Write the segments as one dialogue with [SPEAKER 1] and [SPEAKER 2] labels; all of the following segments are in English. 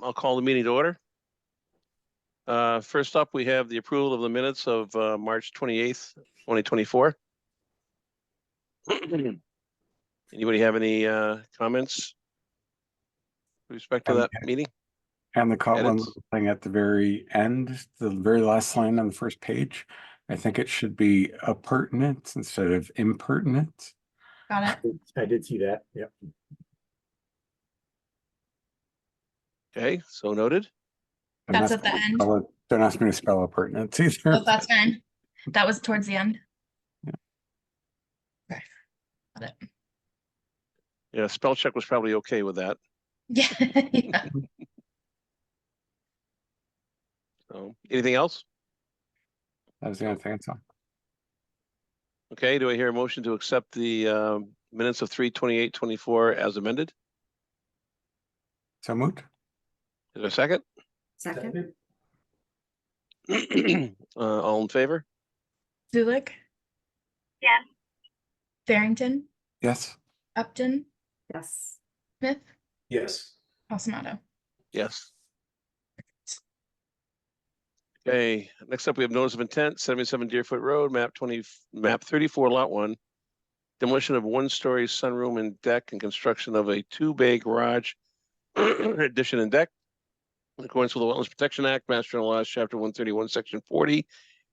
[SPEAKER 1] I'll call the meeting to order. First up, we have the approval of the minutes of March 28th, 2024. Anybody have any comments with respect to that meeting?
[SPEAKER 2] And the one
[SPEAKER 1] Edits?
[SPEAKER 2] thing at the very end, the very last line on the first page, I think it should be appurtenant instead of impertinent.
[SPEAKER 3] Got it.
[SPEAKER 4] I did see that. Yep.
[SPEAKER 1] Okay, so noted.
[SPEAKER 3] That's at the end.
[SPEAKER 2] Don't ask me to spell appurtenant either.
[SPEAKER 3] Oh, that's fine. That was towards the end.
[SPEAKER 2] Yeah.
[SPEAKER 3] Okay. Got it.
[SPEAKER 1] Yeah, spell check was probably okay with that.
[SPEAKER 3] Yeah. Yeah.
[SPEAKER 1] So, anything else?
[SPEAKER 2] That was the only thing I saw.
[SPEAKER 1] Okay, do I hear a motion to accept the minutes of 3/28/24 as amended?
[SPEAKER 2] So moved.
[SPEAKER 1] Is there a second?
[SPEAKER 5] Second.
[SPEAKER 1] All in favor?
[SPEAKER 3] Zulik?
[SPEAKER 5] Yes.
[SPEAKER 3] Farrington?
[SPEAKER 2] Yes.
[SPEAKER 3] Upton?
[SPEAKER 5] Yes.
[SPEAKER 3] Smith?
[SPEAKER 4] Yes.
[SPEAKER 3] Palsamato?
[SPEAKER 1] Yes. Okay, next up, we have notice of intent, 77 Deerfoot Road, map 34, lot 1. Demolition of one-story sunroom and deck and construction of a two-bay garage addition and deck. In accordance with the Wetlands Protection Act, Mass General Laws, Chapter 131, Section 40,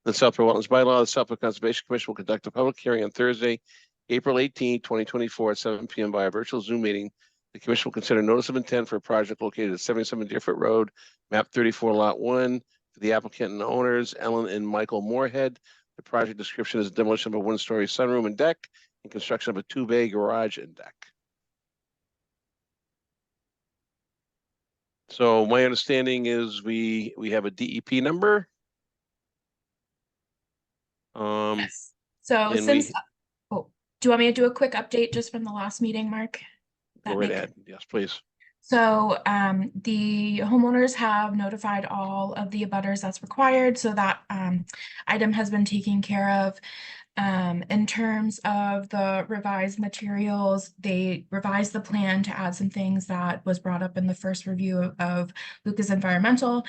[SPEAKER 1] the Southwood Wetlands Bylaw, the Southwood Conservation Commission will conduct a public hearing on Thursday, April 18, 2024 at 7 p.m. by a virtual Zoom meeting. The commission will consider notice of intent for a project located at 77 Deerfoot Road, map 34, lot 1, for the applicant and owners, Ellen and Michael Moorhead. The project description is demolition of a one-story sunroom and deck and construction of a two-bay garage and deck. So my understanding is we have a DEP number.
[SPEAKER 3] Yes. So
[SPEAKER 1] and
[SPEAKER 3] since, oh, do you want me to do a quick update just from the last meeting, Mark?
[SPEAKER 1] Go right ahead. Yes, please.
[SPEAKER 3] So the homeowners have notified all of the abutters that's required, so that item has been taken care of. In terms of the revised materials, they revised the plan to add some things that was brought up in the first review of Lucas Environmental.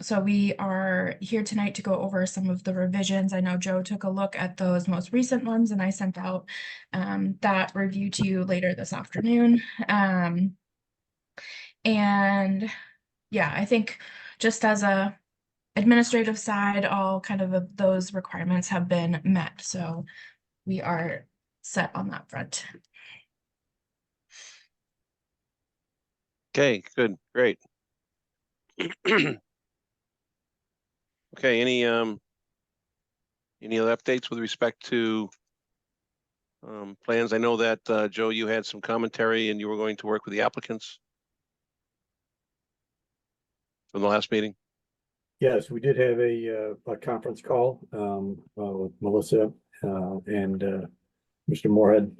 [SPEAKER 3] So we are here tonight to go over some of the revisions. I know Joe took a look at those most recent ones, and I sent out that review to you later this afternoon. And yeah, I think just as a administrative side, all kind of those requirements have been met. So we are set on that front.
[SPEAKER 1] Okay, good, great. Okay, any other updates with respect to plans? I know that Joe, you had some commentary and you were going to work with the applicants from the last meeting.
[SPEAKER 4] Yes, we did have a conference call with Melissa and Mr. Moorhead,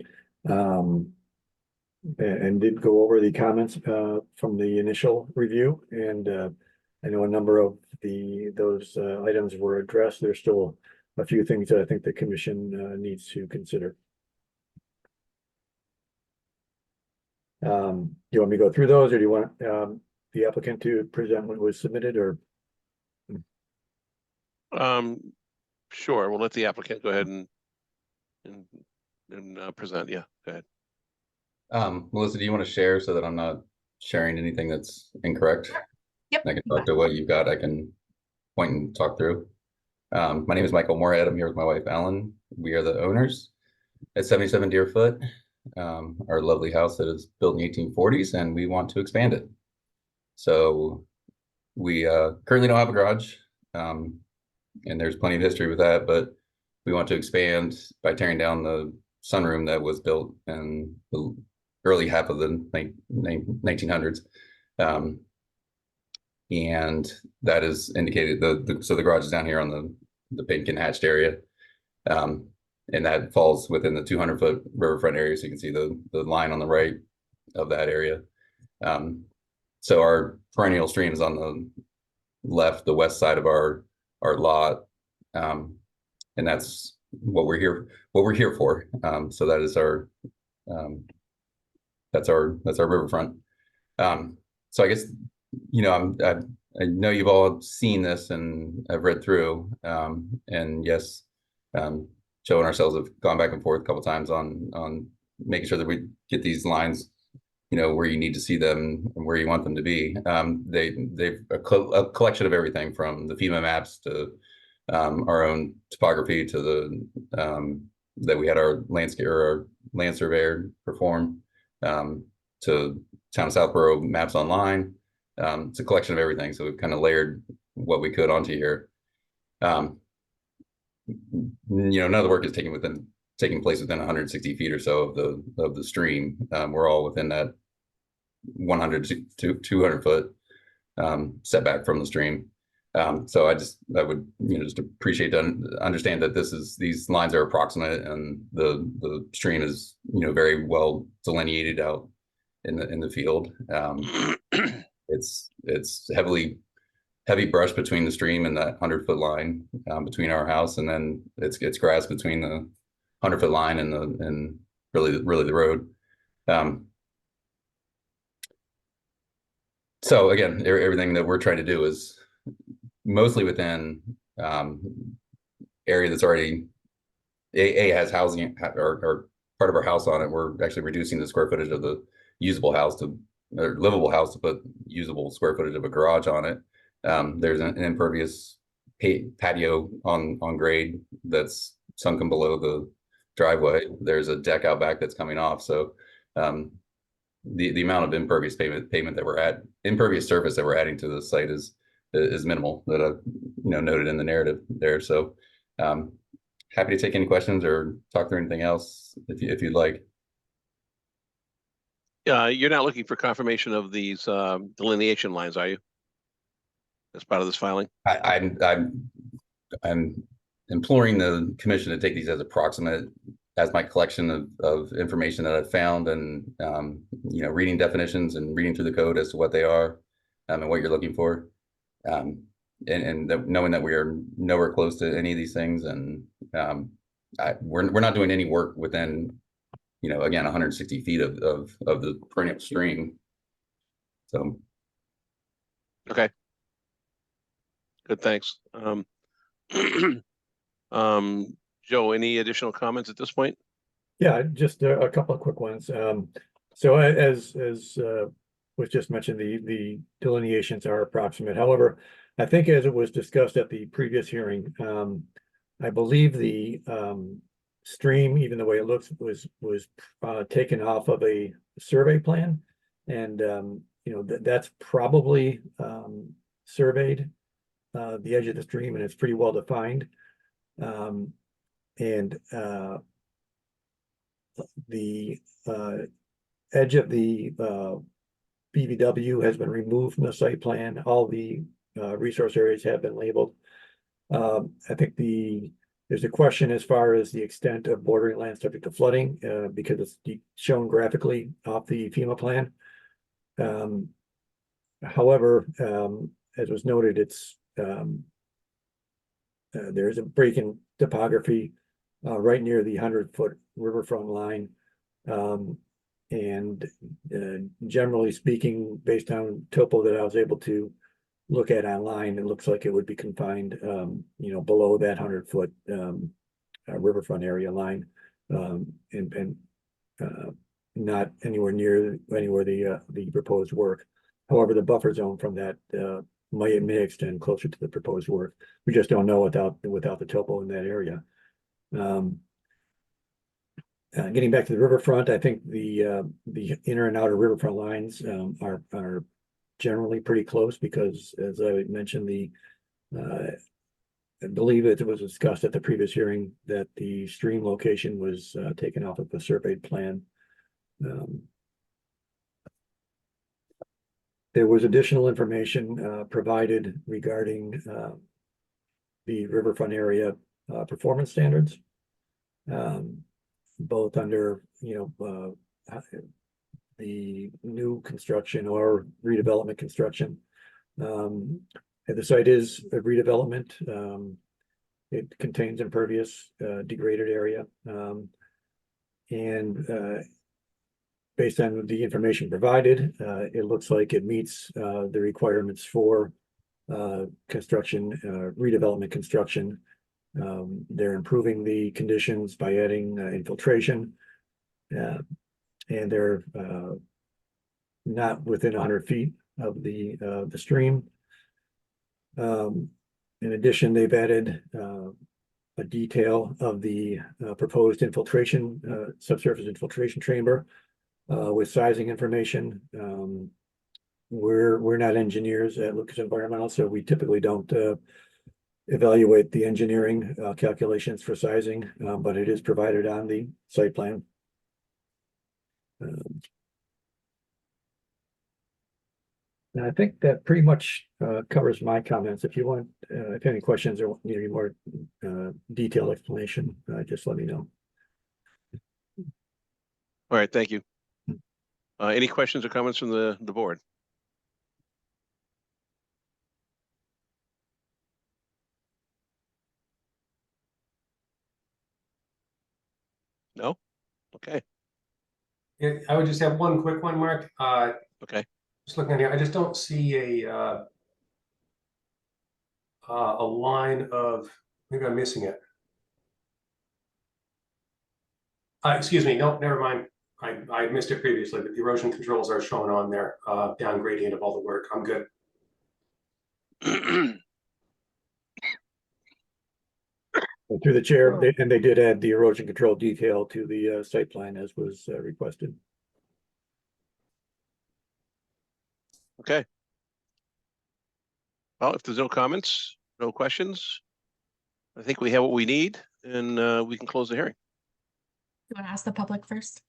[SPEAKER 4] and did go over the comments from the initial review. And I know a number of those items were addressed. There's still a few things that I think the commission needs to consider. Do you want me to go through those, or do you want the applicant to present what was submitted, or?
[SPEAKER 1] Sure, we'll let the applicant go ahead and present. Yeah, go ahead.
[SPEAKER 6] Melissa, do you want to share so that I'm not sharing anything that's incorrect?
[SPEAKER 3] Yep.
[SPEAKER 6] I can talk to what you've got. I can point and talk through. My name is Michael Moorhead. I'm here with my wife, Ellen. We are the owners at 77 Deerfoot, our lovely house that is built in the 1840s, and we want to expand it. So we currently don't have a garage, and there's plenty of history with that, but we want to expand by tearing down the sunroom that was built in the early half of the 1900s. And that is indicated, so the garage is down here on the pink and hatched area. And that falls within the 200-foot riverfront area. So you can see the line on the right of that area. So our perennial stream is on the left, the west side of our lot. And that's what we're here for. So that is that's our riverfront. So I guess you know, I know you've all seen this and I've read through, and yes, Joe and ourselves have gone back and forth a couple times on making sure that we get these lines, you know, where you need to see them and where you want them to be. They've a collection of everything from the FEMA maps to our own topography to the that we had our landscape or our land surveyor perform, to Town of Southborough maps online. It's a collection of everything. So we've kind of layered what we could onto here. You know, none of the work is taking place within 160 feet or so of the stream. We're all within that 100 to 200 foot setback from the stream. So I would, you know, just appreciate to understand that these lines are approximate and the stream is, you know, very well delineated out in the field. It's heavy brush between the stream and that 100-foot line between our house, and then it's grass between the 100-foot line and really the road. So again, everything that we're trying to do is mostly within area that's already has housing or part of our house on it. We're actually reducing the square footage of the usable house to or livable house to put usable square footage of a garage on it. There's an impervious patio on grade that's sunken below the driveway. There's a deck out back that's coming off. So the amount of impervious pavement that we're impervious surface that we're adding to the site is minimal, that I've, you know, noted in the narrative there. So happy to take any questions or talk through anything else if you'd like.
[SPEAKER 1] You're not looking for confirmation of these delineation lines, are you? As part of this filing?
[SPEAKER 6] I'm imploring the commission to take these as approximate, as my collection of information that I've found, and you know, reading definitions and reading through the code as to what they are and what you're looking for, and knowing that we are nowhere close to any of these things, and we're not doing any work within, you know, again, 160 feet of the perennial stream. So
[SPEAKER 1] Okay. Good, thanks. Joe, any additional comments at this point?
[SPEAKER 4] Yeah, just a couple of quick ones. So as was just mentioned, the delineations are approximate. However, I think as it was discussed at the previous hearing, I believe the stream, even the way it looks, was taken off of a survey plan, and you know, that's probably surveyed the edge of the stream, and it's pretty well defined. And the edge of the BVW has been removed from the site plan. All the resource areas have been labeled. I think there's a question as far as the extent of bordering land subject to flooding, because it's shown graphically off the FEMA plan. However, as was noted, it's there's a break in topography right near the 100-foot riverfront line. And generally speaking, based on topo that I was able to look at online, it looks like it would be confined, you know, below that 100-foot riverfront area line, and not anywhere near the proposed work. However, the buffer zone from that may extend closer to the proposed work. We just don't know without the topo in that area. Getting back to the riverfront, I think the inner and outer riverfront lines are generally pretty close, because as I mentioned, I believe it was discussed at the previous hearing that the stream location was taken off of the surveyed plan. There was additional information provided regarding the riverfront area performance standards, both under, you know, the new construction or redevelopment construction. And the site is a redevelopment. It contains impervious degraded area, and based on the information provided, it looks like it meets the requirements for construction, redevelopment construction. They're improving the conditions by adding infiltration. And they're not within 100 feet of the stream. In addition, they've added a detail of the proposed infiltration, subsurface infiltration chamber with sizing information. We're not engineers at Lucas Environmental, so we typically don't evaluate the engineering calculations for sizing, but it is provided on the site plan. And I think that pretty much covers my comments. If you want, if any questions or need any more detailed explanation, just let me know.
[SPEAKER 1] All right, thank you. Any questions or comments from the board? No? Okay,
[SPEAKER 7] Yeah, I would just have one quick one, Mark.
[SPEAKER 1] okay.
[SPEAKER 7] Just looking at here, I just don't see a line of, maybe I'm missing it. Excuse me, no, never mind. I missed it previously, but the erosion controls are shown on there, down gradient of all the work. I'm good.
[SPEAKER 4] Through the chair, and they did add the erosion control detail to the site plan as was requested.
[SPEAKER 1] Okay. Well, if there's no comments, no questions, I think we have what we need and we can close the hearing.
[SPEAKER 3] You want to ask the public first?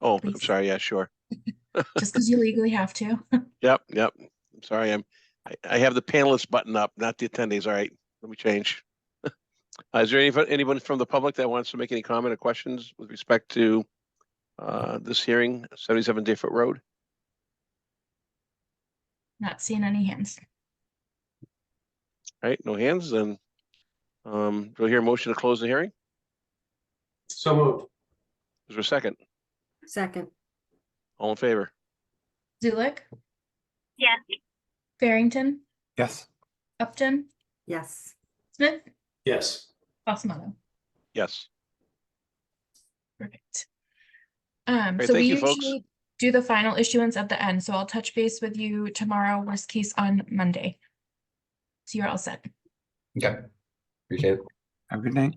[SPEAKER 1] Oh, I'm
[SPEAKER 3] Please.
[SPEAKER 1] sorry. Yeah, sure.
[SPEAKER 3] Just because you legally have to.
[SPEAKER 1] Yep. I'm sorry. I have the panelists button up, not the attendees. All right, let me change. Is there anyone from the public that wants to make any comment or questions with respect to this hearing, 77 Deerfoot Road?
[SPEAKER 3] Not seeing any hands.
[SPEAKER 1] All right, no hands, then do I hear a motion to close the hearing?
[SPEAKER 7] So moved.
[SPEAKER 1] Is there a second?
[SPEAKER 5] Second.
[SPEAKER 1] All in favor?
[SPEAKER 3] Zulik,
[SPEAKER 5] Yes.
[SPEAKER 3] Farrington,
[SPEAKER 2] Yes.
[SPEAKER 3] Upton,
[SPEAKER 5] Yes.
[SPEAKER 3] Smith,
[SPEAKER 7] Yes.
[SPEAKER 3] Fossmodo.
[SPEAKER 1] Yes.
[SPEAKER 3] Perfect.
[SPEAKER 1] Great,
[SPEAKER 3] So
[SPEAKER 1] thank
[SPEAKER 3] we
[SPEAKER 1] you, folks.
[SPEAKER 3] usually do the final issuance at the end, so I'll touch base with you tomorrow, worst case on Monday. So you're all set.
[SPEAKER 6] Okay, appreciate it.
[SPEAKER 2] Have a good night.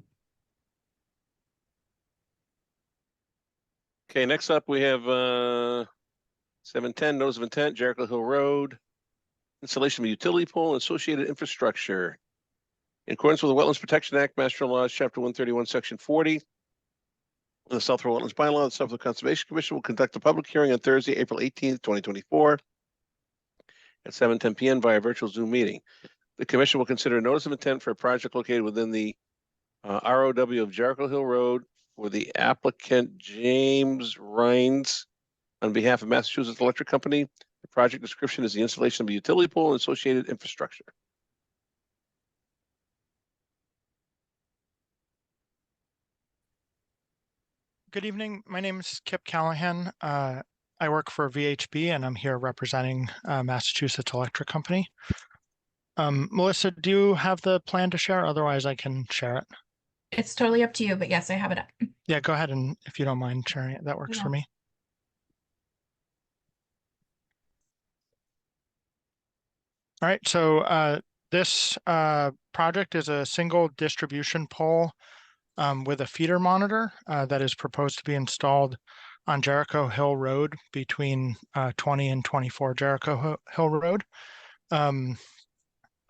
[SPEAKER 1] Okay, next up, we have 710 Notice of Intent, Jericho Hill Road. Installation of utility pole and associated infrastructure. In accordance with the Wetlands Protection Act, Master Laws, Chapter 131, Section 40. The South Shore Wetlands Bylaw, the South Shore Conservation Commission will conduct a public hearing on Thursday, April 18th, 2024 at 7:10 p.m. via virtual Zoom meeting. The commission will consider a notice of intent for a project located within the ROW of Jericho Hill Road for the applicant James Rhines on behalf of Massachusetts Electric Company. The project description is the installation of a utility pole and associated infrastructure.
[SPEAKER 8] Good evening. My name is Kip Callahan. I work for VHB and I'm here representing Massachusetts Electric Company. Melissa, do you have the plan to share? Otherwise, I can share it.
[SPEAKER 3] It's totally up to you, but yes, I have it up.
[SPEAKER 8] Yeah, go ahead, and if you don't mind sharing it, that works for me. All right, so this project is a single distribution pole with a feeder monitor that is proposed to be installed on Jericho Hill Road between 20 and 24 Jericho Hill Road.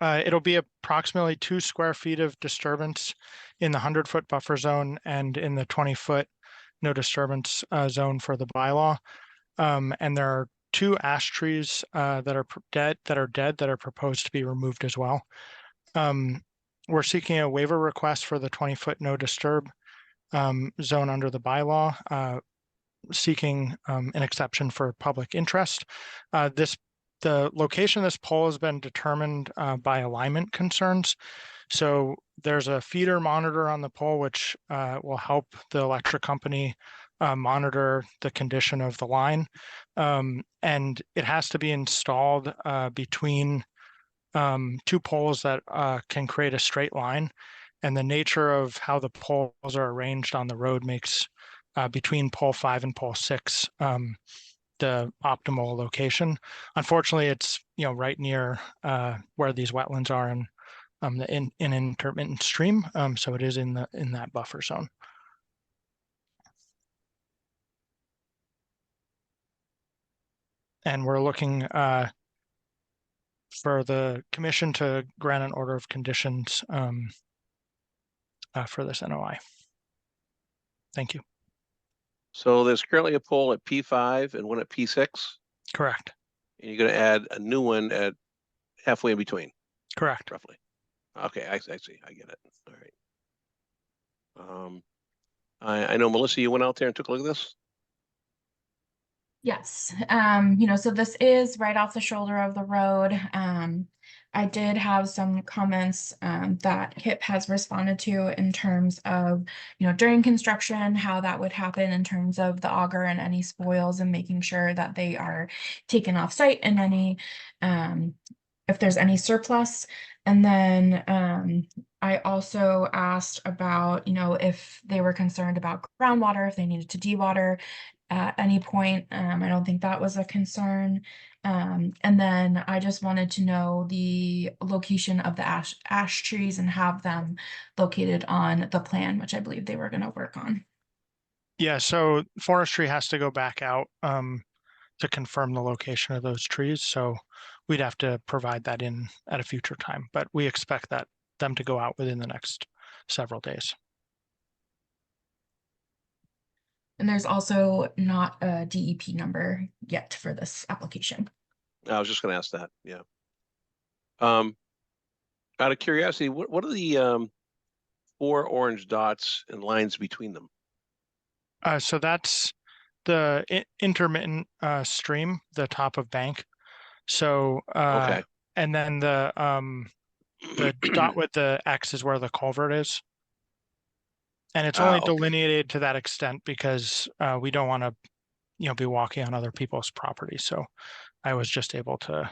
[SPEAKER 8] It'll be approximately 2 square feet of disturbance in the 100-foot buffer zone and in the 20-foot no disturbance zone for the bylaw. And there are 2 ash trees that are dead that are proposed to be removed as well. We're seeking a waiver request for the 20-foot no disturb zone under the bylaw, seeking an exception for public interest. The location of this pole has been determined by alignment concerns. So there's a feeder monitor on the pole, which will help the electric company monitor the condition of the line. And it has to be installed between two poles that can create a straight line. And the nature of how the poles are arranged on the road makes between pole 5 and pole 6 the optimal location. Unfortunately, it's right near where these wetlands are in an intermittent stream, so it is in that buffer zone. And we're looking for the commission to grant an order of conditions for this NOI. Thank you.
[SPEAKER 1] So there's currently a pole at P5 and one at P6,
[SPEAKER 8] Correct.
[SPEAKER 1] and you're gonna add a new one at halfway in between,
[SPEAKER 8] Correct.
[SPEAKER 1] roughly. Okay, I see, I get it, all right. I know, Melissa, you went out there and took a look at this?
[SPEAKER 3] Yes, so this is right off the shoulder of the road. I did have some comments that Kip has responded to in terms of, during construction, how that would happen in terms of the auger and any spoils and making sure that they are taken off site and any, if there's any surplus. And then I also asked about, if they were concerned about groundwater, if they needed to dewater at any point. I don't think that was a concern. And then I just wanted to know the location of the ash trees and have them located on the plan, which I believe they were going to work on.
[SPEAKER 8] Yeah, so forestry has to go back out to confirm the location of those trees. So we'd have to provide that in at a future time, but we expect them to go out within the next several days.
[SPEAKER 3] And there's also not a DEP number yet for this application.
[SPEAKER 1] I was just gonna ask that, yeah. Out of curiosity, what are the 4 orange dots and lines between them?
[SPEAKER 8] So that's the intermittent stream, the top of bank. So
[SPEAKER 1] Okay,
[SPEAKER 8] and then the dot with the X is where the culvert is. And it's only
[SPEAKER 1] okay.
[SPEAKER 8] delineated to that extent because we don't want to, be walking on other people's property. So I was just able to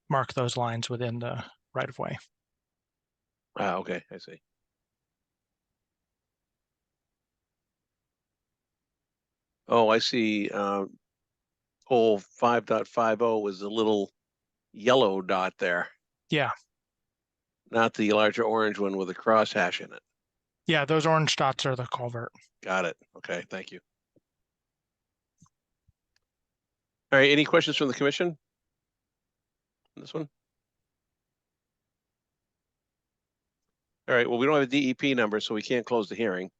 [SPEAKER 8] mark those lines within the right of way.
[SPEAKER 1] Okay, I see. Oh, I see. Pole 5.50 was the little yellow dot there.
[SPEAKER 8] Yeah.
[SPEAKER 1] Not the larger orange one with a crosshash in it.
[SPEAKER 8] Yeah, those orange dots are the culvert.
[SPEAKER 1] Got it. Okay, thank you. All right, any questions from the commission? On this one? All right, well, we don't have a DEP number, so we can't close the hearing.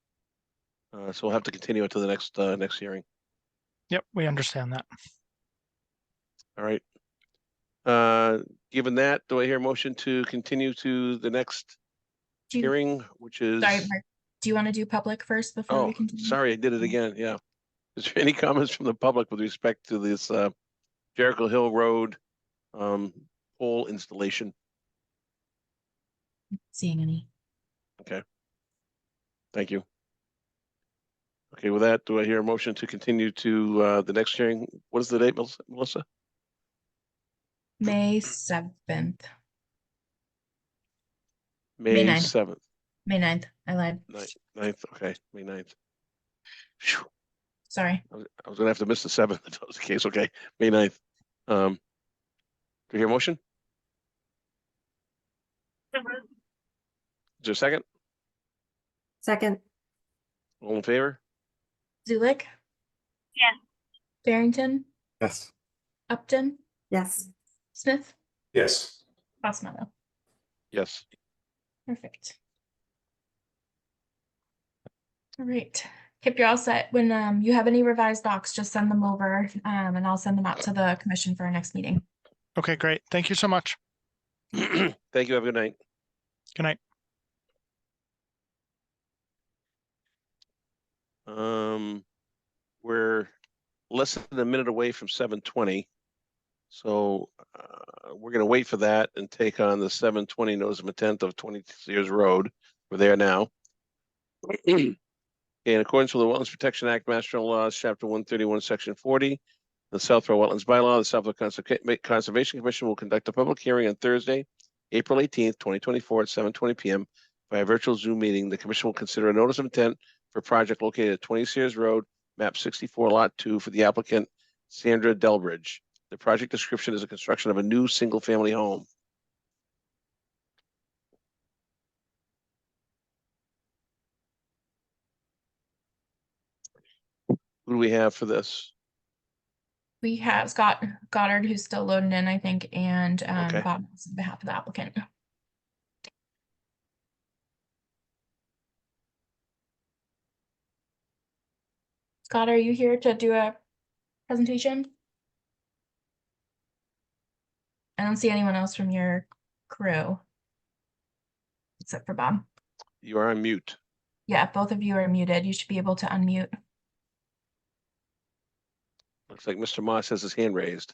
[SPEAKER 1] So we'll have to continue it to the next hearing.
[SPEAKER 8] Yep, we understand that.
[SPEAKER 1] All right. Given that, do I hear a motion to continue to the next
[SPEAKER 3] Do you,
[SPEAKER 1] hearing, which is?
[SPEAKER 3] sorry, Mark, do you want to do public first before we
[SPEAKER 1] Oh,
[SPEAKER 3] continue?
[SPEAKER 1] sorry, I did it again, yeah. Is there any comments from the public with respect to this Jericho Hill Road pole installation?
[SPEAKER 3] Seeing any?
[SPEAKER 1] Thank you. Okay, with that, do I hear a motion to continue to the next hearing? What is the date, Melissa?
[SPEAKER 3] May 7th.
[SPEAKER 1] May
[SPEAKER 3] 9th.
[SPEAKER 1] 7th,
[SPEAKER 3] May 9th. I lied.
[SPEAKER 1] 9th, okay, May 9th. Phew.
[SPEAKER 3] Sorry.
[SPEAKER 1] I was gonna have to miss the 7th if that was the case, okay, May 9th. Do you hear a motion? Is there a second?
[SPEAKER 5] Second.
[SPEAKER 1] All in favor?
[SPEAKER 3] Zulik?
[SPEAKER 5] Yes.
[SPEAKER 3] Barrington?
[SPEAKER 2] Yes.
[SPEAKER 3] Upton?
[SPEAKER 5] Yes.
[SPEAKER 3] Smith?
[SPEAKER 7] Yes.
[SPEAKER 3] Bosmato.
[SPEAKER 1] Yes.
[SPEAKER 3] Perfect. All right. Kip, you're all set. When you have any revised docs, just send them over and I'll send them out to the commission for our next meeting.
[SPEAKER 8] Okay, great. Thank you so much.
[SPEAKER 1] Thank you, have a good night.
[SPEAKER 8] Good night.
[SPEAKER 1] We're less than a minute away from 7:20. So we're gonna wait for that and take on the 7:20 notice of intent of 20 Sears Road. We're there now. In accordance with the Wetlands Protection Act, Mass General Laws, Chapter 131, Section 40, the Southborough Wetlands Bylaw, the Southborough Conservation Commission will conduct a public hearing on Thursday, April 18th, 2024 at 7:20 p.m. by a virtual Zoom meeting. The commission will consider a notice of intent for a project located at 20 Sears Road, map 64, lot 2 for the applicant Sandra Delbridge. The project description is a construction of a new single-family home. Who do we have for this?
[SPEAKER 3] We have Scott Goddard, who's still loading in, I think, and
[SPEAKER 1] Okay.
[SPEAKER 3] Bob Moss on behalf of the applicant. Scott, are you here to do a presentation? I don't see anyone else from your crew. Except for Bob.
[SPEAKER 1] You are on mute.
[SPEAKER 3] Yeah, both of you are muted. You should be able to unmute.
[SPEAKER 1] Looks like Mr. Moss has his hand raised.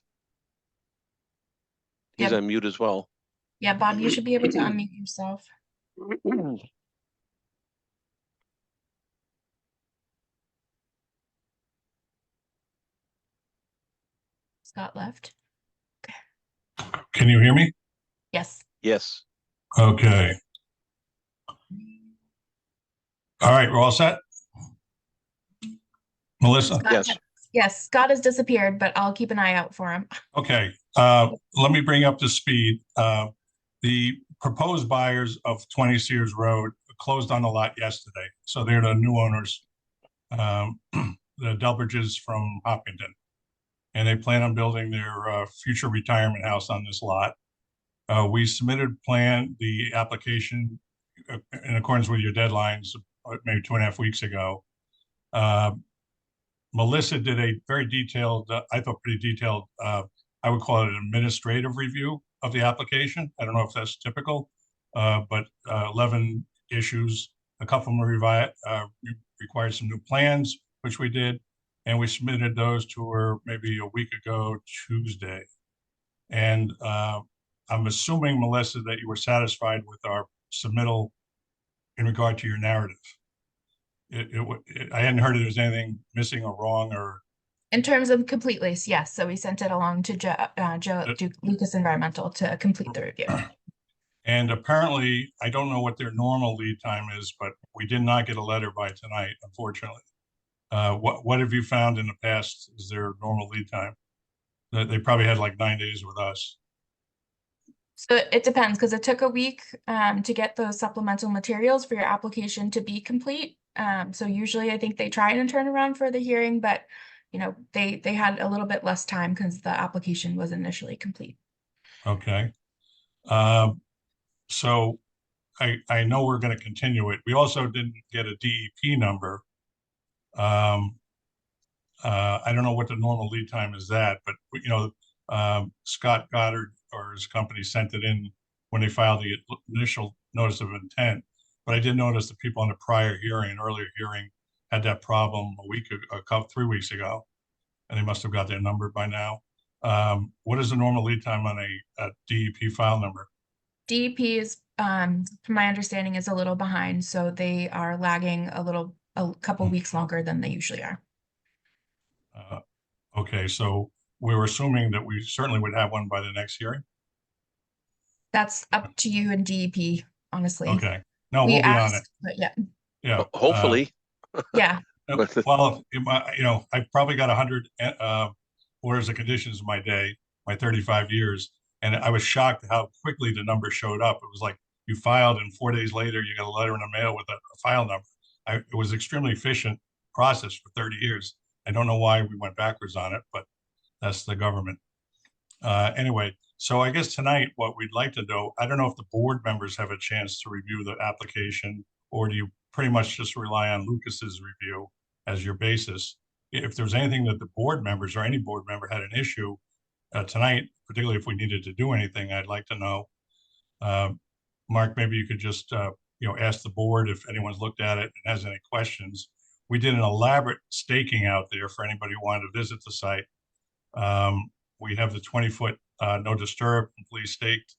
[SPEAKER 1] He's
[SPEAKER 3] Yep.
[SPEAKER 1] on mute as well.
[SPEAKER 3] Yeah, Bob, you should be able to unmute yourself. Scott left.
[SPEAKER 9] Can you hear me?
[SPEAKER 3] Yes.
[SPEAKER 1] Yes.
[SPEAKER 9] Okay. All right, we're all set? Melissa?
[SPEAKER 3] Scott-
[SPEAKER 1] Yes.
[SPEAKER 3] Yes, Scott has disappeared, but I'll keep an eye out for him.
[SPEAKER 9] Okay, let me bring up to speed. The proposed buyers of 20 Sears Road closed on the lot yesterday. So they're the new owners, the Delbridges from Hopkinton. And they plan on building their future retirement house on this lot. We submitted the application in accordance with your deadlines, maybe 2.5 weeks ago. Melissa did a very detailed, I thought pretty detailed, I would call it an administrative review of the application. I don't know if that's typical, but 11 issues, a couple of them required some new plans, which we did, and we submitted those to her maybe a week ago, Tuesday. And I'm assuming, Melissa, that you were satisfied with our submittal in regard to your narrative. I hadn't heard if there was anything missing or wrong or.
[SPEAKER 3] In terms of complete lease, yes. So we sent it along to Joe Lucas Environmental to complete the review.
[SPEAKER 9] And apparently, I don't know what their normal lead time is, but we did not get a letter by tonight, unfortunately. What have you found in the past is their normal lead time? They probably had like 9 days with us.
[SPEAKER 3] So it depends, because it took a week to get those supplemental materials for your application to be complete. So usually I think they try and turn around for the hearing, but you know, they had a little bit less time because the application was initially complete.
[SPEAKER 9] Okay. So I know we're going to continue it. We also didn't get a DEP number. I don't know what the normal lead time is that, but you know, Scott Goddard or his company sent it in when they filed the initial notice of intent. But I did notice the people on the prior hearing, an earlier hearing, had that problem 3 weeks ago, and they must have got their number by now. What is the normal lead time on a DEP file number?
[SPEAKER 3] DEP is, from my understanding, is a little behind, so they are lagging a couple weeks longer than they usually are.
[SPEAKER 9] Okay, so we were assuming that we certainly would have one by the next hearing.
[SPEAKER 3] That's up to you and DEP, honestly.
[SPEAKER 9] Okay, no,
[SPEAKER 3] We
[SPEAKER 9] we'll be on it.
[SPEAKER 3] asked, but yeah,
[SPEAKER 9] Yeah.
[SPEAKER 1] Hopefully.
[SPEAKER 3] yeah.
[SPEAKER 9] Well, you know, I've probably got 100 orders of conditions in my day, my 35 years, and I was shocked how quickly the number showed up. It was like you filed, and 4 days later, you got a letter in the mail with a file number. It was extremely efficient process for 30 years. I don't know why we went backwards on it, but that's the government. Anyway, so I guess tonight what we'd like to do, I don't know if the board members have a chance to review the application, or do you pretty much just rely on Lucas's review as your basis? If there's anything that the board members or any board member had an issue tonight, particularly if we needed to do anything, I'd like to know. Mark, maybe you could just you know, ask the board if anyone's looked at it and has any questions. We did an elaborate staking out there for anybody who wanted to visit the site. We have the 20-foot no disturb completely staked.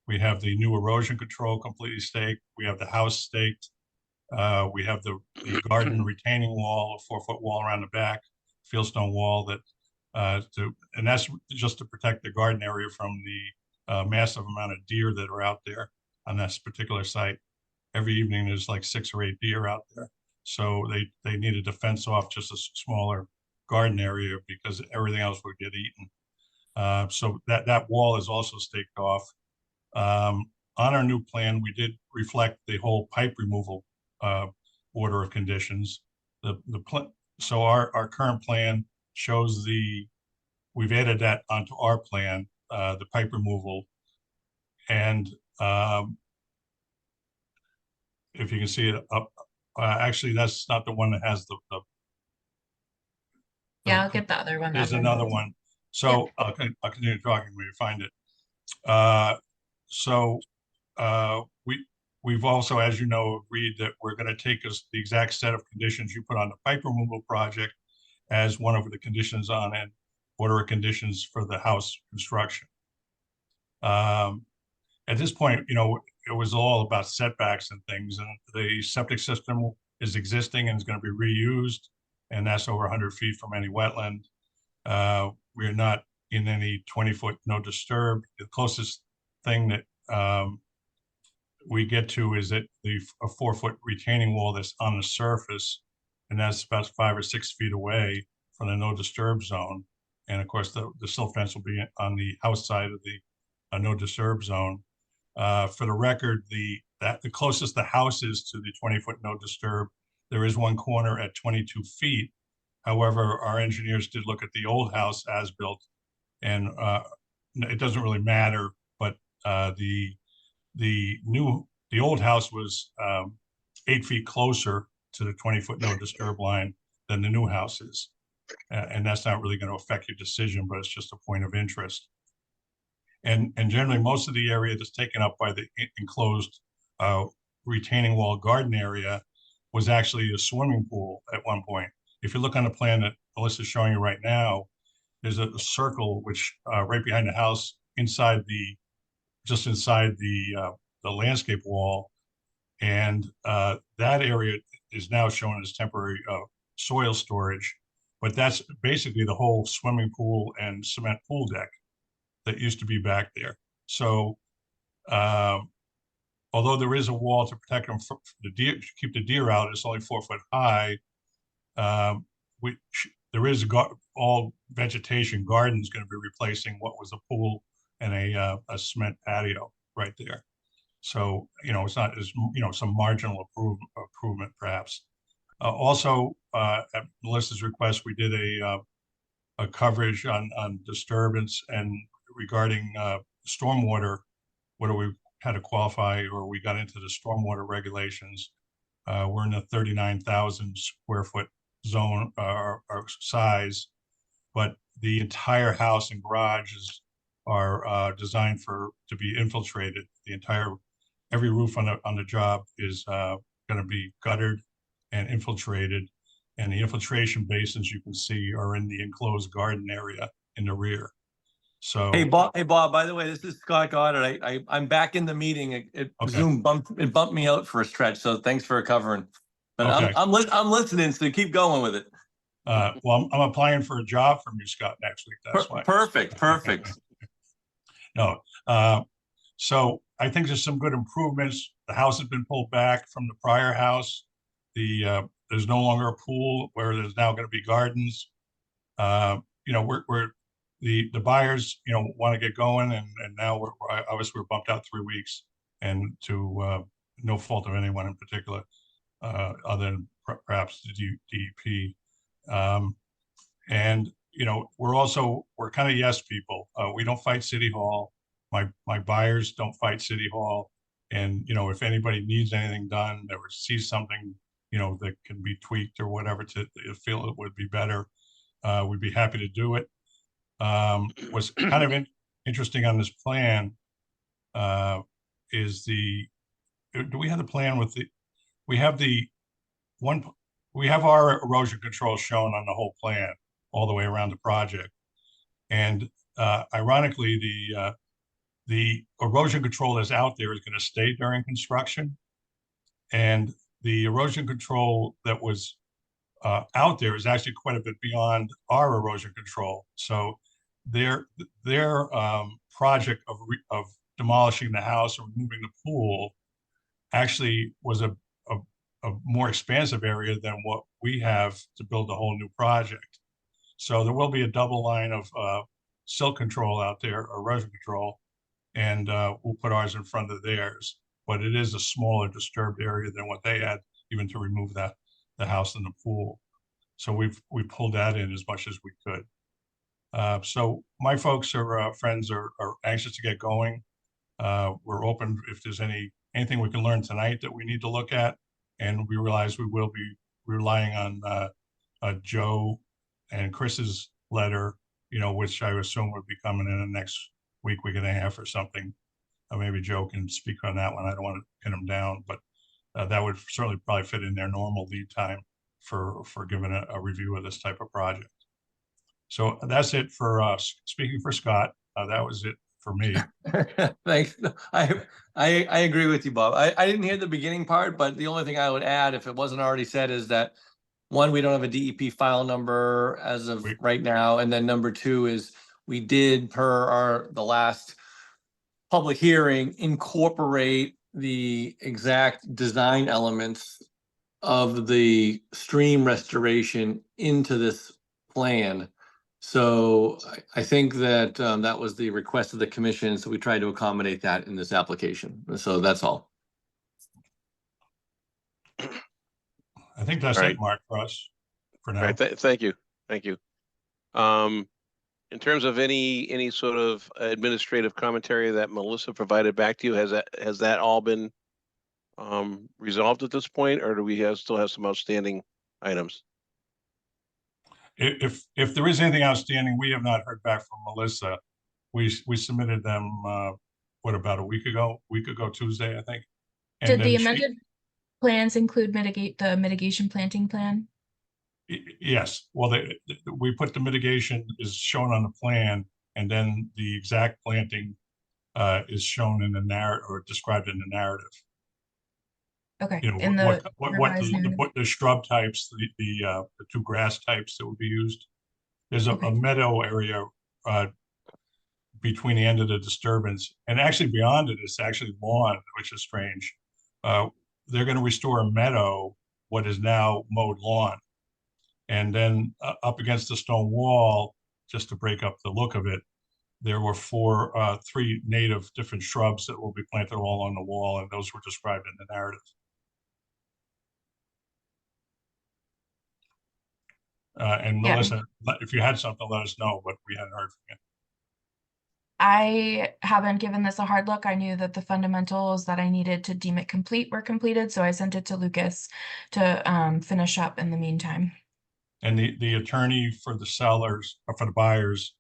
[SPEAKER 9] We have the new erosion control completely staked. We have the house staked. We have the garden retaining wall, a 4-foot wall around the back, fieldstone wall and that's just to protect the garden area from the massive amount of deer that are out there on this particular site. Every evening there's like 6 or 8 deer out there. So they needed to fence off just a smaller garden area because everything else would get eaten. So that wall is also staked off. On our new plan, we did reflect the whole pipe removal order of conditions. So our current plan shows we've added that onto our plan, the pipe removal. And if you can see it up, actually, that's not the one that has the
[SPEAKER 3] Yeah, I'll get the other one.
[SPEAKER 9] there's
[SPEAKER 3] up.
[SPEAKER 9] another one. So I'll continue talking when you find it. We've also, as you know, agreed that we're going to take the exact set of conditions you put on the pipe removal project as one of the conditions on an order of conditions for the house construction. At this point, it was all about setbacks and things, and the septic system is existing and is going to be reused, and that's over 100 feet from any wetland. We're not in any 20-foot no disturb. The closest thing that we get to is that a 4-foot retaining wall that's on the surface, and that's about 5 or 6 feet away from the no disturb zone. And of course, the silt fence will be on the outside of the no disturb zone. For the record, the closest the house is to the 20-foot no disturb, there is one corner at 22 feet. However, our engineers did look at the old house as built, and it doesn't really matter. But the old house was 8 feet closer to the 20-foot no disturb line than the new house is, and that's not really going to affect your decision, but it's just a point of interest. And generally, most of the area that's taken up by the enclosed retaining wall garden area was actually a swimming pool at one point. If you look on the plan that Melissa's showing you right now, there's a circle which right behind the house, just inside the landscape wall, and that area is now shown as temporary soil storage. But that's basically the whole swimming pool and cement pool deck that used to be back there. So although there is a wall to protect them from the deer, keep the deer out, it's only 4 foot high. There is all vegetation gardens going to be replacing what was a pool and a cement patio right there. So, it's not as, some marginal improvement perhaps. Also, at Melissa's request, we did a coverage on disturbance and regarding stormwater, whether we had to qualify or we got into the stormwater regulations. We're in the 39,000 square foot zone or size, but the entire house and garages are designed to be infiltrated. Every roof on the job is going to be guttered and infiltrated, and the infiltration basins you can see are in the enclosed garden area in the rear. So
[SPEAKER 10] Hey Bob, by the way, this is Scott Goddard. I'm back in the meeting.
[SPEAKER 9] Okay.
[SPEAKER 10] Zoom bumped me out for a stretch, so thanks for covering. But
[SPEAKER 9] Okay.
[SPEAKER 10] I'm listening, so keep going with it.
[SPEAKER 9] Well, I'm applying for a job from you, Scott, next week. That's why.
[SPEAKER 10] Perfect.
[SPEAKER 9] No. So I think there's some good improvements. The house has been pulled back from the prior house. There's no longer a pool where there's now going to be gardens. The buyers, want to get going, and now we're obviously bumped out 3 weeks, and to no fault of anyone in particular, other than perhaps the DEP. And we're kind of yes people. We don't fight City Hall. My buyers don't fight City Hall. And if anybody needs anything done or sees something that can be tweaked or whatever to feel it would be better, we'd be happy to do it. What's kind of interesting on this plan is do we have the plan with we have our erosion control shown on the whole plan all the way around the project. And ironically, the erosion control that's out there is going to stay during construction. And the erosion control that was out there is actually quite a bit beyond our erosion control. So their project of demolishing the house or removing the pool actually was a more expansive area than what we have to build a whole new project. So there will be a double line of silt control out there, erosion control, and we'll put ours in front of theirs. But it is a smaller disturbed area than what they had, even to remove the house and the pool. So we pulled that in as much as we could. So my folks are friends are anxious to get going. We're open if there's anything we can learn tonight that we need to look at, and we realize we will be relying on Joe and Chris's letter, which I assume would be coming in the next week and a half or something. Maybe Joe can speak on that one. I don't want to pin him down, but that would certainly probably fit in their normal lead time for giving a review of this type of project. So that's it for speaking for Scott. That was it for me.
[SPEAKER 10] Thanks. I agree with you, Bob. I didn't hear the beginning part, but the only thing I would add, if it wasn't already said, is that one, we don't have a DEP file number as of right now, and then number two is we did, per the last public hearing, incorporate the exact design elements of the stream restoration into this plan. So I think that that was the request of the commission. So we tried to accommodate that in this application. So that's all.
[SPEAKER 9] I think that's it, Mark, for us for now.
[SPEAKER 1] All right, thank you. Thank you. In terms of any sort of administrative commentary that Melissa provided back to you, has that all been resolved at this point, or do we still have some outstanding items?
[SPEAKER 9] If there is anything outstanding, we have not heard back from Melissa. We submitted them about a week ago Tuesday, I think. And
[SPEAKER 3] did the amended plans include the mitigation planting plan?
[SPEAKER 9] Yes. Well, we put the mitigation is shown on the plan, and then the exact planting is shown in the narrative or described in the narrative.
[SPEAKER 3] Okay.
[SPEAKER 9] What the shrub types, the two grass types that would be used. There's a meadow area between the end of the disturbance, and actually beyond it is actually lawn, which is strange. They're going to restore a meadow, what is now mowed lawn, and then up against the stone wall, just to break up the look of it, there were three native different shrubs that will be planted all along the wall, and those were described in the narrative. And Melissa, if you had something, let us know, but we hadn't heard from you.
[SPEAKER 3] I haven't given this a hard look. I knew that the fundamentals that I needed to deem it complete were completed, so I sent it to Lucas to finish up in the meantime.
[SPEAKER 9] And the attorney for the sellers, or for the buyers,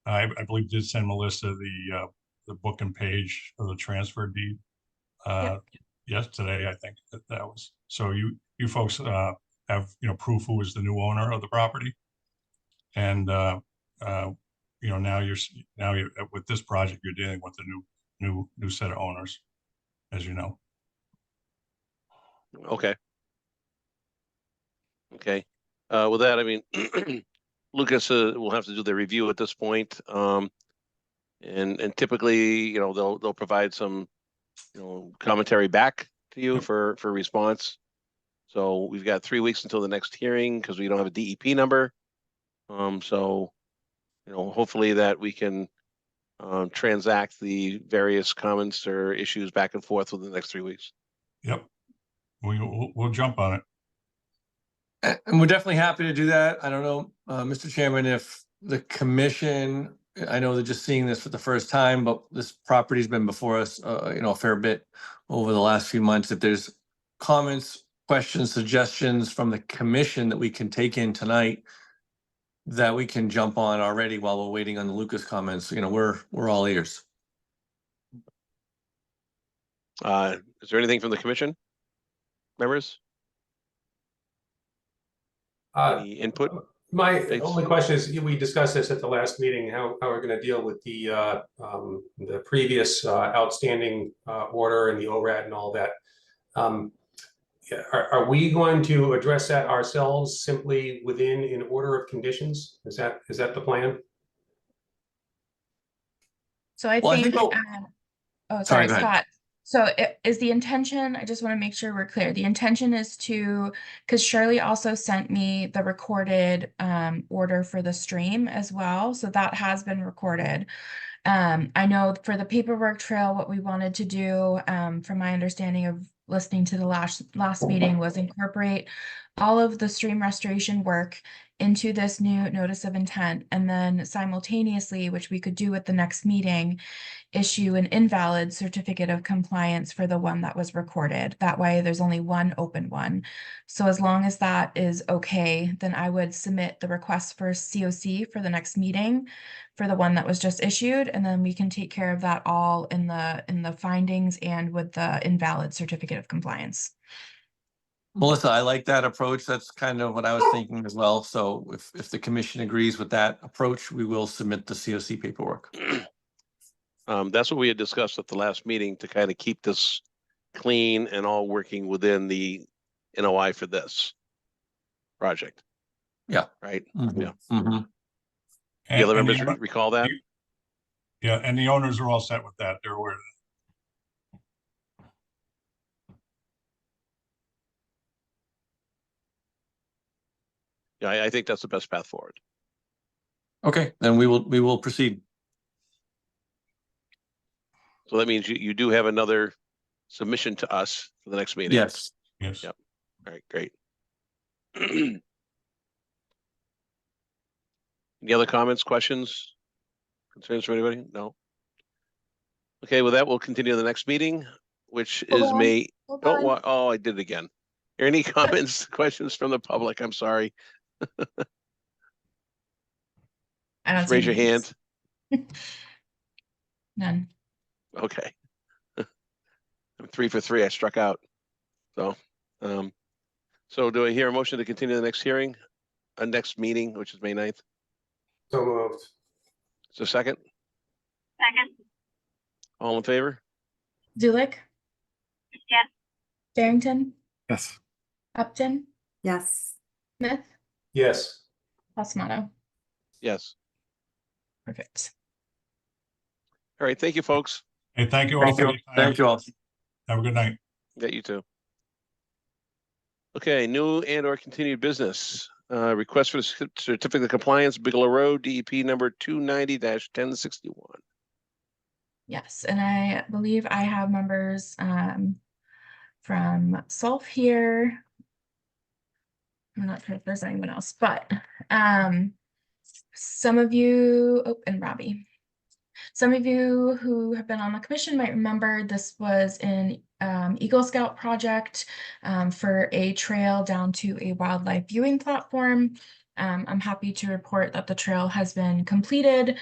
[SPEAKER 9] I believe did send Melissa the book and page of the transfer deed. Yesterday, I think that was. So you folks have proof who is the new owner of the property, and now you're with this project, you're dealing with the new set of owners, as you know.
[SPEAKER 1] Okay. With that, I mean, Lucas will have to do the review at this point, and typically, they'll provide some, commentary back to you for response. So we've got 3 weeks until the next hearing because we don't have a DEP number. So, hopefully that we can transact the various comments or issues back and forth within the next 3 weeks.
[SPEAKER 9] Yep, we'll jump on it.
[SPEAKER 10] And we're definitely happy to do that. I don't know, Mr. Chairman, if the commission, I know they're just seeing this for the first time, but this property's been before us, a fair bit over the last few months. If there's comments, questions, suggestions from the commission that we can take in tonight that we can jump on already while we're waiting on the Lucas comments, we're all ears.
[SPEAKER 1] Is there anything from the commission members? Any input?
[SPEAKER 7] My
[SPEAKER 1] Thanks.
[SPEAKER 7] only question is, we discussed this at the last meeting, how we're going to deal with the previous outstanding order and the ORAD and all that. Yeah, are we going to address that ourselves simply within an order of conditions? Is that the plan?
[SPEAKER 3] So I
[SPEAKER 10] Well, I
[SPEAKER 3] think,
[SPEAKER 10] think
[SPEAKER 3] oh,
[SPEAKER 10] Sorry,
[SPEAKER 3] sorry,
[SPEAKER 10] go ahead.
[SPEAKER 3] Scott. So is the intention, I just want to make sure we're clear. The intention is to, because Shirley also sent me the recorded order for the stream as well. So that has been recorded. I know for the paperwork trail, what we wanted to do, from my understanding of listening to the last meeting, was incorporate all of the stream restoration work into this new notice of intent, and then simultaneously, which we could do at the next meeting, issue an invalid certificate of compliance for the one that was recorded. That way, there's only one open one. So as long as that is okay, then I would submit the request for COC for the next meeting for the one that was just issued, and then we can take care of that all in the findings and with the invalid certificate of compliance.
[SPEAKER 10] Melissa, I like that approach. That's kind of what I was thinking as well. So if the commission agrees with that approach, we will submit the COC paperwork.
[SPEAKER 1] That's what we had discussed at the last meeting to kind of keep this clean and all working within the NOI for this project.
[SPEAKER 10] Yeah.
[SPEAKER 1] Right?
[SPEAKER 10] Mhm,
[SPEAKER 1] Yeah.
[SPEAKER 10] mhm.
[SPEAKER 1] The other
[SPEAKER 9] And
[SPEAKER 1] members recall that?
[SPEAKER 9] Yeah, and the owners are all set with that. They're aware of
[SPEAKER 1] Yeah, I think that's the best path forward.
[SPEAKER 10] Okay, then we will proceed.
[SPEAKER 1] So that means you do have another submission to us for the next meeting.
[SPEAKER 10] Yes.
[SPEAKER 9] it. Yes.
[SPEAKER 1] Yep. All right, great. Any other comments, questions, concerns from anybody? No? Okay, with that, we'll continue to the next meeting, which
[SPEAKER 3] Hold
[SPEAKER 1] is
[SPEAKER 3] on,
[SPEAKER 1] May.
[SPEAKER 3] hold
[SPEAKER 1] Don't
[SPEAKER 3] on.
[SPEAKER 1] oh, I did it again. Any comments, questions from the public? I'm sorry.
[SPEAKER 3] I don't
[SPEAKER 1] Just
[SPEAKER 3] see
[SPEAKER 1] raise your
[SPEAKER 3] any
[SPEAKER 1] hand.
[SPEAKER 3] hands. None.
[SPEAKER 1] Okay. I'm 3 for 3. I struck out. So, so do I hear a motion to continue the next hearing, next meeting, which is May 9th?
[SPEAKER 7] So moved.
[SPEAKER 1] Is there a second?
[SPEAKER 5] Second.
[SPEAKER 1] All in favor?
[SPEAKER 3] Zulik,
[SPEAKER 5] Yes.
[SPEAKER 3] Barrington,
[SPEAKER 2] Yes.
[SPEAKER 3] Upton,
[SPEAKER 5] Yes.
[SPEAKER 3] Smith,
[SPEAKER 7] Yes.
[SPEAKER 3] Pasmato.
[SPEAKER 1] Yes.
[SPEAKER 3] Perfect.
[SPEAKER 1] All right. Thank you, folks.
[SPEAKER 9] Hey, thank you all
[SPEAKER 10] Thank
[SPEAKER 9] for
[SPEAKER 10] you.
[SPEAKER 9] your time.
[SPEAKER 10] Thank you all.
[SPEAKER 9] Have a good night.
[SPEAKER 1] Yeah, you too. Okay, new and or continued business. Request for the certificate of compliance, Bigelow Road, DEP number 290-1061.
[SPEAKER 3] Yes, and I believe I have members from Sulph here. I'm not sure if there's anyone else, but some of you, oh, and Robbie. Some of you who have been on the commission might remember this was an Eagle Scout project for a trail down to a wildlife viewing platform. I'm happy to report that the trail has been completed,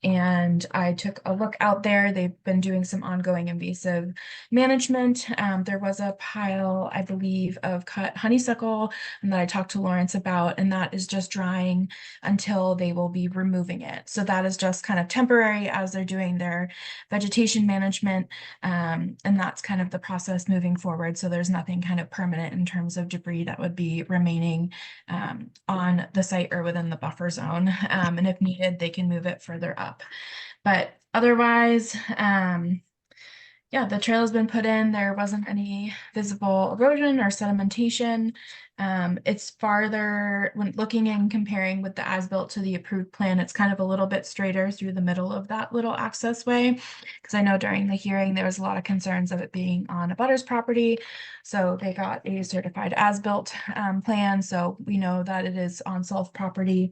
[SPEAKER 3] and I took a look out there. They've been doing some ongoing invasive management. There was a pile, I believe, of cut honeysuckle that I talked to Lawrence about, and that is just drying until they will be removing it. So that is just kind of temporary as they're doing their vegetation management, and that's kind of the process moving forward. So there's nothing kind of permanent in terms of debris that would be remaining on the site or within the buffer zone. And if needed, they can move it further up. But otherwise, yeah, the trail has been put in. There wasn't any visible erosion or sedimentation. It's farther, when looking and comparing with the as-built to the approved plan, it's kind of a little bit straighter through the middle of that little access way. Because I know during the hearing, there was a lot of concerns of it being on a butter's property. So they got a certified as-built plan. So we know that it is on Sulph property.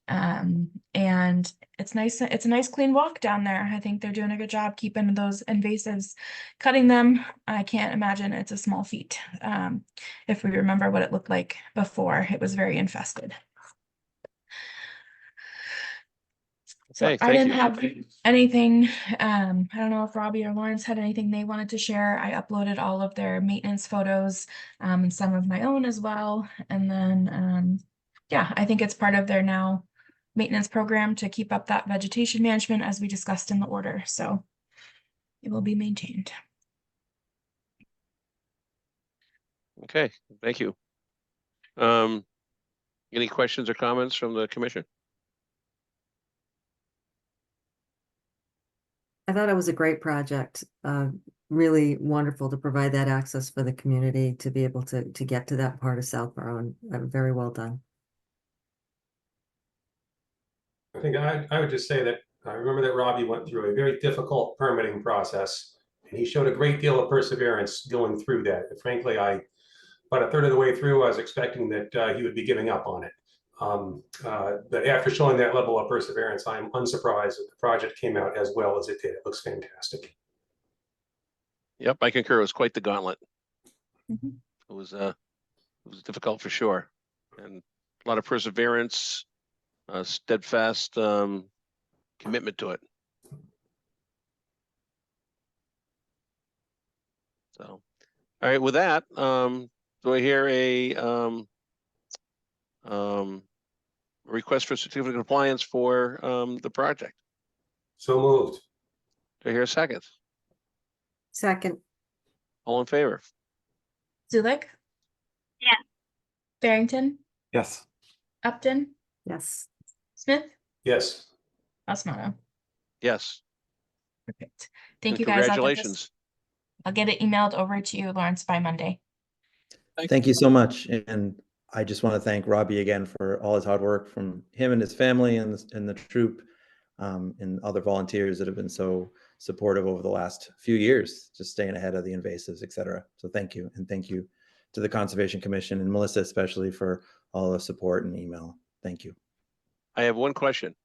[SPEAKER 3] And it's nice. It's a nice clean walk down there. I think they're doing a good job keeping those invasives, cutting them. I can't imagine it's a small feat. If we remember what it looked like before, it was very infested. So
[SPEAKER 1] Okay,
[SPEAKER 3] I
[SPEAKER 1] thank
[SPEAKER 3] didn't
[SPEAKER 1] you.
[SPEAKER 3] have anything. I don't know if Robbie or Lawrence had anything they wanted to share. I uploaded all of their maintenance photos and some of my own as well. And then, yeah, I think it's part of their now maintenance program to keep up that vegetation management as we discussed in the order. So it will be maintained.
[SPEAKER 1] Okay, thank you. Any questions or comments from the commission?
[SPEAKER 11] I thought it was a great project. Really wonderful to provide that access for the community to be able to get to that part of Southborough, and very well done.
[SPEAKER 7] I think I would just say that I remember that Robbie went through a very difficult permitting process, and he showed a great deal of perseverance going through that. And frankly, about a third of the way through, I was expecting that he would be giving up on it. But after showing that level of perseverance, I'm unsurprised that the project came out as well as it did. It looks fantastic.
[SPEAKER 1] Yep, I concur. It was quite the gauntlet.
[SPEAKER 3] Mhm.
[SPEAKER 1] It was difficult for sure, and a lot of perseverance, steadfast commitment to it. So, all right. With that, do I hear a request for certificate of compliance for the project?
[SPEAKER 7] So moved.
[SPEAKER 1] Do I hear a second?
[SPEAKER 11] Second,
[SPEAKER 1] All in favor?
[SPEAKER 3] Zulik,
[SPEAKER 5] Yes.
[SPEAKER 3] Barrington,
[SPEAKER 2] Yes.
[SPEAKER 3] Upton,
[SPEAKER 11] yes.
[SPEAKER 3] Smith,
[SPEAKER 7] Yes.
[SPEAKER 3] Osmanno.
[SPEAKER 1] Yes.
[SPEAKER 3] Perfect. Thank
[SPEAKER 1] And
[SPEAKER 3] you, guys.
[SPEAKER 1] congratulations.
[SPEAKER 3] I'll get it emailed over to you, Lawrence, by Monday.
[SPEAKER 12] Thank you so much. And I just want to thank Robbie again for all his hard work, from him and his family and the troop, and other volunteers that have been so supportive over the last few years, just staying ahead of the invasives, et cetera. So thank you. And thank you to the Conservation Commission and Melissa, especially, for all the support and email. Thank you.
[SPEAKER 1] I have one question.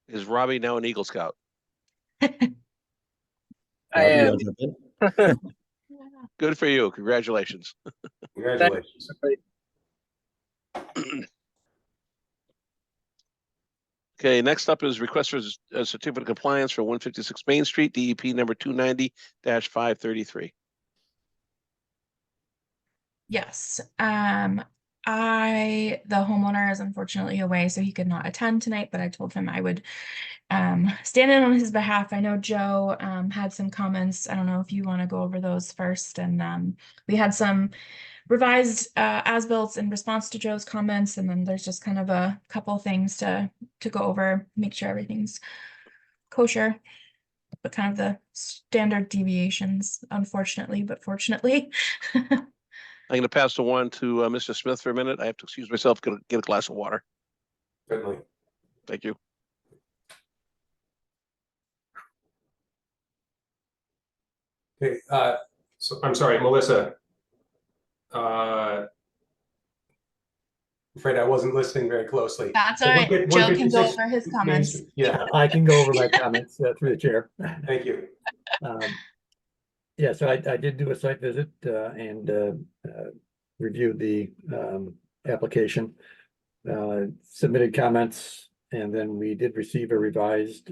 [SPEAKER 1] Is Robbie now an Eagle Scout?
[SPEAKER 12] Robbie, you wanna jump in?
[SPEAKER 1] Good for you. Congratulations.
[SPEAKER 7] Congratulations.
[SPEAKER 1] Okay, next up is request for a certificate of compliance for 156 Main Street, DEP number 290-533.
[SPEAKER 3] Yes. The homeowner is unfortunately away, so he could not attend tonight, but I told him I would stand in on his behalf. I know Joe had some comments. I don't know if you want to go over those first. And we had some revised as-built in response to Joe's comments, and then there's just kind of a couple things to go over, make sure everything's kosher, but kind of the standard deviations, unfortunately, but fortunately.
[SPEAKER 1] I'm going to pass the one to Mr. Smith for a minute. I have to excuse myself, get a glass of water.
[SPEAKER 7] Certainly.
[SPEAKER 1] Thank you.
[SPEAKER 7] Okay, so I'm sorry, Melissa. I'm afraid I wasn't listening very closely.
[SPEAKER 3] That's all right. Joe can go over his comments.
[SPEAKER 7] Yeah,
[SPEAKER 4] I can go over my comments through the chair.
[SPEAKER 7] thank you.
[SPEAKER 4] Yeah, so I did do a site visit and reviewed the application, submitted comments, and then we did receive a revised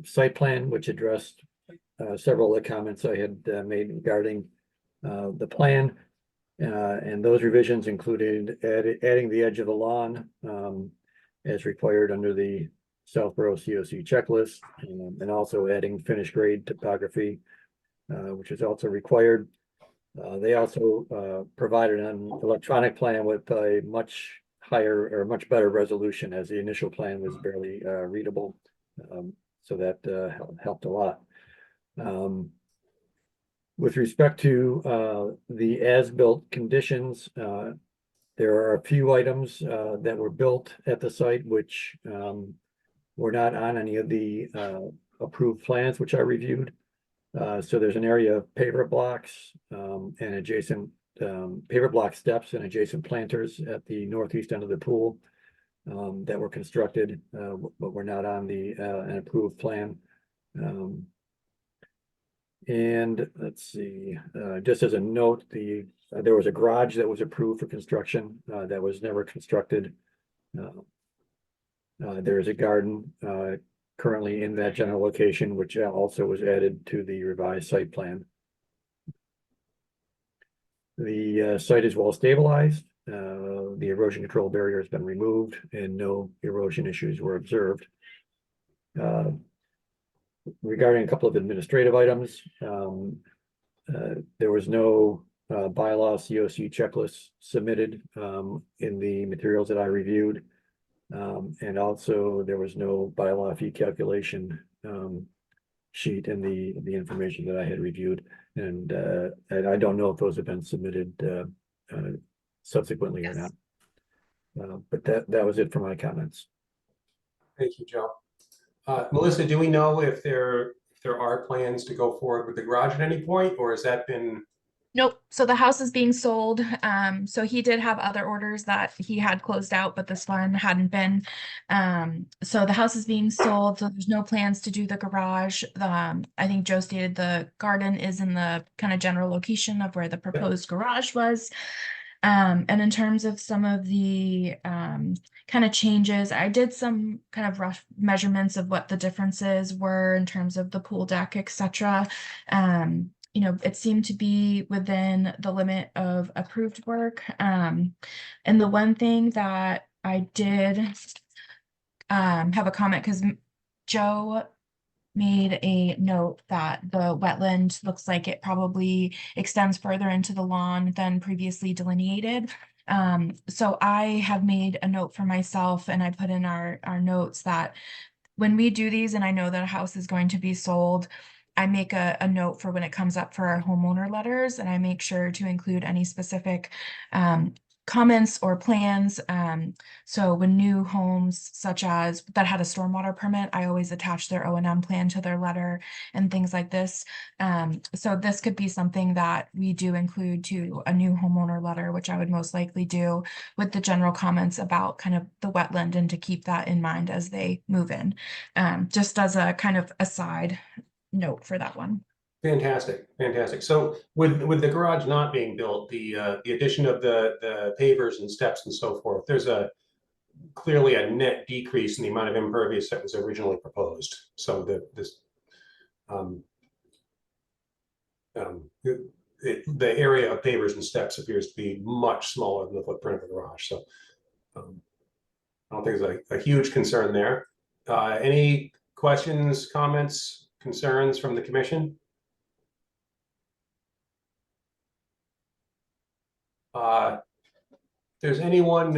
[SPEAKER 4] site plan, which addressed several of the comments I had made regarding the plan. And those revisions included adding the edge of the lawn as required under the Southborough COC checklist, and also adding finished grade topography, which is also required. They also provided an electronic plan with a much higher or much better resolution, as the initial plan was barely readable. So that helped a lot. With respect to the as-built conditions, there are a few items that were built at the site which were not on any of the approved plans which I reviewed. So there's an area of paver blocks and adjacent paver block steps and adjacent planters at the northeast end of the pool that were constructed, but were not on the an approved plan. And let's see, just as a note, there was a garage that was approved for construction that was never constructed. There is a garden currently in that general location, which also was added to the revised site plan. The site is well stabilized. The erosion control barrier has been removed and no erosion issues were observed. Regarding a couple of administrative items, there was no bylaw COC checklist submitted in the materials that I reviewed. And also there was no bylaw fee calculation sheet in the information that I had reviewed. And I don't know if those have been submitted subsequently or
[SPEAKER 3] Yes.
[SPEAKER 4] not. But that was it for my comments.
[SPEAKER 7] Thank you, Joe. Melissa, do we know if there are plans to go forward with the garage at any point, or has that been?
[SPEAKER 3] Nope. So the house is being sold. So he did have other orders that he had closed out, but this one hadn't been. So the house is being sold. So there's no plans to do the garage. I think Joe stated the garden is in the kind of general location of where the proposed garage was. And in terms of some of the kind of changes, I did some kind of rough measurements of what the differences were in terms of the pool deck, etc. You know, it seemed to be within the limit of approved work. And the one thing that I did have a comment, because Joe made a note that the wetland looks like it probably extends further into the lawn than previously delineated. So I have made a note for myself, and I put in our notes that when we do these, and I know that a house is going to be sold, I make a note for when it comes up for our homeowner letters, and I make sure to include any specific comments or plans. So when new homes such as that had a stormwater permit, I always attach their O&M plan to their letter and things like this. So this could be something that we do include to a new homeowner letter, which I would most likely do with the general comments about kind of the wetland, and to keep that in mind as they move in. Just as a kind of aside note for that one.
[SPEAKER 7] Fantastic, fantastic. So with the garage not being built, the addition of the pavers and steps and so forth, there's clearly a net decrease in the amount of impervious that was originally proposed. So the area of pavers and steps appears to be much smaller than the footprint of the garage. So I don't think there's a huge concern there. Any questions, comments, concerns from the commission? If there's anyone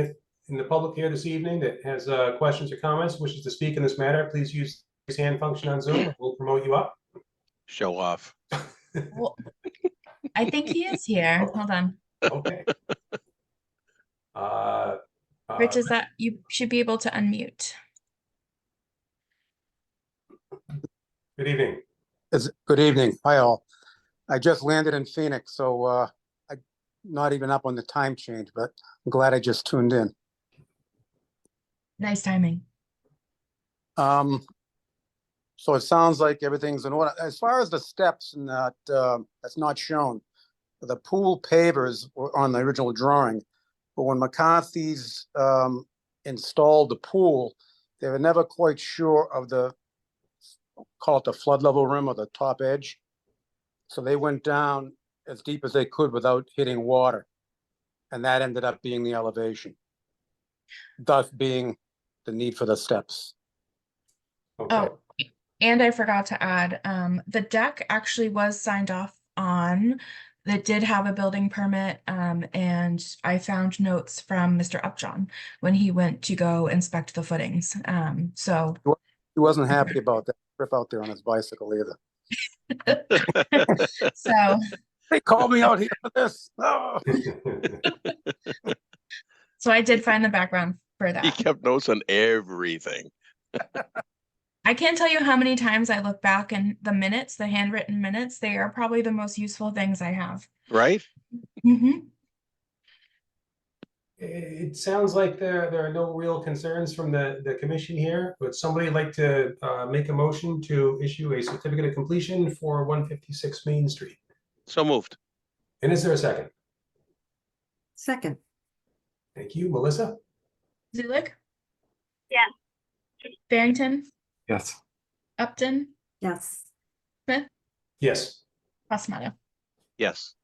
[SPEAKER 7] in the public here this evening that has questions or comments, wishes to speak in this matter, please use the raise hand function on Zoom. We'll promote you up.
[SPEAKER 1] Show off.
[SPEAKER 3] Well, I think he is here. Hold on.
[SPEAKER 7] Okay.
[SPEAKER 3] Rich, is that you should be able to unmute.
[SPEAKER 7] Good evening.
[SPEAKER 13] Good evening. Hi, all. I just landed in Phoenix, so I'm not even up on the time change, but I'm glad I just tuned in.
[SPEAKER 3] Nice timing.
[SPEAKER 13] So it sounds like everything's in order. As far as the steps and that, that's not shown. The pool pavers were on the original drawing, but when McCarthy's installed the pool, they were never quite sure of the, call it the flood level rim or the top edge. So they went down as deep as they could without hitting water. And that ended up being the elevation, thus being the need for the steps.
[SPEAKER 7] Okay.
[SPEAKER 3] Oh, and I forgot to add, the deck actually was signed off on. That did have a building permit, and I found notes from Mr. Upjohn when he went to go inspect the footings. So
[SPEAKER 13] He wasn't happy about that trip out there on his bicycle either.
[SPEAKER 3] so
[SPEAKER 13] They called me out here for this. Oh.
[SPEAKER 3] so I did find the background for
[SPEAKER 1] He
[SPEAKER 3] that.
[SPEAKER 1] kept notes on everything.
[SPEAKER 3] I can't tell you how many times I look back and the minutes, the handwritten minutes, they are probably the most useful things I have.
[SPEAKER 1] Right?
[SPEAKER 3] Mm-hmm.
[SPEAKER 7] It sounds like there are no real concerns from the commission here. Would somebody like to make a motion to issue a certificate of completion for 156 Main Street?
[SPEAKER 1] So moved.
[SPEAKER 7] And is there a second?
[SPEAKER 11] Second,
[SPEAKER 7] Thank you, Melissa.
[SPEAKER 3] Zulik,
[SPEAKER 5] Yes.
[SPEAKER 3] Barrington,
[SPEAKER 2] Yes.
[SPEAKER 3] Upton,
[SPEAKER 11] yes.
[SPEAKER 3] Smith,
[SPEAKER 7] Yes.
[SPEAKER 3] Passamato.
[SPEAKER 1] Yes.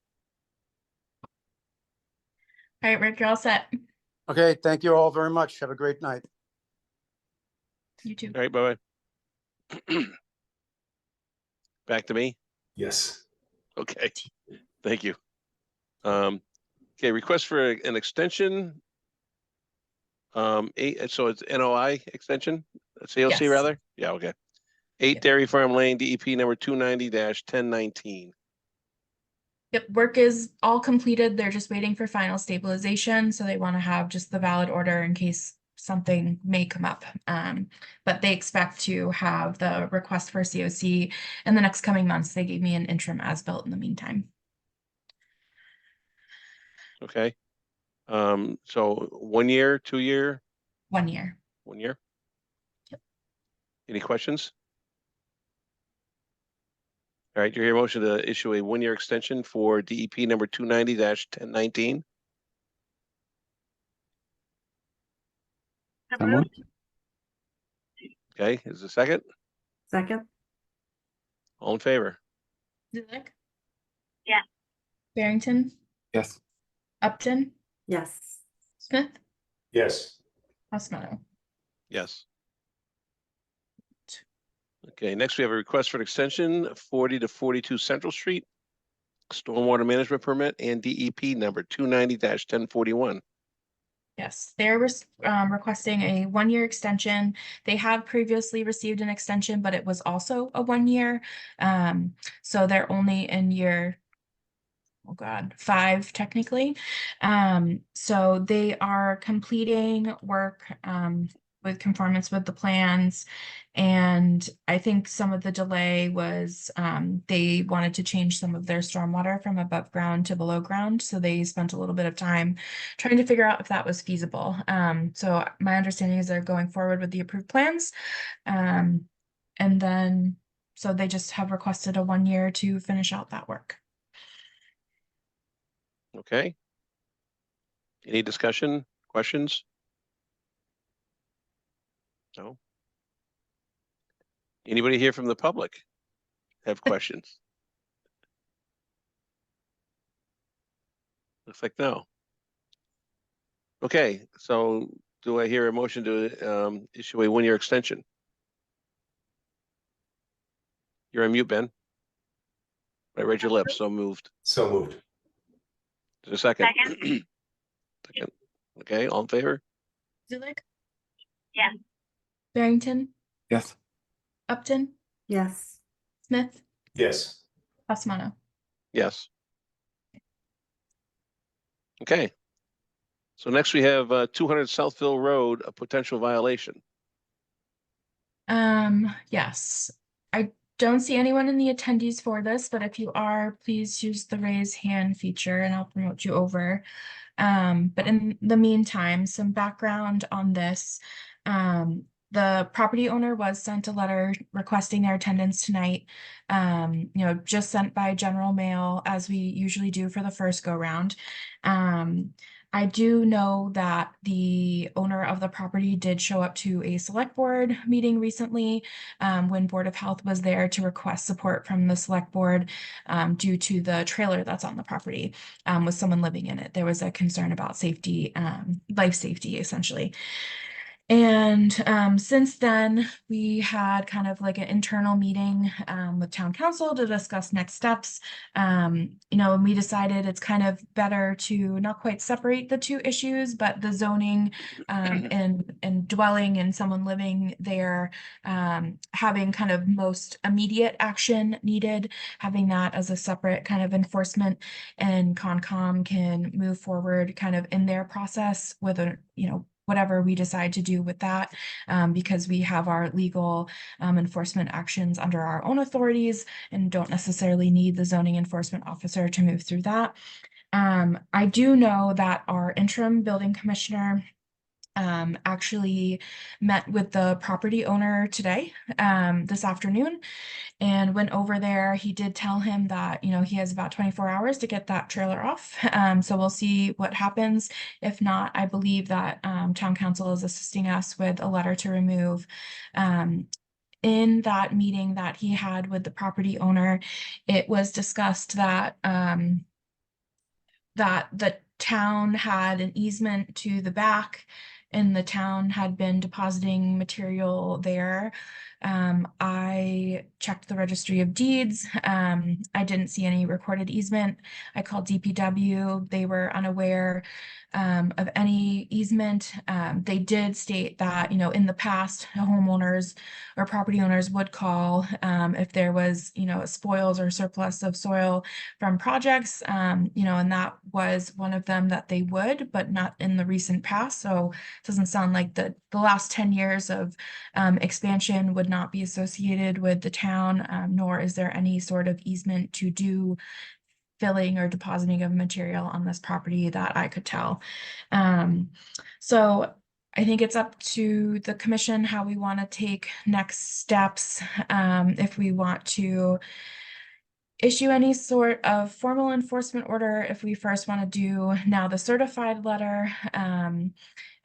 [SPEAKER 3] All right, Rick, you're all set.
[SPEAKER 13] Okay, thank you all very much. Have a great night.
[SPEAKER 3] You too.
[SPEAKER 1] All right, bye-bye. Back to me?
[SPEAKER 7] Yes.
[SPEAKER 1] Okay. Thank you. Okay, request for an extension. So it's NOI extension, COC
[SPEAKER 3] Yes.
[SPEAKER 1] rather? Yeah, okay. 8
[SPEAKER 3] Yep.
[SPEAKER 1] Dairy Farm Lane, DEP number 290-1019.
[SPEAKER 3] Yep, work is all completed. They're just waiting for final stabilization, so they want to have just the valid order in case something may come up. But they expect to have the request for COC in the next coming months. They gave me an interim as-built in the meantime.
[SPEAKER 1] Okay. So 1 year, 2 year,
[SPEAKER 3] 1 year.
[SPEAKER 1] 1 year?
[SPEAKER 3] Yep.
[SPEAKER 1] Any questions? All right, your motion to issue a 1 year extension for DEP number 290-1019.
[SPEAKER 5] So
[SPEAKER 2] So
[SPEAKER 5] moved.
[SPEAKER 2] moved.
[SPEAKER 1] Okay, is the second?
[SPEAKER 11] Second?
[SPEAKER 1] All in favor?
[SPEAKER 3] Zulik?
[SPEAKER 5] Yeah.
[SPEAKER 3] Barrington?
[SPEAKER 2] Yes.
[SPEAKER 3] Upton?
[SPEAKER 11] Yes.
[SPEAKER 3] Smith?
[SPEAKER 7] Yes.
[SPEAKER 3] Osmanno?
[SPEAKER 1] Yes. Okay, next we have a request for an extension, 40 to 42 Central Street, stormwater management permit and DEP number 290-1041.
[SPEAKER 3] Yes, they're requesting a 1 year extension. They have previously received an extension, but it was also a 1 year. So they're only in year, oh God, 5 technically. So they are completing work with conformance with the plans. And I think some of the delay was they wanted to change some of their stormwater from above ground to below ground. So they spent a little bit of time trying to figure out if that was feasible. So my understanding is they're going forward with the approved plans. And then, so they just have requested a 1 year to finish out that work.
[SPEAKER 1] Okay. Any discussion, questions? No? Anybody here from the public have questions? Looks like no. Okay, so do I hear a motion to issue a 1 year extension? You're on mute, Ben. I read your lips, so moved.
[SPEAKER 7] So moved.
[SPEAKER 1] Is there a second?
[SPEAKER 5] Second.
[SPEAKER 1] Second. Okay, all in favor?
[SPEAKER 3] Zulik?
[SPEAKER 5] Yeah.
[SPEAKER 3] Barrington?
[SPEAKER 2] Yes.
[SPEAKER 3] Upton?
[SPEAKER 11] Yes.
[SPEAKER 3] Smith?
[SPEAKER 7] Yes.
[SPEAKER 3] Osmanno?
[SPEAKER 1] Yes. Okay. So next we have 200 Southville Road, a potential violation.
[SPEAKER 3] Yes. I don't see anyone in the attendees for this, but if you are, please use the raise hand feature and I'll promote you over. But in the meantime, some background on this. The property owner was sent a letter requesting their attendance tonight, just sent by general mail as we usually do for the first go round. I do know that the owner of the property did show up to a select board meeting recently when Board of Health was there to request support from the select board due to the trailer that's on the property with someone living in it. There was a concern about safety, life safety essentially. And since then, we had kind of like an internal meeting with town council to discuss next steps. And we decided it's kind of better to not quite separate the two issues, but the zoning and dwelling and someone living there, having kind of most immediate action needed, having that as a separate kind of enforcement, and Concom can move forward kind of in their process with a, whatever we decide to do with that, because we have our legal enforcement actions under our own authorities and don't necessarily need the zoning enforcement officer to move through that. I do know that our interim building commissioner actually met with the property owner today, this afternoon, and went over there. He did tell him that, he has about 24 hours to get that trailer off. So we'll see what happens. If not, I believe that town council is assisting us with a letter to remove. In that meeting that he had with the property owner, it was discussed that that the town had an easement to the back and the town had been depositing material there I checked the registry of deeds. I didn't see any recorded easement. I called DPW. They were unaware of any easement. They did state that, you know, in the past, homeowners or property owners would call if there was, you know, spoils or surplus of soil from projects, you know, and that was one of them that they would, but not in the recent past. So it doesn't sound like the last 10 years of expansion would not be associated with the town, nor is there any sort of easement to do filling or depositing of material on this property that I could tell. So I think it's up to the commission how we want to take next steps. If we want to issue any sort of formal enforcement order, if we first want to do now the certified letter.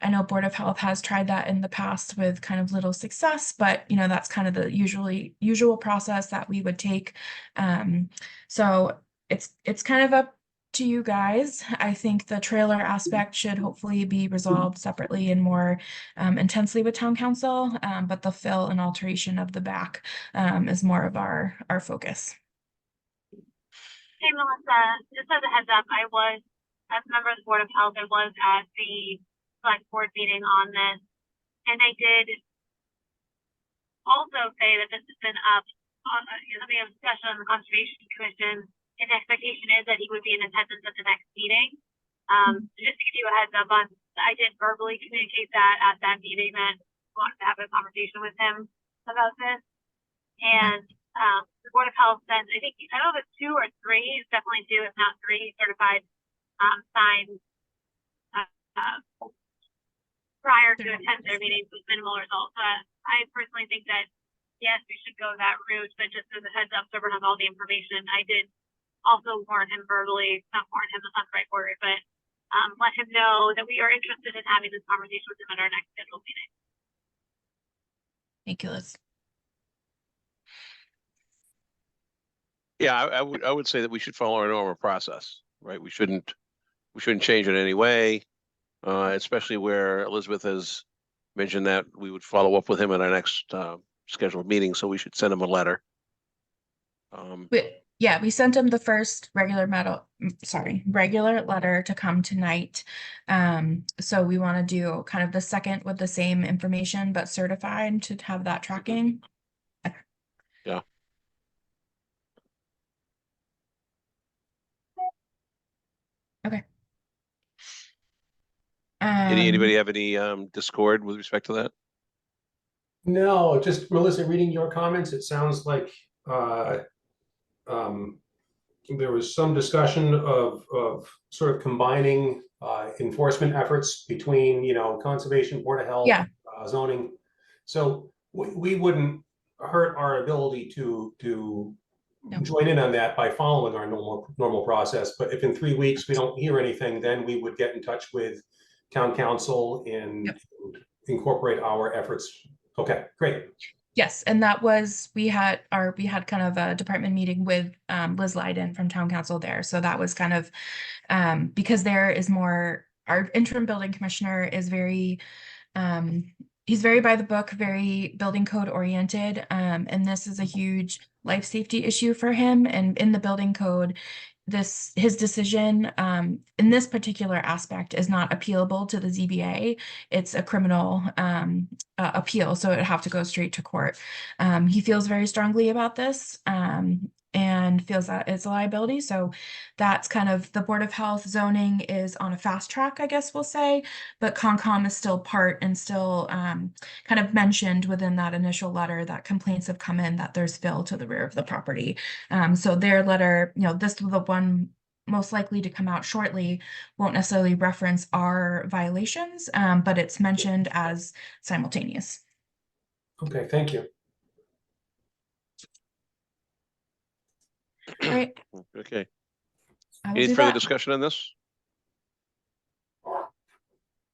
[SPEAKER 3] I know Board of Health has tried that in the past with kind of little success, but you know, that's kind of the usual process that we would take. So it's kind of up to you guys. I think the trailer aspect should hopefully be resolved separately and more intensely with town council, but the fill and alteration of the back is more of our focus.
[SPEAKER 5] Hey, Melissa, just as a heads up, I was, as a member of the Board of Health, I was at the select board meeting on this, and I did also say that this has been up on, we have discussion on the Conservation Commission, and the expectation is that he would be in attendance at the next meeting. Just to give you a heads up on, I did verbally communicate that at that meeting that I wanted to have a conversation with him about this. And the Board of Health sent, I think, I don't know if it's 2 or 3, it's definitely 2, if not 3, certified signs prior to attend their meetings with minimal results. I personally think that, yes, we should go that route, but just as a heads up, so everyone has all the information, I did also warn him verbally, not warn him, that's not the right word, but let him know that we are interested in having this conversation with him at our next scheduled meeting.
[SPEAKER 3] Thank you, Liz.
[SPEAKER 1] Yeah, I would say that we should follow our normal process, right? We shouldn't change it in any way, especially where Elizabeth has mentioned that we would follow up with him at our next scheduled meeting, so we should send him a letter.
[SPEAKER 3] We sent him the first regular letter to come tonight. So we want to do kind of the second with the same information, but certified to have that tracking.
[SPEAKER 1] Yeah.
[SPEAKER 3] Okay.
[SPEAKER 1] Anybody have any discord with respect to that?
[SPEAKER 7] No, just Melissa, reading your comments, it sounds like there was some discussion of sort of combining enforcement efforts between, you know, conservation, Board of Health,
[SPEAKER 3] Yeah.
[SPEAKER 7] Zoning. So we wouldn't hurt our ability to join in on that by following our normal process. But if in 3 weeks we don't hear anything, then we would get in touch with town council and incorporate our efforts. Okay, great.
[SPEAKER 3] Yes, and that was, we had kind of a department meeting with Liz Leiden from town council there. So that was kind of because there is more, our interim building commissioner is very he's very by the book, very building code oriented. And this is a huge life safety issue for him. And in the building code, his decision in this particular aspect is not appealable to the ZBA. It's a criminal appeal, so it would have to go straight to court. He feels very strongly about this and feels that it's a liability. So that's kind of the Board of Health. Zoning is on a fast track, I guess we'll say, but Concom is still part and still kind of mentioned within that initial letter that complaints have come in that there's fill to the rear of the property. So their letter, you know, this was the one most likely to come out shortly, won't necessarily reference our violations, but it's mentioned as simultaneous.
[SPEAKER 7] Okay, thank you.
[SPEAKER 3] All right.
[SPEAKER 1] Okay.
[SPEAKER 3] I will
[SPEAKER 1] Any
[SPEAKER 3] do
[SPEAKER 1] further
[SPEAKER 3] that.
[SPEAKER 1] discussion on this?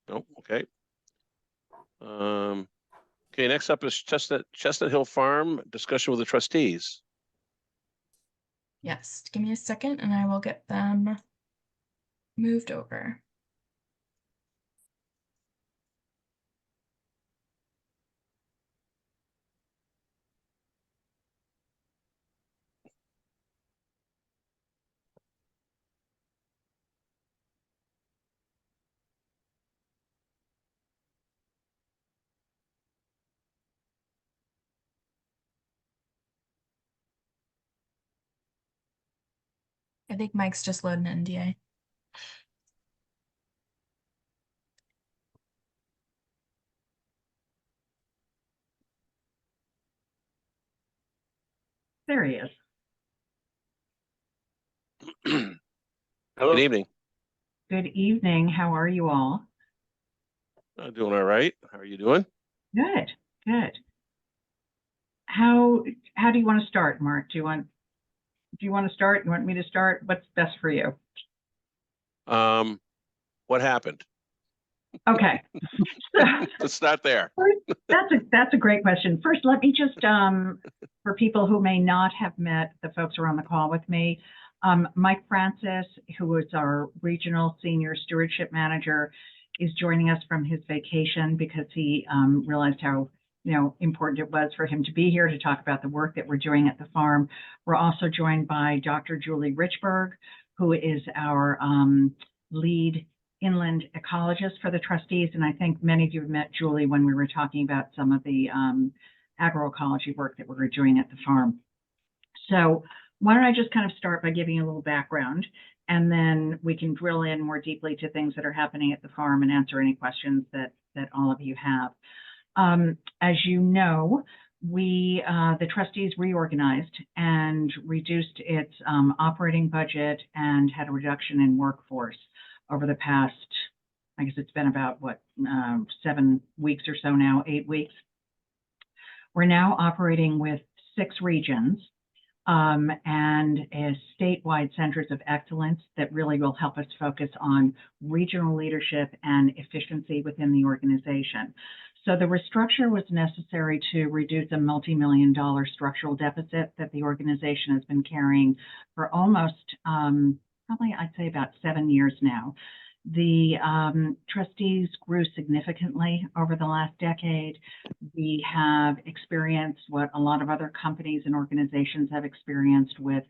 [SPEAKER 1] No, okay. Okay, next up is Chestnut Hill Farm, discussion with the trustees.
[SPEAKER 3] Yes, give me a second and I will get them moved over. I think Mike's just loading an NDA.
[SPEAKER 14] There he is.
[SPEAKER 1] Good evening.
[SPEAKER 14] Good evening. How are you all?
[SPEAKER 1] Doing all right. How are you doing?
[SPEAKER 14] Good, good. How do you want to start, Mark? Do you want to start? You want me to start? What's best for you?
[SPEAKER 1] What happened?
[SPEAKER 14] Okay.
[SPEAKER 1] Let's start there.
[SPEAKER 14] That's a great question. First, let me just for people who may not have met the folks who are on the call with me, Mike Francis, who is our regional senior stewardship manager, is joining us from his vacation because he realized how important it was for him to be here to talk about the work that we're doing at the farm. We're also joined by Dr. Julie Richberg, who is our lead inland ecologist for the trustees. And I think many of you have met Julie when we were talking about some of the agroecology work that we were doing at the farm. So why don't I just kind of start by giving you a little background, and then we can drill in more deeply to things that are happening at the farm and answer any questions that all of you have. As you know, the trustees reorganized and reduced its operating budget and had a reduction in workforce over the past, I guess it's been about 7 weeks or so now, 8 weeks. We're now operating with 6 regions and statewide centers of excellence that really will help us focus on regional leadership and efficiency within the organization. So the restructure was necessary to reduce a multi-million-dollar structural deficit that the organization has been carrying for almost, probably I'd say about 7 years now. The trustees grew significantly over the last decade. We have experienced what a lot of other companies and organizations have experienced with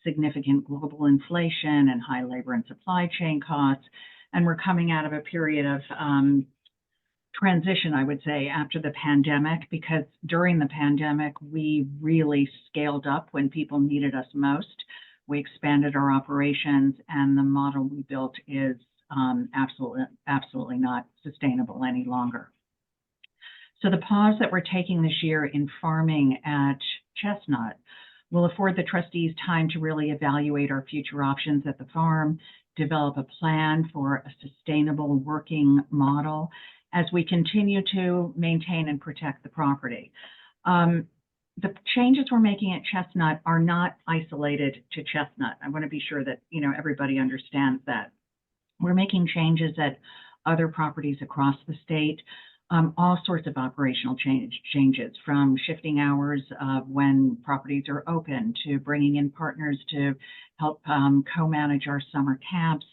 [SPEAKER 14] significant global inflation and high labor and supply chain costs. And we're coming out of a period of transition, I would say, after the pandemic, because during the pandemic, we really scaled up when people needed us most. We expanded our operations, and the model we built is absolutely not sustainable any longer. So the pause that we're taking this year in farming at Chestnut will afford the trustees time to really evaluate our future options at the farm, develop a plan for a sustainable working model as we continue to maintain and protect the property. The changes we're making at Chestnut are not isolated to Chestnut. I want to be sure that everybody understands that. We're making changes at other properties across the state, all sorts of operational changes, from shifting hours of when properties are open to bringing in partners to help co-manage our summer camps,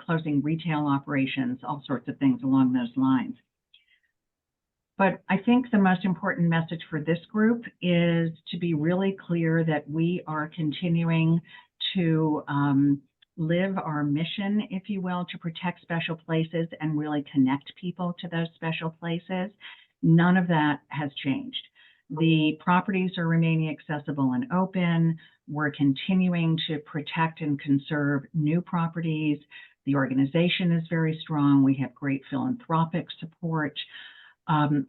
[SPEAKER 14] closing retail operations, all sorts of things along those lines. But I think the most important message for this group is to be really clear that we are continuing to live our mission, if you will, to protect special places and really connect people to those special places. None of that has changed. The properties are remaining accessible and open. We're continuing to protect and conserve new properties. The organization is very strong. We have great philanthropic support.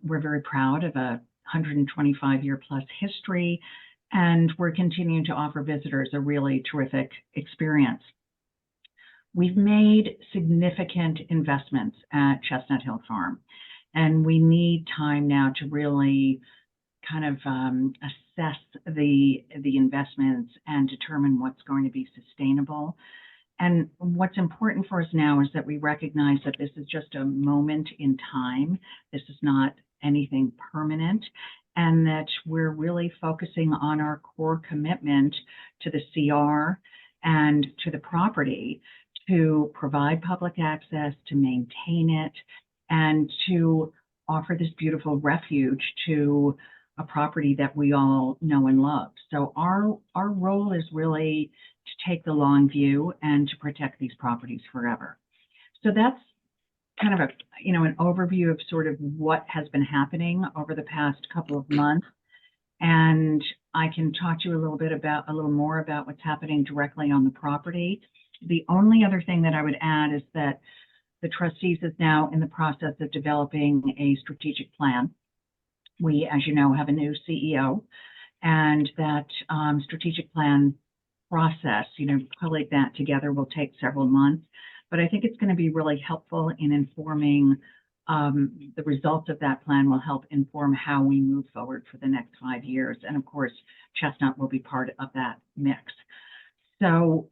[SPEAKER 14] We're very proud of a 125-year plus history, and we're continuing to offer visitors a really terrific experience. We've made significant investments at Chestnut Hill Farm, and we need time now to really kind of assess the investments and determine what's going to be sustainable. And what's important for us now is that we recognize that this is just a moment in time. This is not anything permanent, and that we're really focusing on our core commitment to the CR and to the property to provide public access, to maintain it, and to offer this beautiful refuge to a property that we all know and love. So our role is really to take the long view and to protect these properties forever. So that's kind of an overview of sort of what has been happening over the past couple of months. And I can talk to you a little more about what's happening directly on the property. The only other thing that I would add is that the trustees is now in the process of developing a strategic plan. We, as you know, have a new CEO, and that strategic plan process, pulling that together will take several months. But I think it's going to be really helpful in informing the results of that plan will help inform how we move forward for the next 5 years. And of course, Chestnut will be part of that mix. So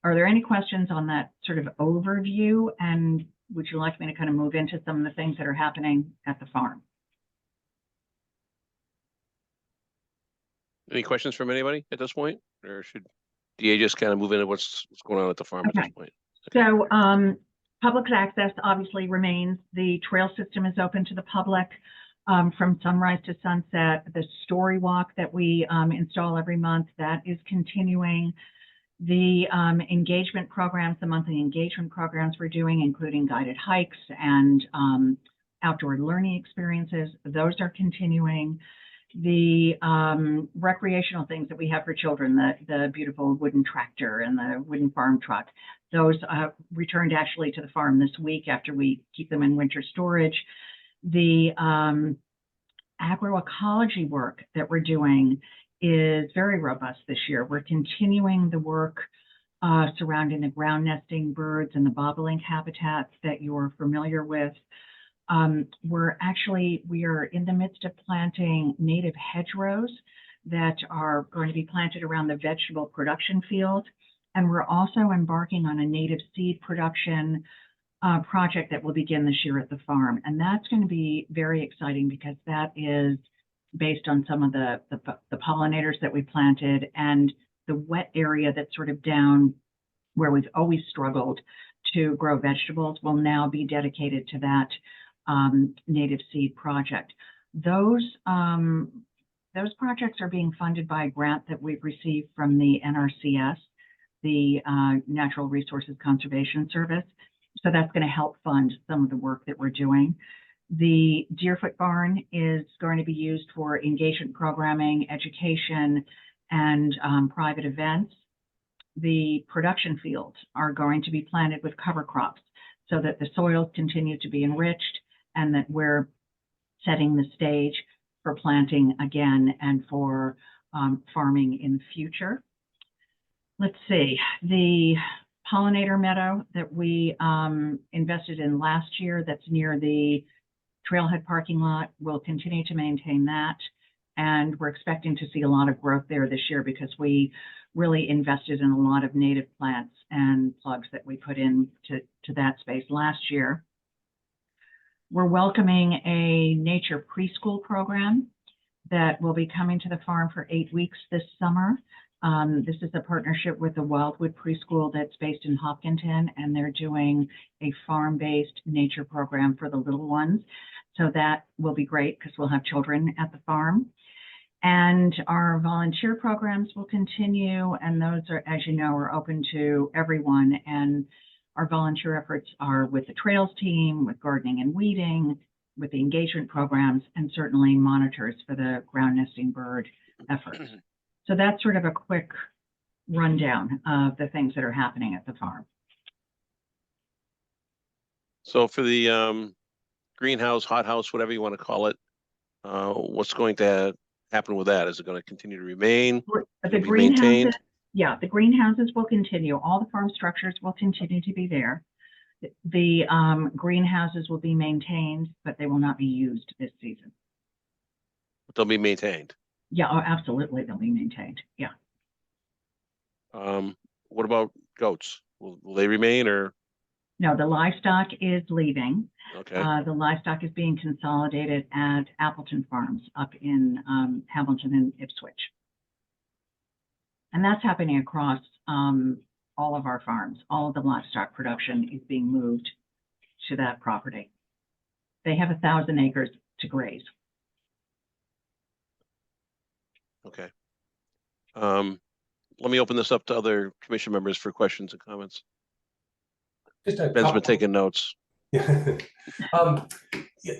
[SPEAKER 14] are there any questions on that sort of overview? And would you like me to kind of move into some of the things that are happening at the farm?
[SPEAKER 1] Any questions from anybody at this point? Or should DA just kind of move into what's going on at the farm at this point?
[SPEAKER 14] So public access obviously remains. The trail system is open to the public from sunrise to sunset. The story walk that we install every month, that is continuing. The engagement programs, the monthly engagement programs we're doing, including guided hikes and outdoor learning experiences, those are continuing. The recreational things that we have for children, the beautiful wooden tractor and the wooden farm truck, those returned actually to the farm this week after we keep them in winter storage. The agroecology work that we're doing is very robust this year. We're continuing the work surrounding the ground nesting birds and the bobolink habitats that you're familiar with. We are in the midst of planting native hedgerows that are going to be planted around the vegetable production field. And we're also embarking on a native seed production project that will begin this year at the farm. And that's going to be very exciting because that is based on some of the pollinators that we planted, and the wet area that's sort of down where we've always struggled to grow vegetables will now be dedicated to that native seed project. Those projects are being funded by a grant that we've received from the NRCS, the Natural Resources Conservation Service. So that's going to help fund some of the work that we're doing. The Deerfoot Barn is going to be used for engagement programming, education, and private events. The production fields are going to be planted with cover crops so that the soils continue to be enriched and that we're setting the stage for planting again and for farming in the future. Let's see, the pollinator meadow that we invested in last year that's near the trailhead parking lot, we'll continue to maintain that. And we're expecting to see a lot of growth there this year because we really invested in a lot of native plants and plugs that we put in to that space last year. We're welcoming a nature preschool program that will be coming to the farm for 8 weeks this summer. This is a partnership with the Wildwood Preschool that's based in Hopkinton, and they're doing a farm-based nature program for the little ones. So that will be great because we'll have children at the farm. And our volunteer programs will continue, and those are, as you know, are open to everyone. And our volunteer efforts are with the trails team, with gardening and weeding, with the engagement programs, and certainly monitors for the ground nesting bird efforts. So that's sort of a quick rundown of the things that are happening at the farm.
[SPEAKER 1] So for the greenhouse, hothouse, whatever you want to call it, what's going to happen with that? Is it going to continue to remain?
[SPEAKER 14] The greenhouses, yeah, the greenhouses will continue. All the farm structures will continue to be there. The greenhouses will be maintained, but they will not be used this season.
[SPEAKER 1] They'll be maintained.
[SPEAKER 14] Yeah, oh, absolutely, they'll be maintained. Yeah.
[SPEAKER 1] What about goats? Will they remain or?
[SPEAKER 14] No, the livestock is leaving.
[SPEAKER 1] Okay.
[SPEAKER 14] The livestock is being consolidated at Appleton Farms up in Hamilton and Ipswich. And that's happening across all of our farms. All of the livestock production is being moved to that property. They have 1,000 acres to graze.
[SPEAKER 1] Okay. Let me open this up to other commission members for questions and comments.
[SPEAKER 7] Just a
[SPEAKER 1] Ben's been
[SPEAKER 7] couple.
[SPEAKER 1] taking notes.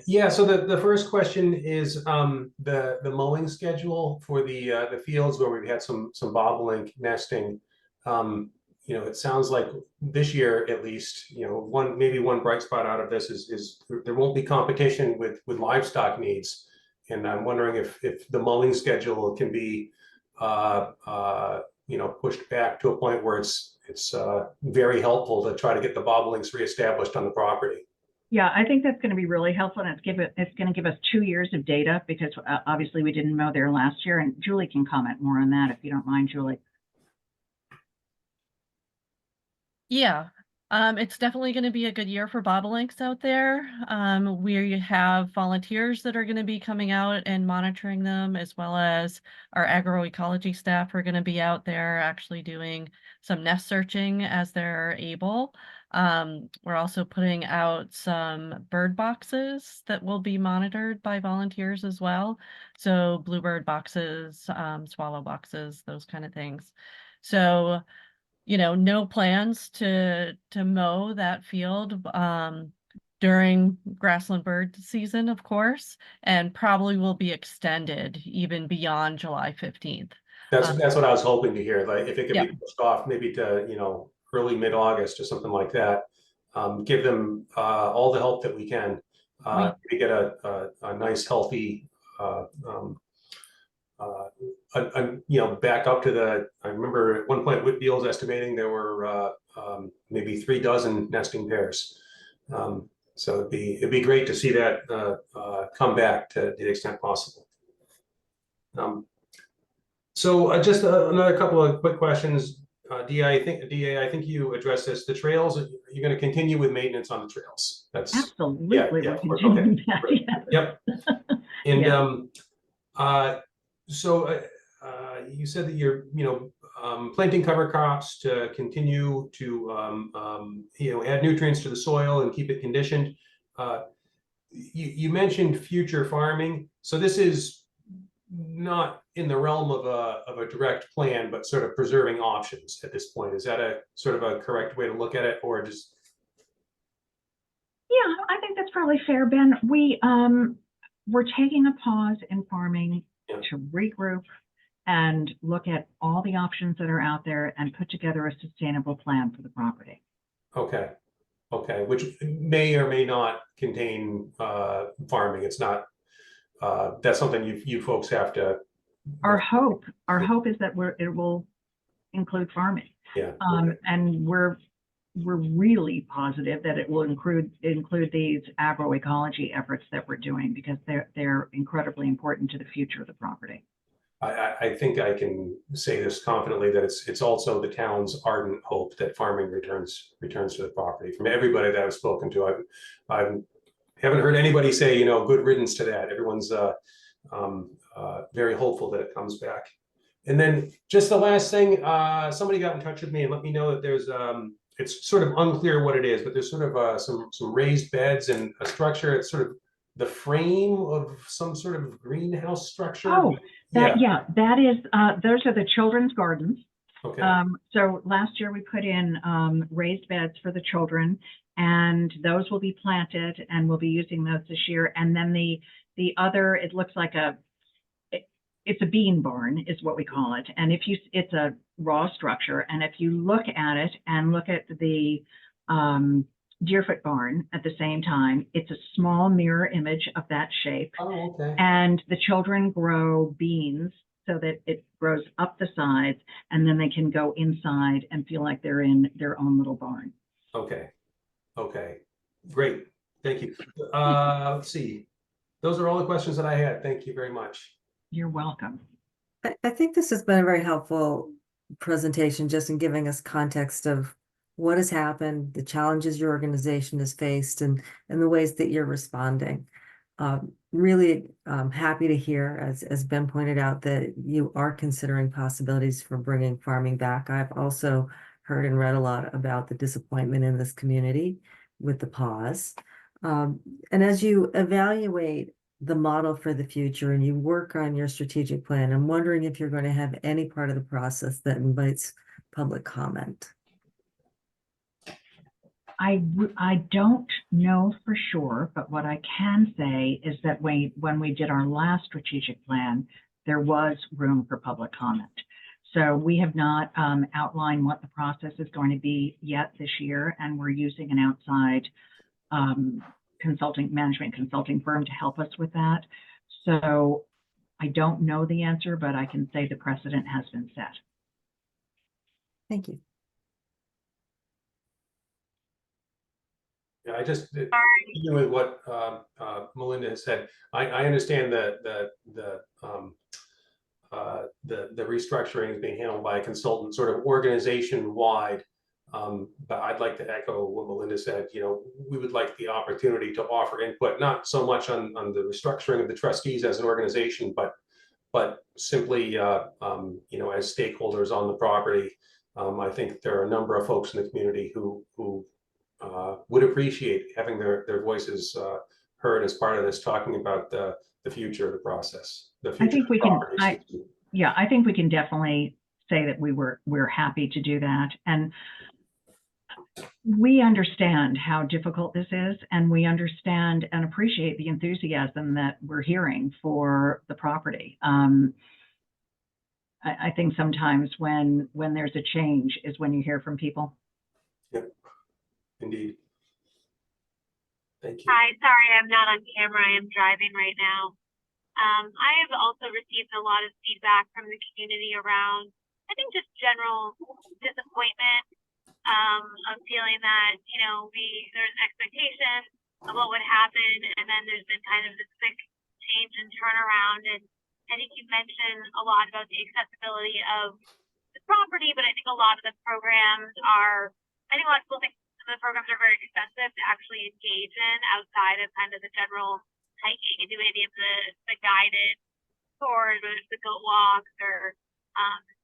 [SPEAKER 7] Yeah, so the first question is the mowing schedule for the fields where we've had some bobolink nesting. It sounds like this year at least, maybe one bright spot out of this is there won't be competition with livestock needs. And I'm wondering if the mowing schedule can be pushed back to a point where it's very helpful to try to get the bobolinks reestablished on the property.
[SPEAKER 14] Yeah, I think that's going to be really helpful, and it's going to give us 2 years of data because obviously we didn't mow there last year, and Julie can comment more on that if you don't mind, Julie.
[SPEAKER 15] Yeah, it's definitely going to be a good year for bobolinks out there. We have volunteers that are going to be coming out and monitoring them, as well as our agroecology staff are going to be out there actually doing some nest searching as they're able. We're also putting out some bird boxes that will be monitored by volunteers as well. So bluebird boxes, swallow boxes, those kind of things. So no plans to mow that field during grassland bird season, of course, and probably will be extended even beyond July 15th.
[SPEAKER 7] That's what I was hoping to hear. Like if it could be pushed off maybe to, early mid-August or something like that. Give them all the help that we can to get a nice, healthy back up to I remember at one point Whitfield's estimating there were maybe 3 dozen nesting pairs. So it'd be great to see that come back to the extent possible. So just another couple of quick questions. DA, I think you addressed this. The trails, you're going to continue with maintenance on the trails. That's
[SPEAKER 14] absolutely
[SPEAKER 7] yeah,
[SPEAKER 14] we're continuing that.
[SPEAKER 7] right.
[SPEAKER 14] Yes.
[SPEAKER 7] Yep. And so you said that you're planting cover crops to continue to add nutrients to the soil and keep it conditioned. You mentioned future farming, so this is not in the realm of a direct plan, but sort of preserving options at this point. Is that a sort of a correct way to look at it, or just?
[SPEAKER 14] Yeah, I think that's probably fair, Ben. We're taking a pause in farming to regroup and look at all the options that are out there and put together a sustainable plan for the property.
[SPEAKER 7] Okay, which may or may not contain farming. It's not. That's something you folks have to.
[SPEAKER 14] Our hope is that it will include farming.
[SPEAKER 7] Yeah.
[SPEAKER 14] And we're really positive that it will include these agroecology efforts that we're doing because they're incredibly important to the future of the property.
[SPEAKER 7] I think I can say this confidently that it's also the town's ardent hope that farming returns to the property. From everybody that I've spoken to, I haven't heard anybody say, good riddance to that. Everyone's very hopeful that it comes back. And then just the last thing, somebody got in touch with me and let me know that there's it's sort of unclear what it is, but there's sort of some raised beds and a structure. It's sort of the frame of some sort of greenhouse structure.
[SPEAKER 14] Oh, that is, those are the children's gardens.
[SPEAKER 7] Okay.
[SPEAKER 14] So last year we put in raised beds for the children, and those will be planted, and we'll be using those this year. And then the other, it looks like it's a bean barn is what we call it. And it's a raw structure. And if you look at it and look at the Deerfoot barn at the same time, it's a small mirror image of that shape.
[SPEAKER 7] Oh, okay.
[SPEAKER 14] And the children grow beans so that it grows up the sides, and then they can go inside and feel like they're in their own little barn.
[SPEAKER 7] Okay. Great. Thank you. Let's see. Those are all the questions that I had. Thank you very much.
[SPEAKER 14] You're welcome.
[SPEAKER 11] I think this has been a very helpful presentation, just in giving us context of what has happened, the challenges your organization has faced, and the ways that you're responding. Really happy to hear, as Ben pointed out, that you are considering possibilities for bringing farming back. I've also heard and read a lot about the disappointment in this community with the pause. And as you evaluate the model for the future and you work on your strategic plan, I'm wondering if you're going to have any part of the process that invites public comment.
[SPEAKER 14] I don't know for sure, but what I can say is that when we did our last strategic plan, there was room for public comment. So we have not outlined what the process is going to be yet this year, and we're using an outside management consulting firm to help us with that. So I don't know the answer, but I can say the precedent has been set.
[SPEAKER 11] Thank you.
[SPEAKER 7] Yeah, I just, even with what Melinda has said, I understand the restructuring is being handled by a consultant, sort of organization wide. But I'd like to echo what Melinda said. You know, we would like the opportunity to offer input, not so much on the restructuring of the trustees as an organization, but simply, you know, as stakeholders on the property. I think there are a number of folks in the community who would appreciate having their voices heard as part of this, talking about the future of the process.
[SPEAKER 14] I think we can. I think we can definitely say that we're happy to do that, and we understand how difficult this is, and we understand and appreciate the enthusiasm that we're hearing for the property. I think sometimes when there's a change is when you hear from people.
[SPEAKER 7] Yep, indeed. Thank you.
[SPEAKER 5] Hi, sorry I'm not on camera. I am driving right now. I have also received a lot of feedback from the community around, I think, just general disappointment of feeling that, you know, there's an expectation of what would happen, and then there's been kind of this quick change and turnaround. And I think you mentioned a lot about the accessibility of the property, but I think a lot of the programs I think a lot of people think some of the programs are very expensive to actually engage in outside of kind of the general hiking and doing any of the guided tours or the goat walks or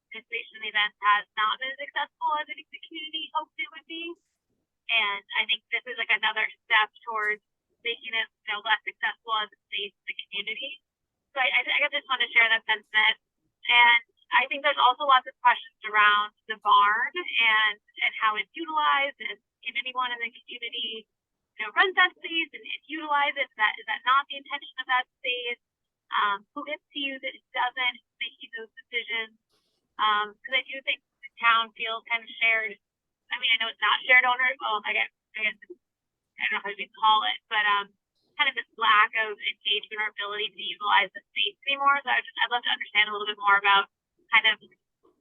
[SPEAKER 5] participation in events has not been as accessible as I think the community hoped it would be. And I think this is like another step towards making it, you know, less accessible as a space to the community. So I just want to share that sentiment. And I think there's also lots of questions around the barn and how it's utilized, and if anyone in the community, you know, runs that space and utilize it. Is that not the intention of that space? Who gets to use it? Who doesn't? Who's making those decisions? Because I do think the town feels kind of shared. I mean, I know it's not shared ownership. Well, I guess I don't know how we call it, but kind of this lack of engagement or ability to utilize the space anymore. So I'd love to understand a little bit more about kind of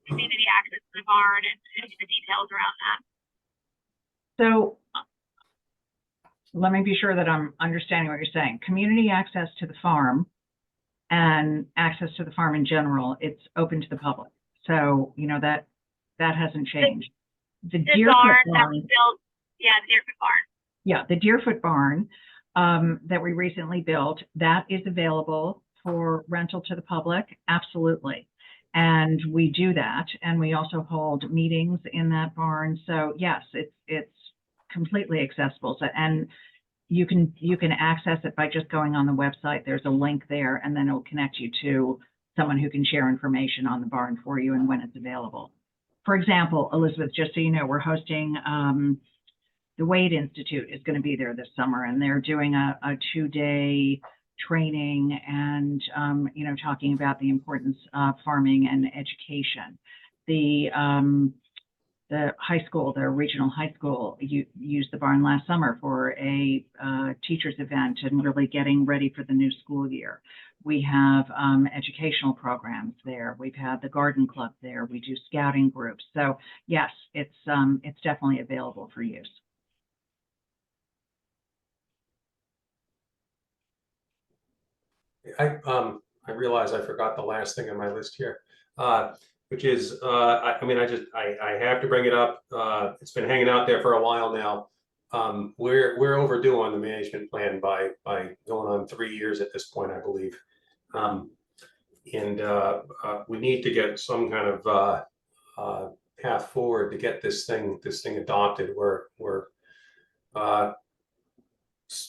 [SPEAKER 5] community access to the barn and the details around that.
[SPEAKER 14] So let me be sure that I'm understanding what you're saying. Community access to the farm and access to the farm in general, it's open to the public. So, you know, that hasn't changed. The Deerfoot
[SPEAKER 5] barn that
[SPEAKER 14] barn,
[SPEAKER 5] was built, yeah, the Deerfoot barn.
[SPEAKER 14] Yeah, the Deerfoot barn that we recently built, that is available for rental to the public, absolutely. And we do that, and we also hold meetings in that barn. So yes, it's completely accessible. So, and you can access it by just going on the website. There's a link there, and then it'll connect you to someone who can share information on the barn for you and when it's available. For example, Elizabeth, just so you know, we're hosting the Wade Institute is going to be there this summer, and they're doing a 2-day training and you know, talking about the importance of farming and education. The high school, the regional high school, used the barn last summer for a teachers event and really getting ready for the new school year. We have educational programs there. We've had the garden club there. We do scouting groups. So yes, it's definitely available for use.
[SPEAKER 7] I realize I forgot the last thing on my list here, which is, I have to bring it up. It's been hanging out there for a while now. We're overdue on the management plan by going on 3 years at this point, I believe. We need to get some kind of path forward to get this thing adopted.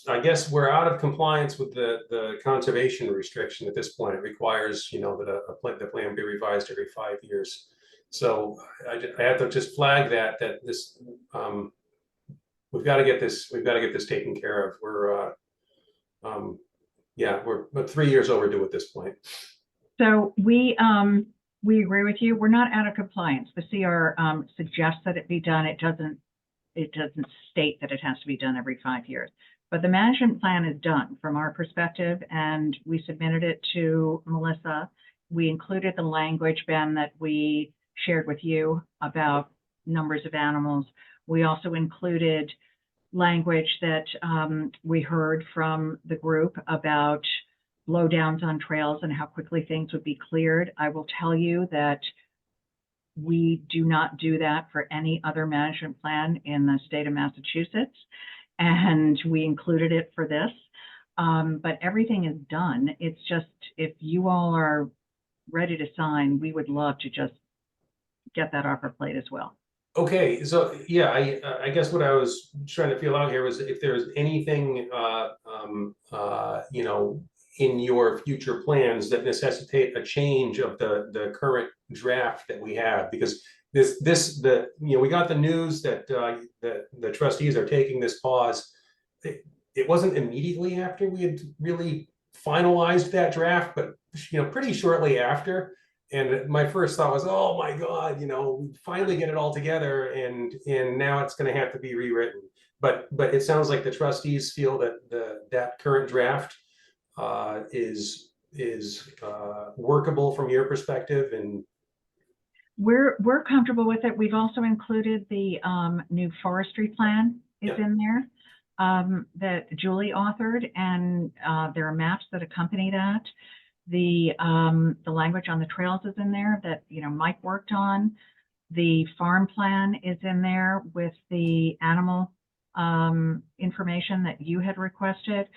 [SPEAKER 7] I guess we're out of compliance with the conservation restriction at this point. It requires, you know, that the plan be revised every 5 years. So I have to just flag that this we've got to get this taken care of. We're about 3 years overdue at this point.
[SPEAKER 14] So we agree with you. We're not out of compliance. The CR suggests that it be done. It doesn't state that it has to be done every 5 years. But the management plan is done from our perspective, and we submitted it to Melissa. We included the language, Ben, that we shared with you about numbers of animals. We also included language that we heard from the group about blowdowns on trails and how quickly things would be cleared. I will tell you that we do not do that for any other management plan in the state of Massachusetts, and we included it for this. But everything is done. It's just, if you all are ready to sign, we would love to just get that off our plate as well.
[SPEAKER 7] Okay, so yeah, I guess what I was trying to feel out here was if there's anything in your future plans that necessitate a change of the current draft that we have, because we got the news that the trustees are taking this pause. It wasn't immediately after we had really finalized that draft, but pretty shortly after. And my first thought was, oh my God, we finally get it all together, and now it's going to have to be rewritten. But it sounds like the trustees feel that that current draft is workable from your perspective, and
[SPEAKER 14] we're comfortable with it. We've also included the new forestry plan is in there that Julie authored, and there are maps that accompany that. The language on the trails is in there that Mike worked on. The farm plan is in there with the animal information that you had requested.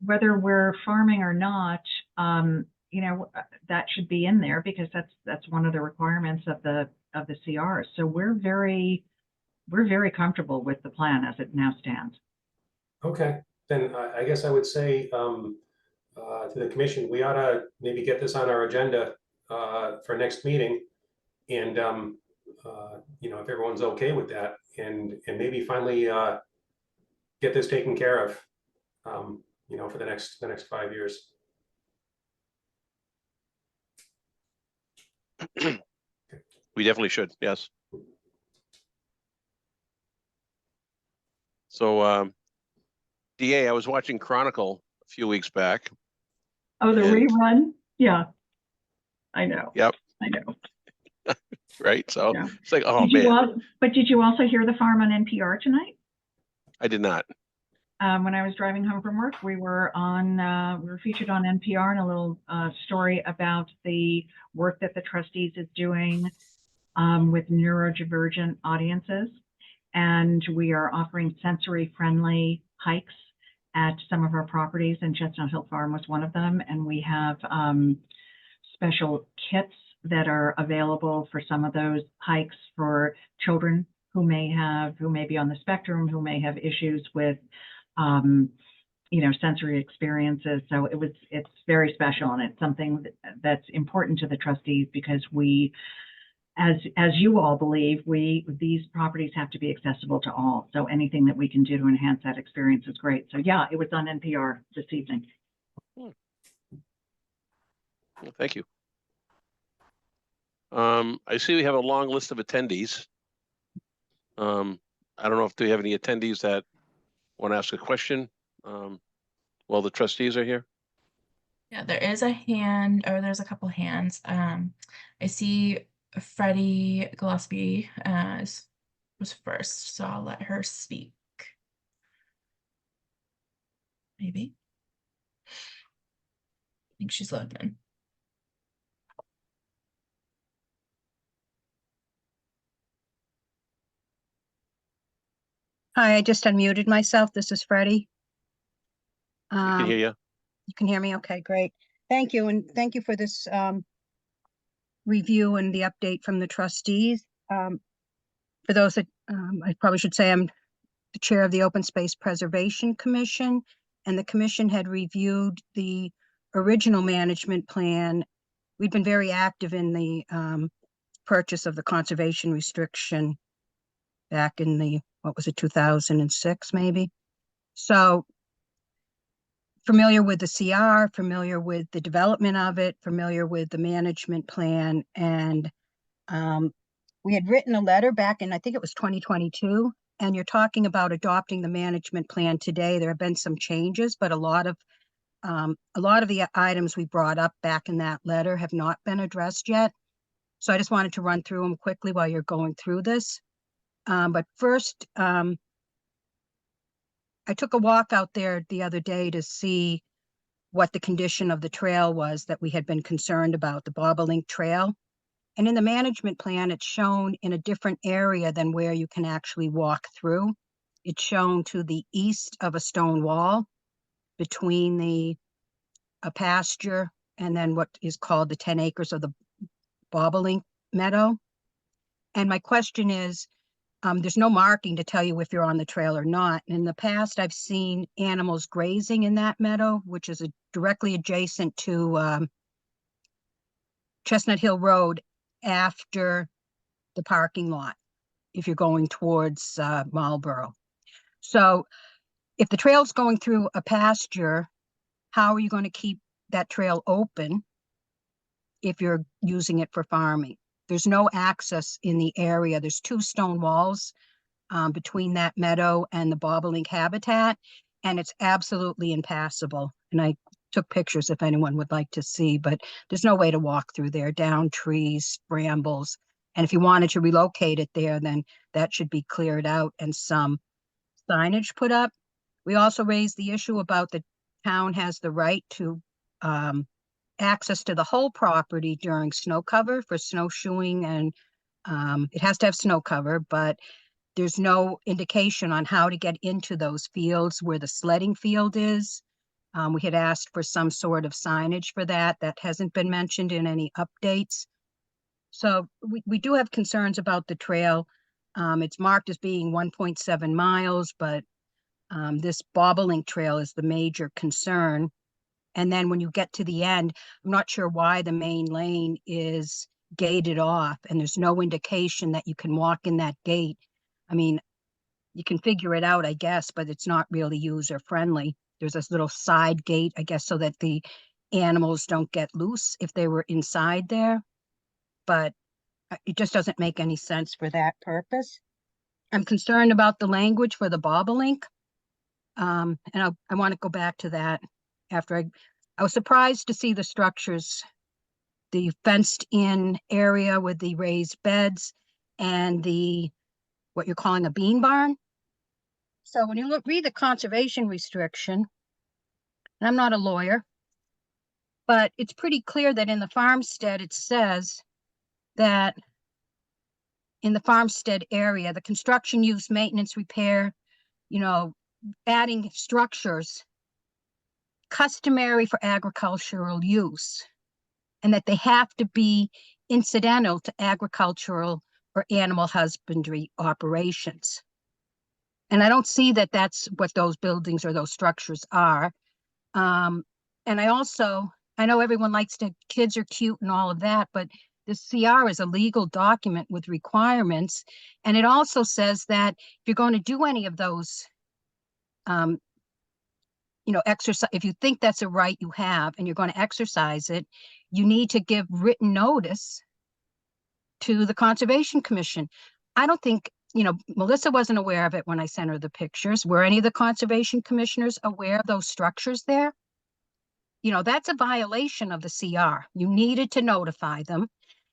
[SPEAKER 14] Whether we're farming or not, that should be in there, because that's one of the requirements of the CR. So we're very comfortable with the plan as it now stands.
[SPEAKER 7] Okay, then I guess I would say to the commission, we ought to maybe get this on our agenda for next meeting, and if everyone's okay with that, and maybe finally get this taken care of, for the next 5 years.
[SPEAKER 1] We definitely should, yes. So, DA, I was watching Chronicle a few weeks back.
[SPEAKER 14] Oh, the rerun? Yeah, I know.
[SPEAKER 1] Yep.
[SPEAKER 14] I know.
[SPEAKER 1] Right. So
[SPEAKER 14] Yeah.
[SPEAKER 1] it's like, oh man.
[SPEAKER 14] But did you also hear the farm on NPR tonight?
[SPEAKER 1] I did not.
[SPEAKER 14] When I was driving home from work, we were featured on NPR in a little story about the work that the trustees is doing with neurodivergent audiences. And we are offering sensory friendly hikes at some of our properties, and Chestnut Hill Farm was one of them. And we have special kits that are available for some of those hikes for children who may be on the spectrum, who may have issues with sensory experiences. So it's very special, and it's something that's important to the trustees, because we, as you all believe, these properties have to be accessible to all. So anything that we can do to enhance that experience is great. So yeah, it was on NPR this evening.
[SPEAKER 1] Well, thank you. I see we have a long list of attendees. I don't know if we have any attendees that want to ask a question while the trustees are here.
[SPEAKER 3] Yeah, there is a hand, or there's a couple hands. I see Freddie Gillespie was first, so I'll let her speak. Maybe. I think she's loading in.
[SPEAKER 16] Hi, I just unmuted myself. This is Freddie.
[SPEAKER 1] I can hear you.
[SPEAKER 16] You can hear me? Okay, great. Thank you. And thank you for this review and the update from the trustees. For those that, I probably should say I'm the chair of the Open Space Preservation Commission, and the commission had reviewed the original management plan. We've been very active in the purchase of the conservation restriction back in the, what was it, 2006 maybe? So familiar with the CR, familiar with the development of it, familiar with the management plan. And we had written a letter back in, I think it was 2022, and you're talking about adopting the management plan today. There have been some changes, but a lot of the items we brought up back in that letter have not been addressed yet. So I just wanted to run through them quickly while you're going through this. But first, I took a walk out there the other day to see what the condition of the trail was that we had been concerned about, the Bobolink Trail. And in the management plan, it's shown in a different area than where you can actually walk through. It's shown to the east of a stone wall between a pasture and then what is called the 10 acres of the Bobolink Meadow. And my question is, there's no marking to tell you if you're on the trail or not. In the past, I've seen animals grazing in that meadow, which is directly adjacent to Chestnut Hill Road after the parking lot, if you're going towards Marlboro. So if the trail's going through a pasture, how are you going to keep that trail open if you're using it for farming? There's no access in the area. There's 2 stone walls between that meadow and the bobolink habitat, and it's absolutely impassable. And I took pictures if anyone would like to see, but there's no way to walk through there, down trees, brambles. And if you wanted to relocate it there, then that should be cleared out and some signage put up. We also raised the issue about the town has the right to access to the whole property during snow cover for snowshoeing, and it has to have snow cover, but there's no indication on how to get into those fields where the sledding field is. We had asked for some sort of signage for that. That hasn't been mentioned in any updates. So we do have concerns about the trail. It's marked as being 1.7 miles, but this bobolink trail is the major concern. And then when you get to the end, I'm not sure why the main lane is gated off and there's no indication that you can walk in that gate. I mean, you can figure it out, I guess, but it's not really user friendly. There's this little side gate, I guess, so that the animals don't get loose if they were inside there. But it just doesn't make any sense for that purpose. I'm concerned about the language for the bobolink. And I want to go back to that after I was surprised to see the structures, the fenced in area with the raised beds and what you're calling a bean barn. So when you read the conservation restriction, and I'm not a lawyer, but it's pretty clear that in the farmstead, it says that in the farmstead area, the construction, use, maintenance, repair, adding structures customary for agricultural use, and that they have to be incidental to agricultural or animal husbandry operations. And I don't see that that's what those buildings or those structures are. And I know everyone likes kids are cute and all of that, but the CR is a legal document with requirements. And it also says that if you're going to do any of those, exercise, if you think that's a right you have and you're going to exercise it, you need to give written notice to the Conservation Commission. I don't think, Melissa wasn't aware of it when I sent her the pictures. Were any of the Conservation Commissioners aware of those structures there? That's a violation of the CR. You needed to notify them.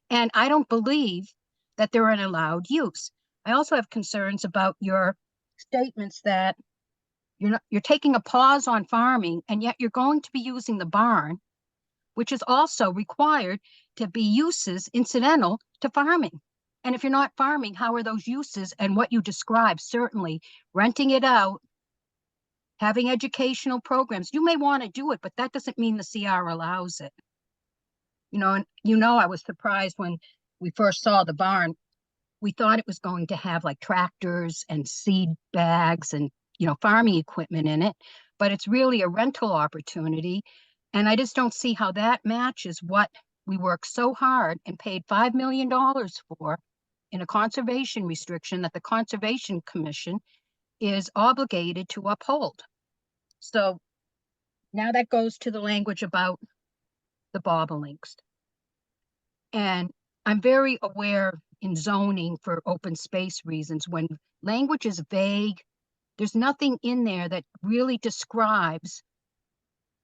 [SPEAKER 16] And I don't believe that they're an allowed use. I also have concerns about your statements that you're taking a pause on farming, and yet you're going to be using the barn, which is also required to be uses incidental to farming. And if you're not farming, how are those uses and what you describe? Certainly renting it out, having educational programs, you may want to do it, but that doesn't mean the CR allows it. I was surprised when we first saw the barn. We thought it was going to have like tractors and seed bags and farming equipment in it, but it's really a rental opportunity. And I just don't see how that matches what we worked so hard and paid $5 million for in a conservation restriction that the Conservation Commission is obligated to uphold. So now that goes to the language about the bobolinks. And I'm very aware in zoning for open space reasons, when language is vague, there's nothing in there that really describes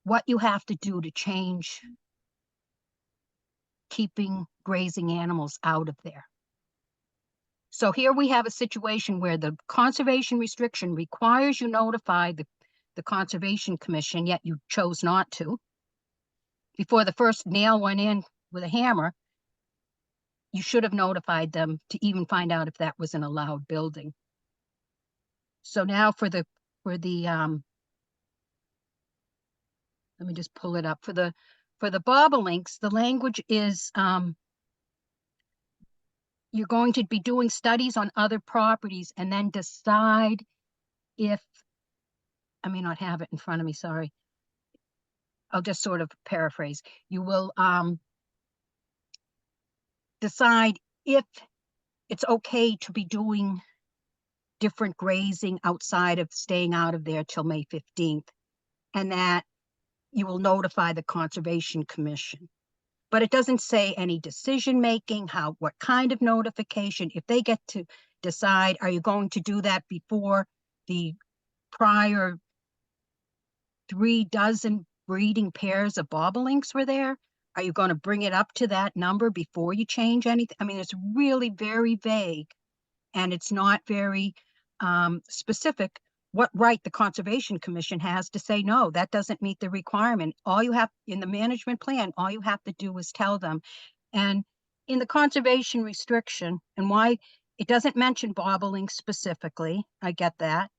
[SPEAKER 16] what you have to do to change keeping grazing animals out of there. So here we have a situation where the conservation restriction requires you notify the Conservation Commission, yet you chose not to. Before the first nail went in with a hammer, you should have notified them to even find out if that was an allowed building. So now for the let me just pull it up. For the bobolinks, the language is you're going to be doing studies on other properties and then decide if, I may not have it in front of me, sorry. I'll just sort of paraphrase. You will decide if it's okay to be doing different grazing outside of staying out of there till May 15th, and that you will notify the Conservation Commission. But it doesn't say any decision-making, what kind of notification. If they get to decide, are you going to do that before the prior 36 breeding pairs of bobolinks were there? Are you going to bring it up to that number before you change anything? I mean, it's really very vague, and it's not very specific what right the Conservation Commission has to say, no, that doesn't meet the requirement. All you have in the management plan, all you have to do is tell them. And in the conservation restriction, and why it doesn't mention bobolinks specifically, I get that.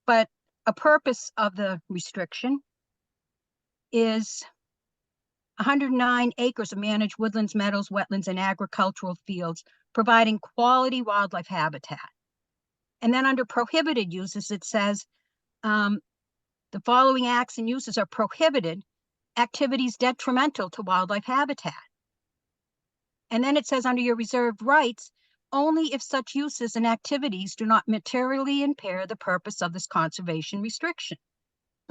[SPEAKER 16] But a purpose of the restriction is 109 acres of managed woodlands, meadows, wetlands, and agricultural fields, providing quality wildlife habitat. And then under prohibited uses, it says the following acts and uses are prohibited: activities detrimental to wildlife habitat. And then it says under your reserved rights, only if such uses and activities do not materially impair the purpose of this conservation restriction.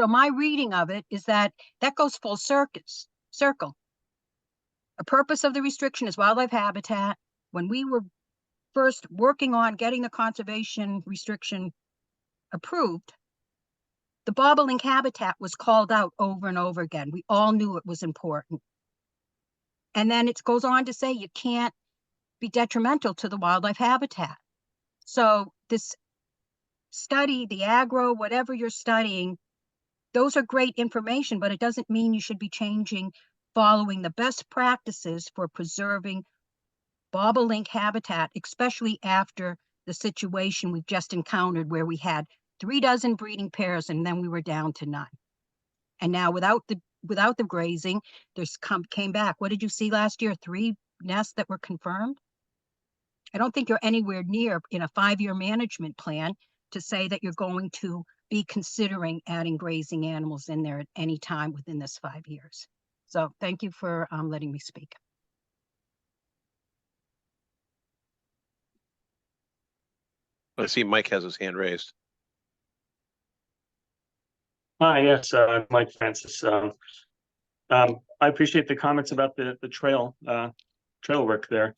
[SPEAKER 16] So my reading of it is that goes full circle. A purpose of the restriction is wildlife habitat. When we were first working on getting the conservation restriction approved, the bobolink habitat was called out over and over again. We all knew it was important. And then it goes on to say you can't be detrimental to the wildlife habitat. So this study, the agro, whatever you're studying, those are great information, but it doesn't mean you should be following the best practices for preserving bobolink habitat, especially after the situation we've just encountered where we had 36 breeding pairs and then we were down to none. And now without the grazing, came back. What did you see last year? 3 nests that were confirmed? I don't think you're anywhere near in a 5-year management plan to say that you're going to be considering adding grazing animals in there at any time within this 5 years. So thank you for letting me speak.
[SPEAKER 1] I see Mike has his hand raised.
[SPEAKER 17] Hi, yes, Mike Francis. I appreciate the comments about the trail work there.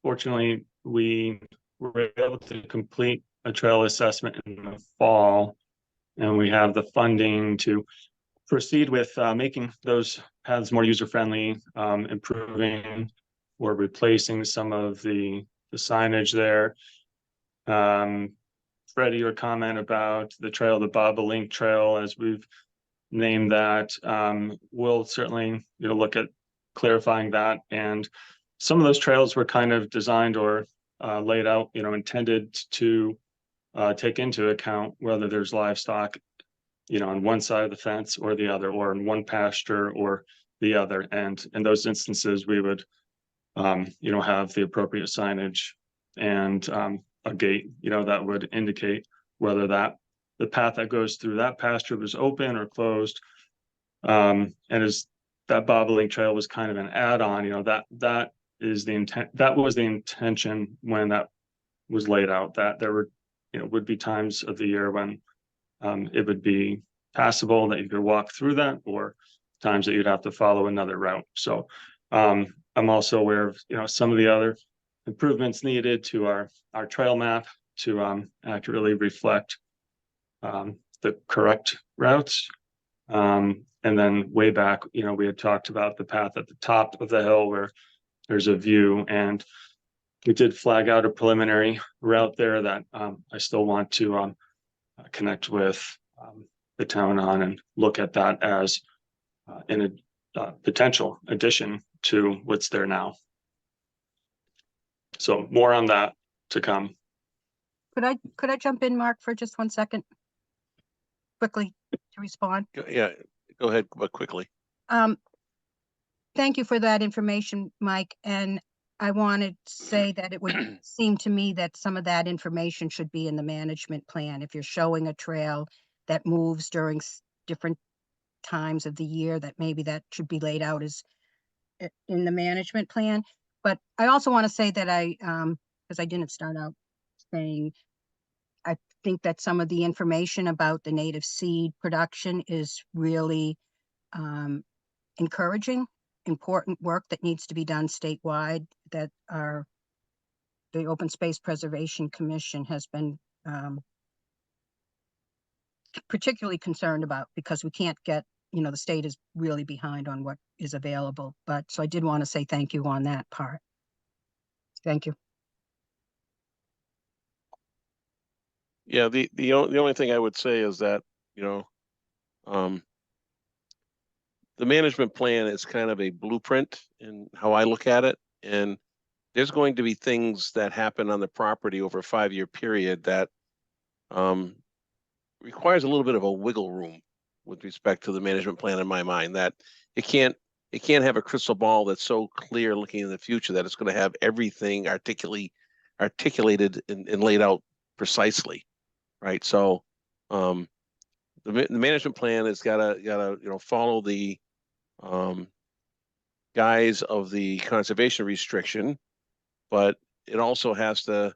[SPEAKER 17] Fortunately, we were able to complete a trail assessment in the fall, and we have the funding to proceed with making those paths more user-friendly, improving or replacing some of the signage there. Freddie, your comment about the trail, the bobolink trail, as we've named that, we'll certainly look at clarifying that. And some of those trails were kind of designed or laid out, intended to take into account whether there's livestock, on one side of the fence or the other, or in one pasture or the other. And in those instances, we would, have the appropriate signage and a gate, that would indicate whether the path that goes through that pasture was open or closed. And as that bobolink trail was kind of an add-on, that is the intent, that was the intention when that was laid out, that there were, would be times of the year when it would be passable, that you could walk through that, or times that you'd have to follow another route. So I'm also aware of, some of the other improvements needed to our trail map to accurately reflect the correct routes. And then way back, we had talked about the path at the top of the hill where there's a view, and we did flag out a preliminary route there that I still want to connect with the town on and look at that as in a potential addition to what's there now. So more on that to come.
[SPEAKER 16] Could I jump in, Mark, for just 1 second? Quickly to respond.
[SPEAKER 1] Yeah, go ahead, but quickly.
[SPEAKER 16] Thank you for that information, Mike. And I wanted to say that it would seem to me that some of that information should be in the management plan. If you're showing a trail that moves during different times of the year, that maybe that should be laid out as in the management plan. But I also want to say that because I didn't start out saying, I think that some of the information about the native seed production is really encouraging, important work that needs to be done statewide, that the Open Space Preservation Commission has been particularly concerned about, because we can't get, the state is really behind on what is available. But so I did want to say thank you on that part. Thank you.
[SPEAKER 1] Yeah, the only thing I would say is that, the management plan is kind of a blueprint in how I look at it. And there's going to be things that happen on the property over a 5-year period that requires a little bit of a wiggle room with respect to the management plan, in my mind, that it can't have a crystal ball that's so clear looking in the future that it's going to have everything articulated and laid out precisely. Right. So the management plan has gotta follow the guise of the conservation restriction, but it also has to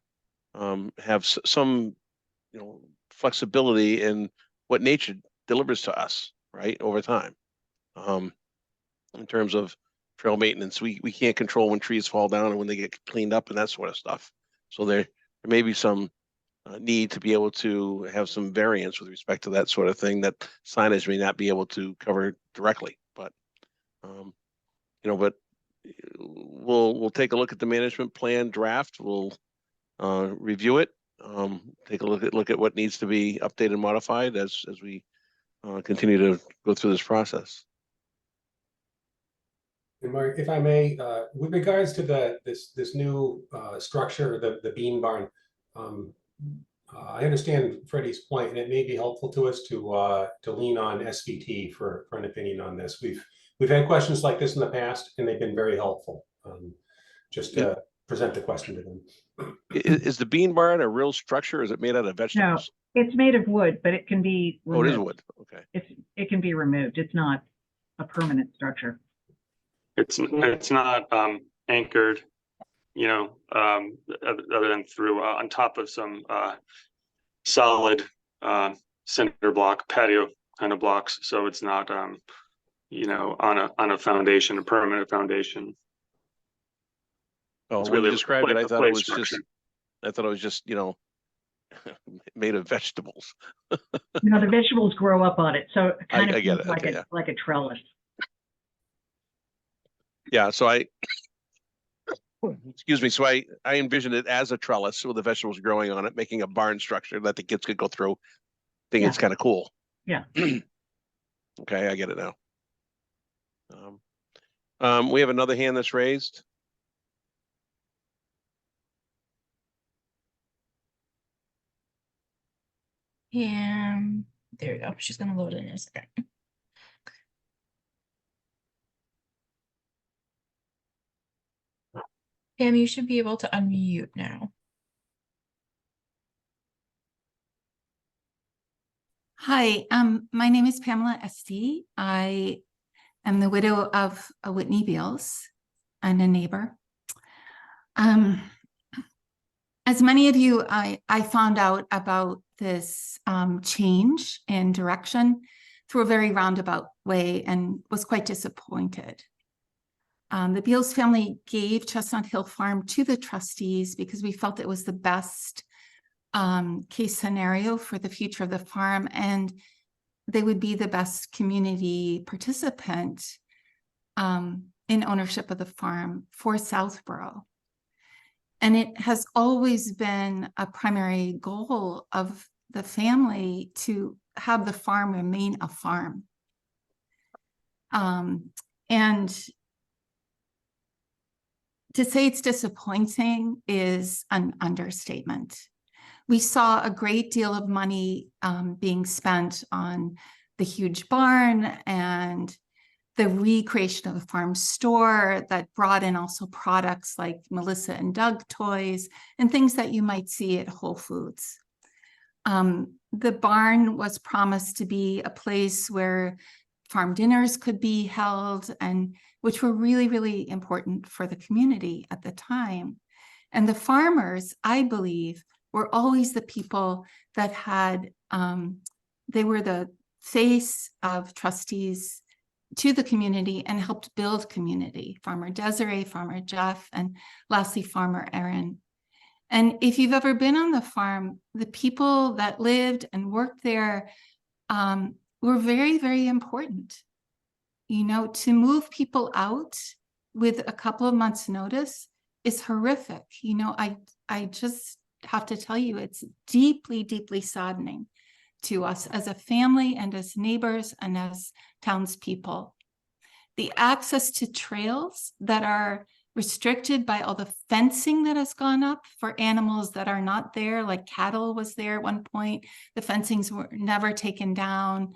[SPEAKER 1] have some flexibility in what nature delivers to us, right, over time. In terms of trail maintenance, we can't control when trees fall down and when they get cleaned up and that sort of stuff. So there may be some need to be able to have some variance with respect to that sort of thing that signage may not be able to cover directly. But but we'll take a look at the management plan draft. We'll review it. Take a look at what needs to be updated and modified as we continue to go through this process.
[SPEAKER 7] And Mark, if I may, with regards to this new structure, the bean barn, I understand Freddie's point, and it may be helpful to us to lean on SVT for an opinion on this. We've had questions like this in the past, and they've been very helpful. Just to present the question to them.
[SPEAKER 1] Is the bean barn a real structure? Or is it made out of vegetables?
[SPEAKER 14] No, it's made of wood, but it can be removed.
[SPEAKER 1] Oh, it is wood. Okay.
[SPEAKER 14] It can be removed. It's not a permanent structure.
[SPEAKER 17] It's not anchored, other than through on top of some solid cinder block patio kind of blocks. So it's not on a foundation, a permanent foundation.
[SPEAKER 1] Oh,
[SPEAKER 17] It's
[SPEAKER 1] when you
[SPEAKER 17] really
[SPEAKER 1] described it, I
[SPEAKER 17] like a
[SPEAKER 1] thought
[SPEAKER 17] play
[SPEAKER 1] it was
[SPEAKER 17] structure.
[SPEAKER 1] just made of vegetables.
[SPEAKER 14] The vegetables grow up on it, so it kind
[SPEAKER 1] I
[SPEAKER 14] of
[SPEAKER 1] get
[SPEAKER 14] feels
[SPEAKER 1] it.
[SPEAKER 14] like
[SPEAKER 1] Okay,
[SPEAKER 14] a
[SPEAKER 1] yeah.
[SPEAKER 14] like a trellis.
[SPEAKER 1] Yeah, so excuse me, so I envisioned it as a trellis with the vegetables growing on it, making a barn structure that the kids could go through. I think it's kind of cool.
[SPEAKER 14] Yeah.
[SPEAKER 1] Okay, I get it now. We have another hand that's raised.
[SPEAKER 3] And there we go. She's gonna load in a second. Pam, you should be able to unmute now.
[SPEAKER 18] Hi, my name is Pamela Estee. I am the widow of Whitney Beals and a neighbor. As many of you, I found out about this change in direction through a very roundabout way and was quite disappointed. The Beals family gave Chestnut Hill Farm to the trustees because we felt it was the best case scenario for the future of the farm, and they would be the best community participant in ownership of the farm for Southborough. And it has always been a primary goal of the family to have the farm remain a farm. And to say it's disappointing is an understatement. We saw a great deal of money being spent on the huge barn and the recreation of the farm store that brought in also products like Melissa and Doug toys and things that you might see at Whole Foods. The barn was promised to be a place where farm dinners could be held, and which were really, really important for the community at the time. And the farmers, I believe, were always the people that had, they were the face of trustees to the community and helped build community. Farmer Desiree, Farmer Jeff, and lastly, Farmer Aaron. And if you've ever been on the farm, the people that lived and worked there were very, very important. You know, to move people out with a couple of months' notice is horrific. You know, I just have to tell you, it's deeply, deeply saddening to us as a family and as neighbors and as townspeople. The access to trails that are restricted by all the fencing that has gone up for animals that are not there, like cattle was there at one point. The fencings were never taken down.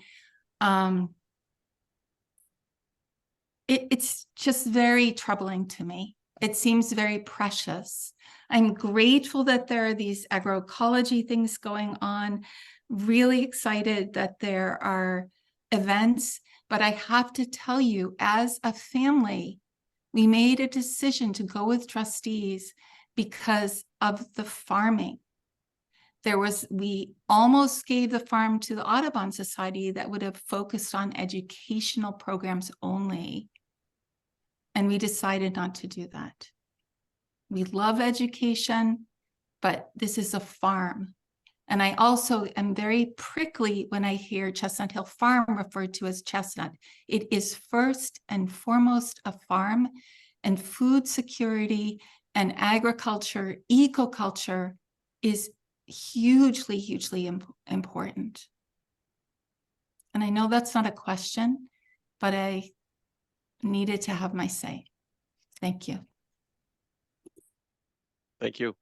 [SPEAKER 18] It's just very troubling to me. It seems very precious. I'm grateful that there are these agroecology things going on. Really excited that there are events, but I have to tell you, as a family, we made a decision to go with trustees because of the farming. We almost gave the farm to the Audubon Society that would have focused on educational programs only. And we decided not to do that. We love education, but this is a farm. And I also am very prickly when I hear Chestnut Hill Farm referred to as Chestnut. It is first and foremost a farm, and food security and agriculture, ecoculture is hugely, hugely important. And I know that's not a question, but I needed to have my say. Thank you.
[SPEAKER 1] Thank you.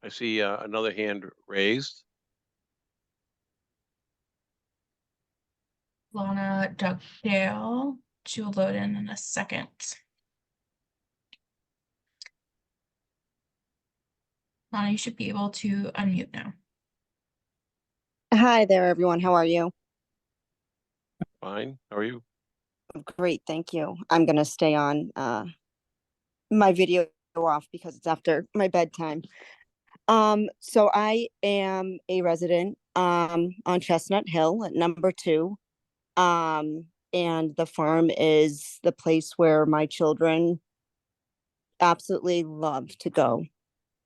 [SPEAKER 1] I see another hand raised.
[SPEAKER 3] Lana Dugdale, she will load in a second. Lana, you should be able to unmute now.
[SPEAKER 19] Hi there, everyone. How are you?
[SPEAKER 1] Fine. How are you?
[SPEAKER 19] Great, thank you. I'm going to stay on my video off because it's after my bedtime. So I am a resident on Chestnut Hill at number 2. And the farm is the place where my children absolutely love to go.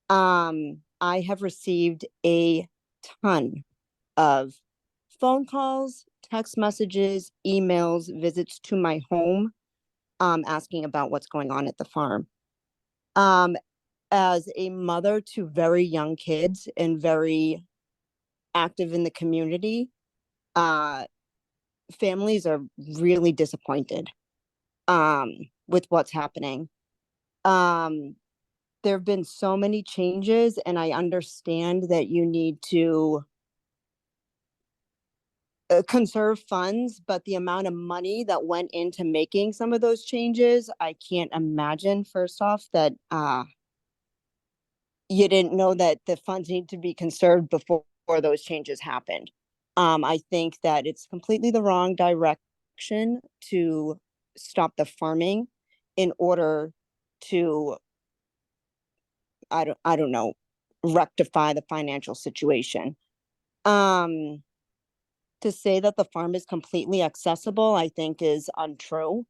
[SPEAKER 19] I have received a ton of phone calls, text messages, emails, visits to my home, asking about what's going on at the farm. As a mother to very young kids and very active in the community, families are really disappointed with what's happening. There have been so many changes, and I understand that you need to conserve funds, but the amount of money that went into making some of those changes, I can't imagine, first off, that you didn't know that the funds need to be conserved before those changes happened. I think that it's completely the wrong direction to stop the farming in order to, I don't know, rectify the financial situation. To say that the farm is completely accessible, I think is untrue,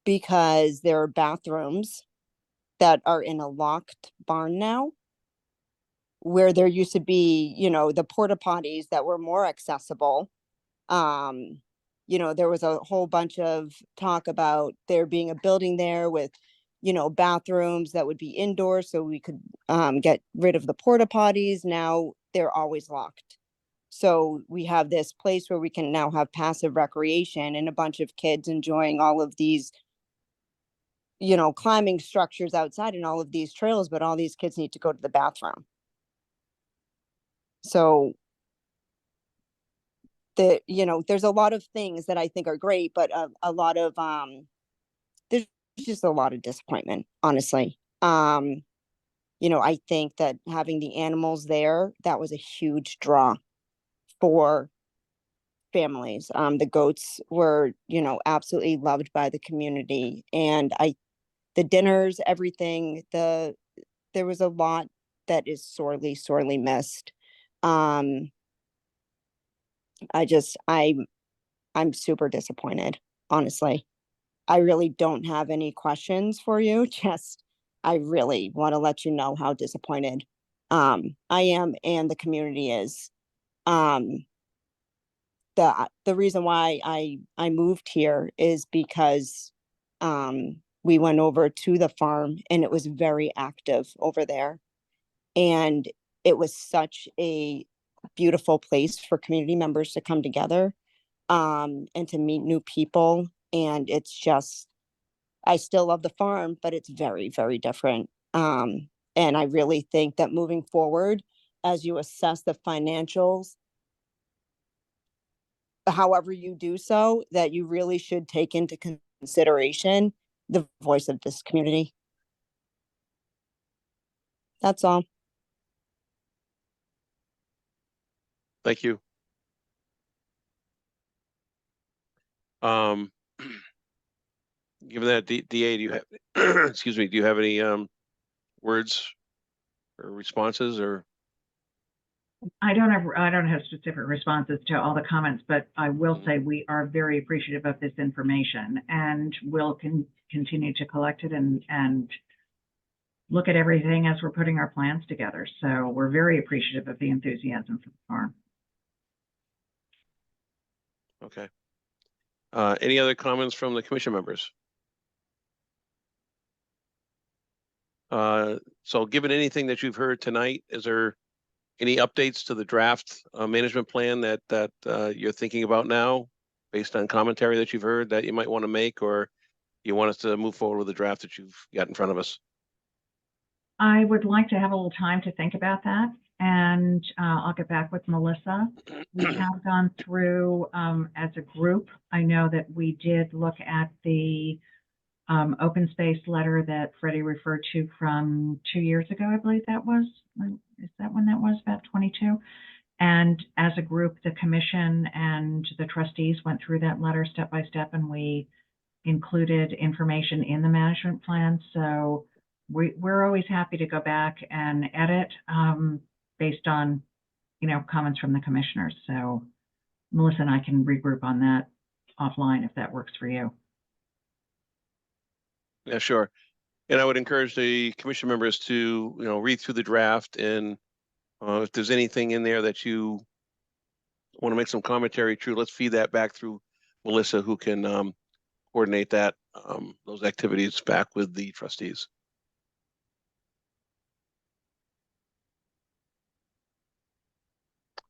[SPEAKER 19] because there are bathrooms that are in a locked barn now, where there used to be, you know, the porta potties that were more accessible. You know, there was a whole bunch of talk about there being a building there with, you know, bathrooms that would be indoors so we could get rid of the porta potties. Now they're always locked. So we have this place where we can now have passive recreation and a bunch of kids enjoying all of these, you know, climbing structures outside and all of these trails, but all these kids need to go to the bathroom. So you know, there's a lot of things that I think are great, but a lot of, there's just a lot of disappointment, honestly. You know, I think that having the animals there, that was a huge draw for families. The goats were, you know, absolutely loved by the community, and the dinners, everything, there was a lot that is sorely, sorely missed. I'm super disappointed, honestly. I really don't have any questions for you. Just, I really want to let you know how disappointed I am and the community is. The reason why I moved here is because we went over to the farm and it was very active over there. And it was such a beautiful place for community members to come together and to meet new people. And it's just, I still love the farm, but it's very, very different. And I really think that moving forward, as you assess the financials, however you do so, that you really should take into consideration the voice of this community. That's all.
[SPEAKER 1] Thank you. Given that, DA, do you have, excuse me, do you have any words or responses or?
[SPEAKER 14] I don't have specific responses to all the comments, but I will say we are very appreciative of this information and will continue to collect it and look at everything as we're putting our plans together. So we're very appreciative of the enthusiasm for the farm.
[SPEAKER 1] Okay. Any other comments from the commission members? So given anything that you've heard tonight, is there any updates to the draft management plan that you're thinking about now based on commentary that you've heard that you might want to make, or you want us to move forward with the draft that you've got in front of us?
[SPEAKER 14] I would like to have a little time to think about that, and I'll get back with Melissa. We have gone through as a group. I know that we did look at the open space letter that Freddie referred to from 2 years ago, I believe that was. Is that when that was, about 22? And as a group, the commission and the trustees went through that letter step by step, and we included information in the management plan. So we're always happy to go back and edit based on, you know, comments from the commissioners. So Melissa and I can regroup on that offline if that works for you.
[SPEAKER 1] Yeah, sure. And I would encourage the commission members to, you know, read through the draft, and if there's anything in there that you want to make some commentary to, let's feed that back through Melissa, who can coordinate that, those activities back with the trustees.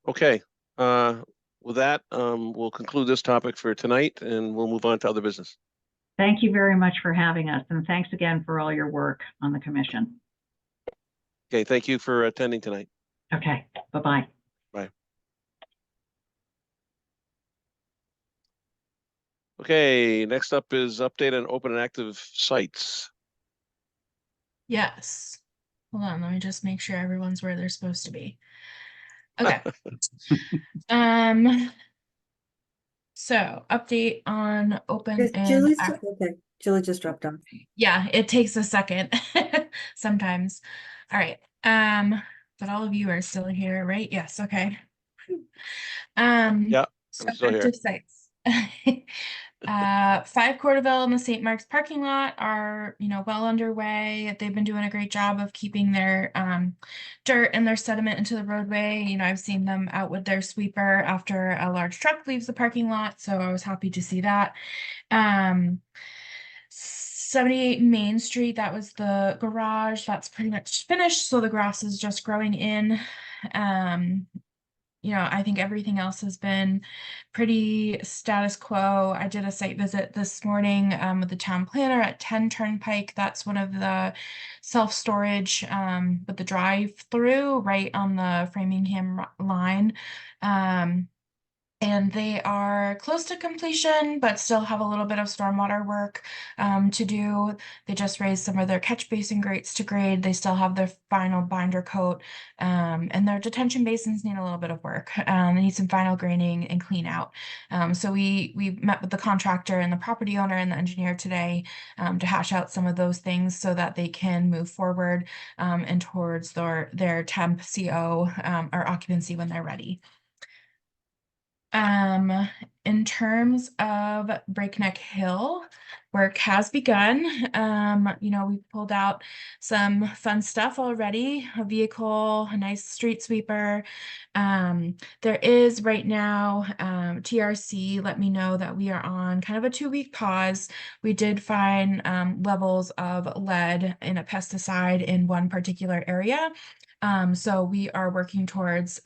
[SPEAKER 1] Okay. With that, we'll conclude this topic for tonight, and we'll move on to other business.
[SPEAKER 14] Thank you very much for having us, and thanks again for all your work on the commission.
[SPEAKER 1] Okay, thank you for attending tonight.
[SPEAKER 14] Okay, bye-bye.
[SPEAKER 1] Bye. Okay, next up is update on open and active sites.
[SPEAKER 3] Yes. Hold on, let me just make sure everyone's where they're supposed to be. Okay. So update on open
[SPEAKER 11] Is
[SPEAKER 3] and
[SPEAKER 11] Julie's, okay, Julie just dropped off.
[SPEAKER 3] yeah, it takes a second sometimes. All right. But all of you are still here, right? Yes, okay.
[SPEAKER 1] Yeah,
[SPEAKER 3] So
[SPEAKER 1] I'm still here.
[SPEAKER 3] active sites. 5 Corderville and the St. Mark's parking lot are, well underway. They've been doing a great job of keeping their dirt and their sediment into the roadway. I've seen them out with their sweeper after a large truck leaves the parking lot, so I was happy to see that. 78 Main Street, that was the garage. That's pretty much finished, so the grass is just growing in. I think everything else has been pretty status quo. I did a site visit this morning with the town planner at 10 Turnpike. That's one of the self-storage with the drive-through right on the Framingham line. And they are close to completion, but still have a little bit of stormwater work to do. They just raised some of their catch basin grates to grade. They still have their final binder coat, and their detention basins need a little bit of work. They need some final graining and clean out. So we met with the contractor and the property owner and the engineer today to hash out some of those things so that they can move forward and towards their temp CO or occupancy when they're ready. In terms of Breakneck Hill, work has begun. We pulled out some fun stuff already, a vehicle, a nice street sweeper. There is right now, TRC let me know that we are on kind of a 2-week pause. We did find levels of lead in a pesticide in one particular area. So we are working towards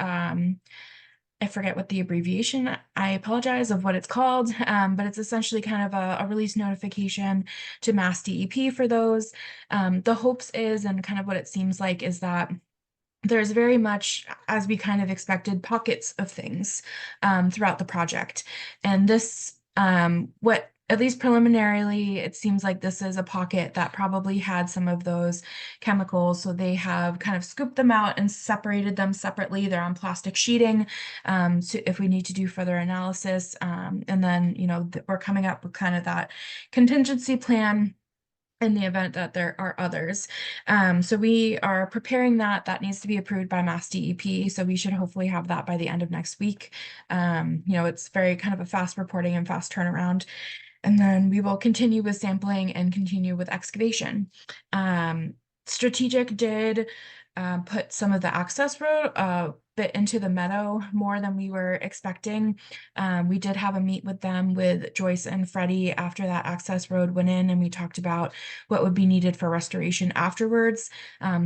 [SPEAKER 3] I forget what the abbreviation, I apologize, of what it's called, but it's essentially kind of a release notification to Mass DEP for those. The hopes is, and kind of what it seems like, is that there's very much, as we kind of expected, pockets of things throughout the project. And this, at least preliminarily, it seems like this is a pocket that probably had some of those chemicals. So they have kind of scooped them out and separated them separately. They're on plastic sheeting. So if we need to do further analysis, and then, we're coming up with kind of that contingency plan in the event that there are others. So we are preparing that needs to be approved by Mass DEP. So we should hopefully have that by the end of next week. It's very kind of a fast reporting and fast turnaround. And then we will continue with sampling and continue with excavation. Strategic did put some of the access road bit into the meadow more than we were expecting. We did have a meet with them with Joyce and Freddie after that access road went in, and we talked about what would be needed for restoration afterwards.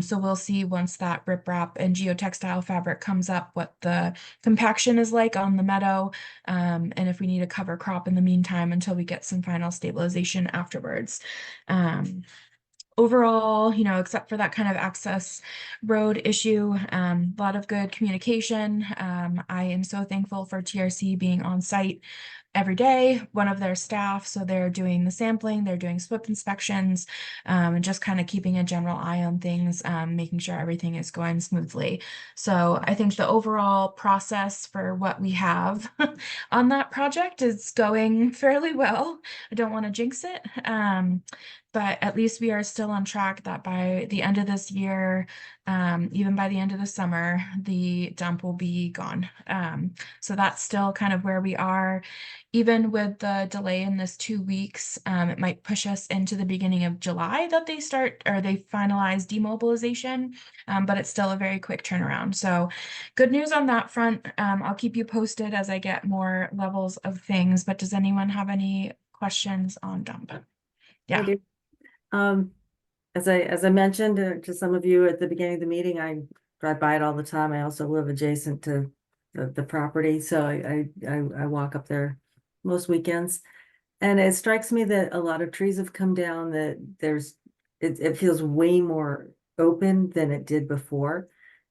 [SPEAKER 3] So we'll see once that riprap and geotextile fabric comes up what the compaction is like on the meadow, and if we need a cover crop in the meantime until we get some final stabilization afterwards. Overall, except for that kind of access road issue, a lot of good communication. I am so thankful for TRC being on site every day, one of their staff. So they're doing the sampling, they're doing SWIP inspections, and just kind of keeping a general eye on things, making sure everything is going smoothly. So I think the overall process for what we have on that project is going fairly well. I don't want to jinx it. But at least we are still on track that by the end of this year, even by the end of the summer, the dump will be gone. So that's still kind of where we are. Even with the delay in this 2 weeks, it might push us into the beginning of July that they finalize demobilization, but it's still a very quick turnaround. So good news on that front. I'll keep you posted as I get more levels of things, but does anyone have any questions on dump? Yeah.
[SPEAKER 11] I do. As I mentioned to some of you at the beginning of the meeting, I drive by it all the time. I also live adjacent to the property, so I walk up there most weekends. And it strikes me that a lot of trees have come down, that it feels way more open than it did before.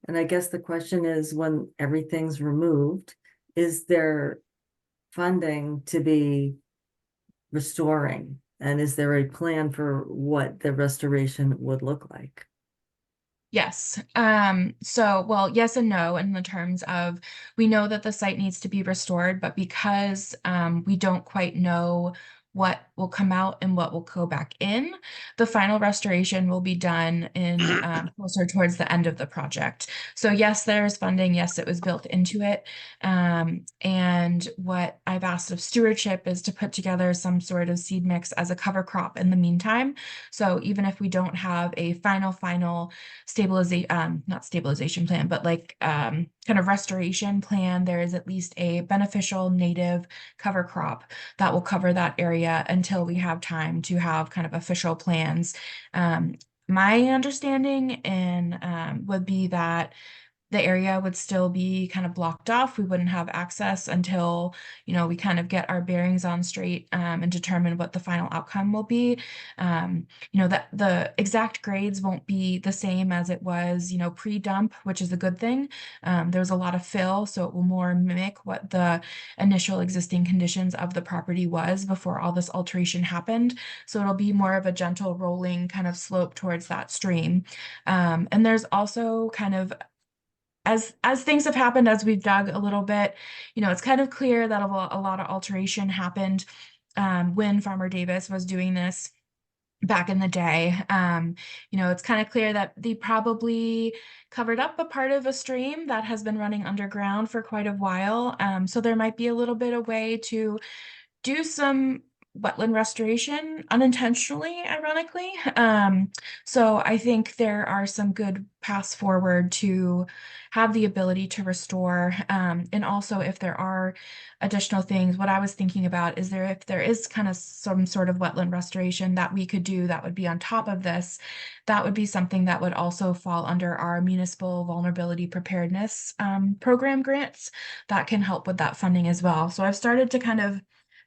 [SPEAKER 11] And I guess the question is, when everything's removed, is there funding to be restoring? And is there a plan for what the restoration would look like?
[SPEAKER 3] Yes. So, well, yes and no in the terms of we know that the site needs to be restored, but because we don't quite know what will come out and what will go back in, the final restoration will be done in closer towards the end of the project. So yes, there's funding. Yes, it was built into it. And what I've asked of stewardship is to put together some sort of seed mix as a cover crop in the meantime. So even if we don't have a final stabilization, not stabilization plan, but like kind of restoration plan, there is at least a beneficial native cover crop that will cover that area until we have time to have kind of official plans. My understanding would be that the area would still be kind of blocked off. We wouldn't have access until, we kind of get our bearings on straight and determine what the final outcome will be. That the exact grades won't be the same as it was, pre-dump, which is a good thing. There's a lot of fill, so it will more mimic what the initial existing conditions of the property was before all this alteration happened. So it'll be more of a gentle rolling kind of slope towards that stream. And there's also kind of as things have happened, as we've dug a little bit, it's kind of clear that a lot of alteration happened when Farmer Davis was doing this back in the day. It's kind of clear that they probably covered up a part of a stream that has been running underground for quite a while. So there might be a little bit of way to do some wetland restoration unintentionally, ironically. So I think there are some good paths forward to have the ability to restore. And also if there are additional things, what I was thinking about is if there is kind of some sort of wetland restoration that we could do that would be on top of this, that would be something that would also fall under our municipal vulnerability preparedness program grants that can help with that funding as well. So I've started to kind of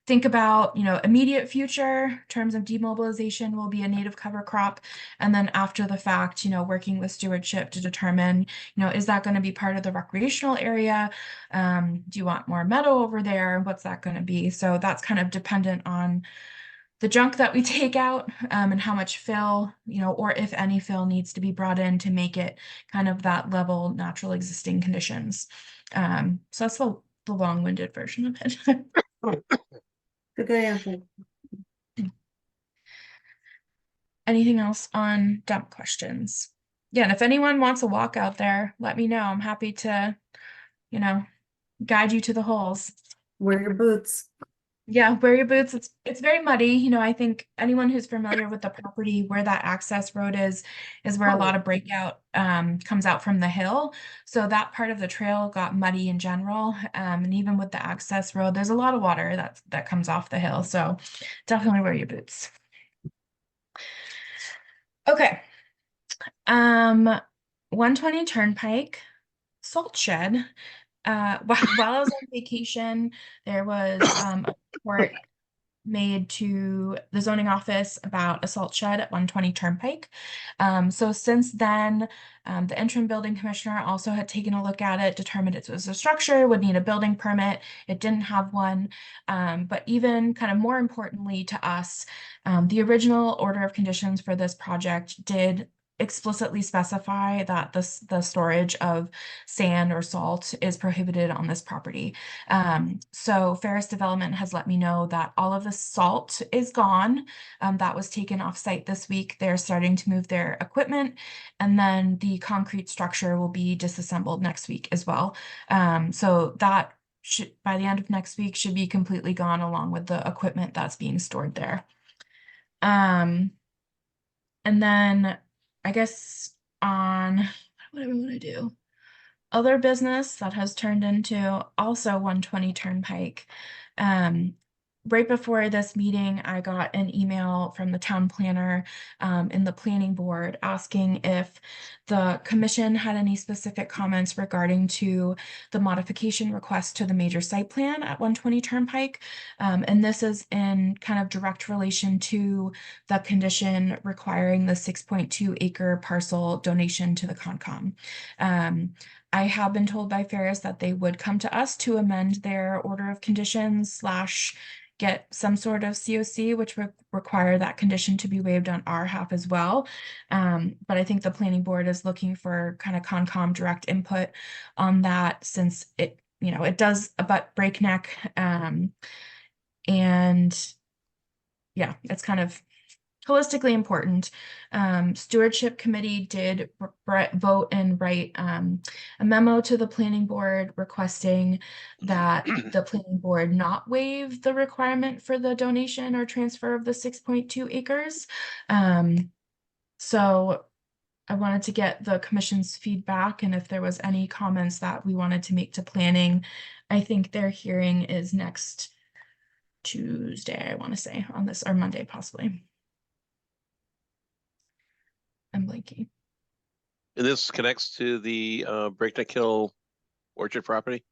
[SPEAKER 3] think about, immediate future in terms of demobilization will be a native cover crop. And then after the fact, working with stewardship to determine, is that going to be part of the recreational area? Do you want more meadow over there? What's that going to be? So that's kind of dependent on the junk that we take out and how much fill, or if any fill needs to be brought in to make it kind of that level natural existing conditions. So that's the long-winded version of it.
[SPEAKER 11] Good answer.
[SPEAKER 3] Anything else on dump questions? Yeah, and if anyone wants a walk out there, let me know. I'm happy to, guide you to the holes.
[SPEAKER 11] Wear your boots.
[SPEAKER 3] Yeah, wear your boots. It's very muddy. I think anyone who's familiar with the property where that access road is where a lot of breakout comes out from the hill. So that part of the trail got muddy in general. And even with the access road, there's a lot of water that comes off the hill. So definitely wear your boots. Okay. 120 Turnpike salt shed. While I was on vacation, there was a report made to the zoning office about a salt shed at 120 Turnpike. So since then, the interim building commissioner also had taken a look at it, determined it was a structure, would need a building permit. It didn't have one. But even kind of more importantly to us, the original order of conditions for this project did explicitly specify that the storage of sand or salt is prohibited on this property. So Ferris Development has let me know that all of the salt is gone. That was taken off site this week. They're starting to move their equipment, and then the concrete structure will be disassembled next week as well. So that should, by the end of next week, should be completely gone along with the equipment that's being stored there. And then I guess on what do we want to do? Other business that has turned into also 120 Turnpike. Right before this meeting, I got an email from the town planner in the planning board asking if the commission had any specific comments regarding to the modification request to the major site plan at 120 Turnpike. And this is in kind of direct relation to the condition requiring the 6.2 acre parcel donation to the Concom. I have been told by Ferris that they would come to us to amend their order of conditions / get some sort of COC, which would require that condition to be waived on our half as well. But I think the planning board is looking for kind of Concom direct input on that, since it, it does abut Breakneck. And yeah, it's kind of holistically important. Stewardship committee did vote and write a memo to the planning board requesting that the planning board not waive the requirement for the donation or transfer of the 6.2 acres. So I wanted to get the commission's feedback, and if there was any comments that we wanted to make to planning. I think their hearing is next Tuesday, I want to say, on this, or Monday possibly. I'm blanking.
[SPEAKER 1] And this connects to the Breakneck Hill orchard property?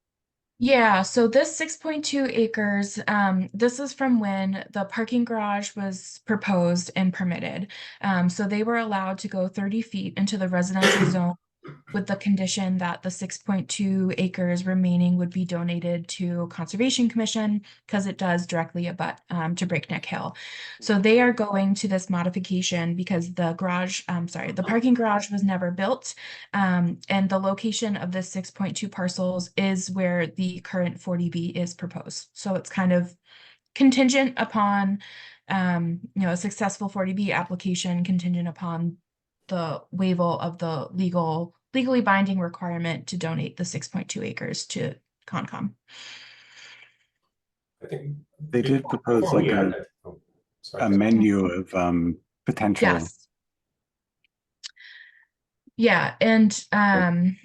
[SPEAKER 3] Yeah, so this 6.2 acres, this is from when the parking garage was proposed and permitted. So they were allowed to go 30 feet into the residential zone with the condition that the 6.2 acres remaining would be donated to Conservation Commission, because it does directly abut to Breakneck Hill. So they are going to this modification because the garage, the parking garage was never built. And the location of the 6.2 parcels is where the current 40B is proposed. So it's kind of contingent upon, a successful 40B application, contingent upon the waiver of the legally binding requirement to donate the 6.2 acres to Concom.
[SPEAKER 7] I think
[SPEAKER 2] They did propose
[SPEAKER 7] before we
[SPEAKER 2] like
[SPEAKER 7] add that- sorry.
[SPEAKER 2] a menu of potential.
[SPEAKER 3] Yes. Yeah, and I'm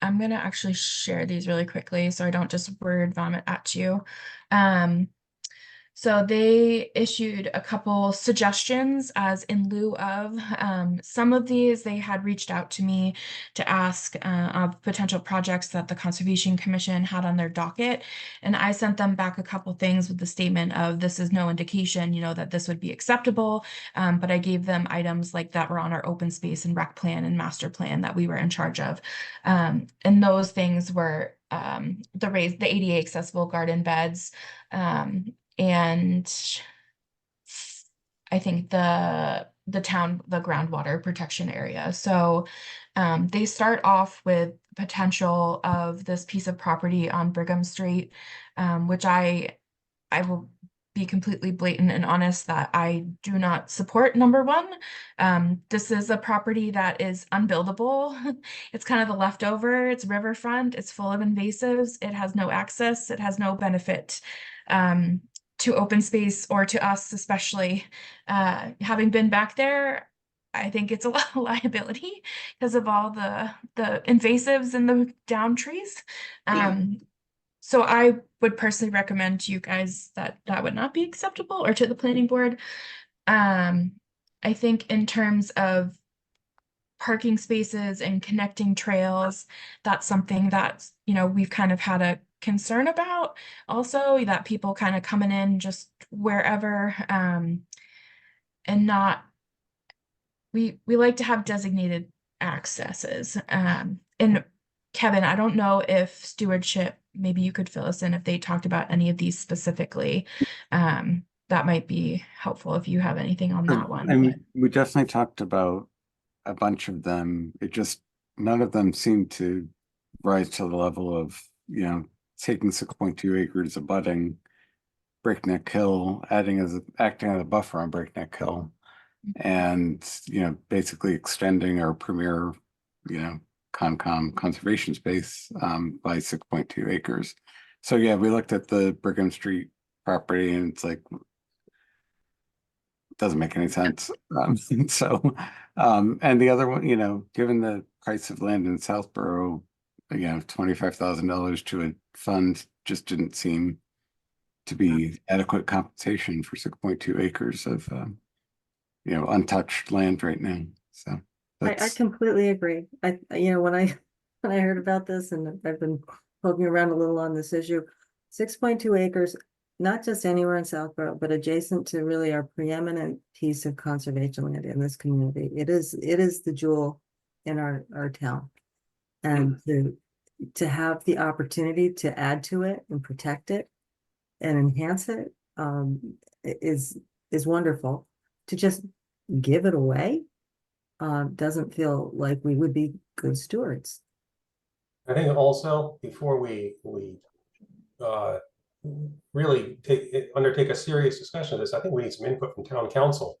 [SPEAKER 3] gonna actually share these really quickly so I don't just word vomit at you. So they issued a couple suggestions as in lieu of some of these. They had reached out to me to ask of potential projects that the Conservation Commission had on their docket. And I sent them back a couple things with the statement of this is no indication, that this would be acceptable. But I gave them items like that were on our open space and rec plan and master plan that we were in charge of. And those things were the ADA accessible garden beds, and I think the groundwater protection area. So they start off with potential of this piece of property on Brigham Street, which I will be completely blatant and honest that I do not support. Number one, this is a property that is unbuildable. It's kind of the leftover. It's riverfront. It's full of invasives. It has no access. It has no benefit to open space or to us, especially having been back there. I think it's a liability because of all the invasives and the down trees. So I would personally recommend to you guys that that would not be acceptable, or to the planning board. I think in terms of parking spaces and connecting trails, that's something that, we've kind of had a concern about also, that people kind of coming in just wherever, and not, we like to have designated accesses. And Kevin, I don't know if stewardship, maybe you could fill us in if they talked about any of these specifically. That might be helpful if you have anything on that one.
[SPEAKER 2] And we definitely talked about a bunch of them. It just, none of them seemed to rise to the level of, taking 6.2 acres, abutting Breakneck Hill, acting as a buffer on Breakneck Hill, and, basically extending our premier, Concom conservation space by 6.2 acres. So yeah, we looked at the Brigham Street property and it's like, doesn't make any sense. And the other one, given the price of land in Southborough, $25,000 to a fund just didn't seem to be adequate compensation for 6.2 acres of, untouched land right now. So
[SPEAKER 11] I completely agree. When I heard about this, and I've been poking around a little on this issue, 6.2 acres, not just anywhere in Southborough, but adjacent to really our preeminent piece of conservation land in this community. It is the jewel in our town. And to have the opportunity to add to it and protect it and enhance it is wonderful. To just give it away doesn't feel like we would be good stewards.
[SPEAKER 7] I think also before we really undertake a serious discussion of this, I think we need some input from town council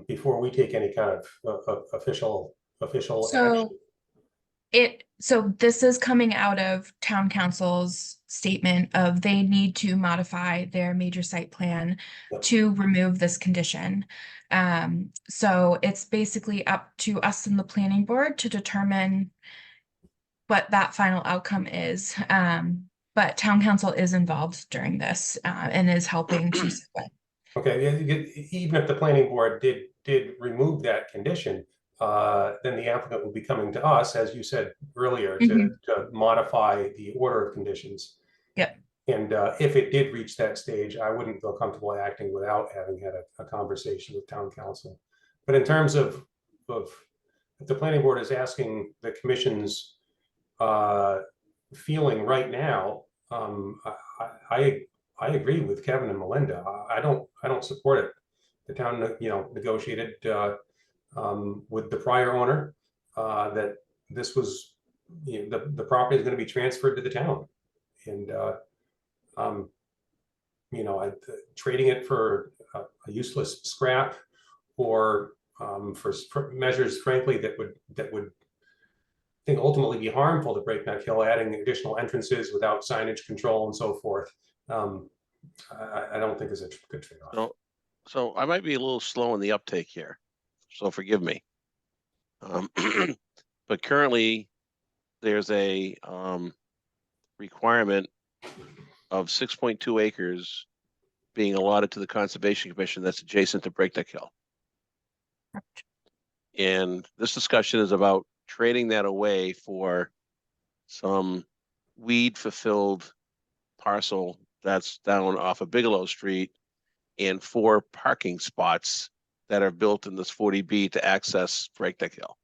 [SPEAKER 7] before we take any kind of official action.
[SPEAKER 3] So this is coming out of town council's statement of they need to modify their major site plan to remove this condition. So it's basically up to us and the planning board to determine what that final outcome is. But town council is involved during this and is helping to support.
[SPEAKER 7] Okay, even if the planning board did remove that condition, then the applicant will be coming to us, as you said earlier, to modify the order of conditions.
[SPEAKER 3] Yep.
[SPEAKER 7] And if it did reach that stage, I wouldn't feel comfortable acting without having had a conversation with town council. But in terms of if the planning board is asking the commission's feeling right now, I agree with Kevin and Melinda. I don't support it. The town, negotiated with the prior owner that this was, the property is going to be transferred to the town, and trading it for a useless scrap or for measures, frankly, that would I think ultimately be harmful to Breakneck Hill, adding additional entrances without signage control and so forth. I don't think is a good trade-off.
[SPEAKER 1] So I might be a little slow in the uptake here, so forgive me. But currently there's a requirement of 6.2 acres being allotted to the Conservation Commission that's adjacent to Breakneck Hill. And this discussion is about trading that away for some weed-fulfilled parcel that's down off of Bigelow Street and 4 parking spots that are built in this 40B to access Breakneck Hill.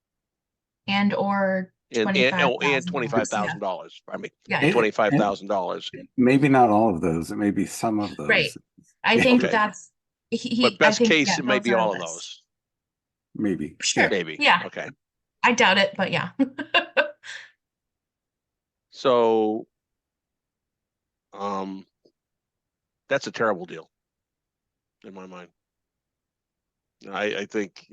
[SPEAKER 3] And
[SPEAKER 1] $25,000. I mean, $25,000.
[SPEAKER 2] Maybe not all of those. It may be some of those.
[SPEAKER 3] Right. I think
[SPEAKER 1] Okay.
[SPEAKER 3] that's
[SPEAKER 1] But best case,
[SPEAKER 3] yeah,
[SPEAKER 1] it may
[SPEAKER 3] those
[SPEAKER 1] be
[SPEAKER 3] are
[SPEAKER 1] all of
[SPEAKER 3] lists.
[SPEAKER 1] those.
[SPEAKER 2] Maybe.
[SPEAKER 3] Sure.
[SPEAKER 1] Maybe.
[SPEAKER 3] Yeah.
[SPEAKER 1] Okay.
[SPEAKER 3] I doubt it, but yeah.
[SPEAKER 1] So, that's a terrible deal in my mind. I think,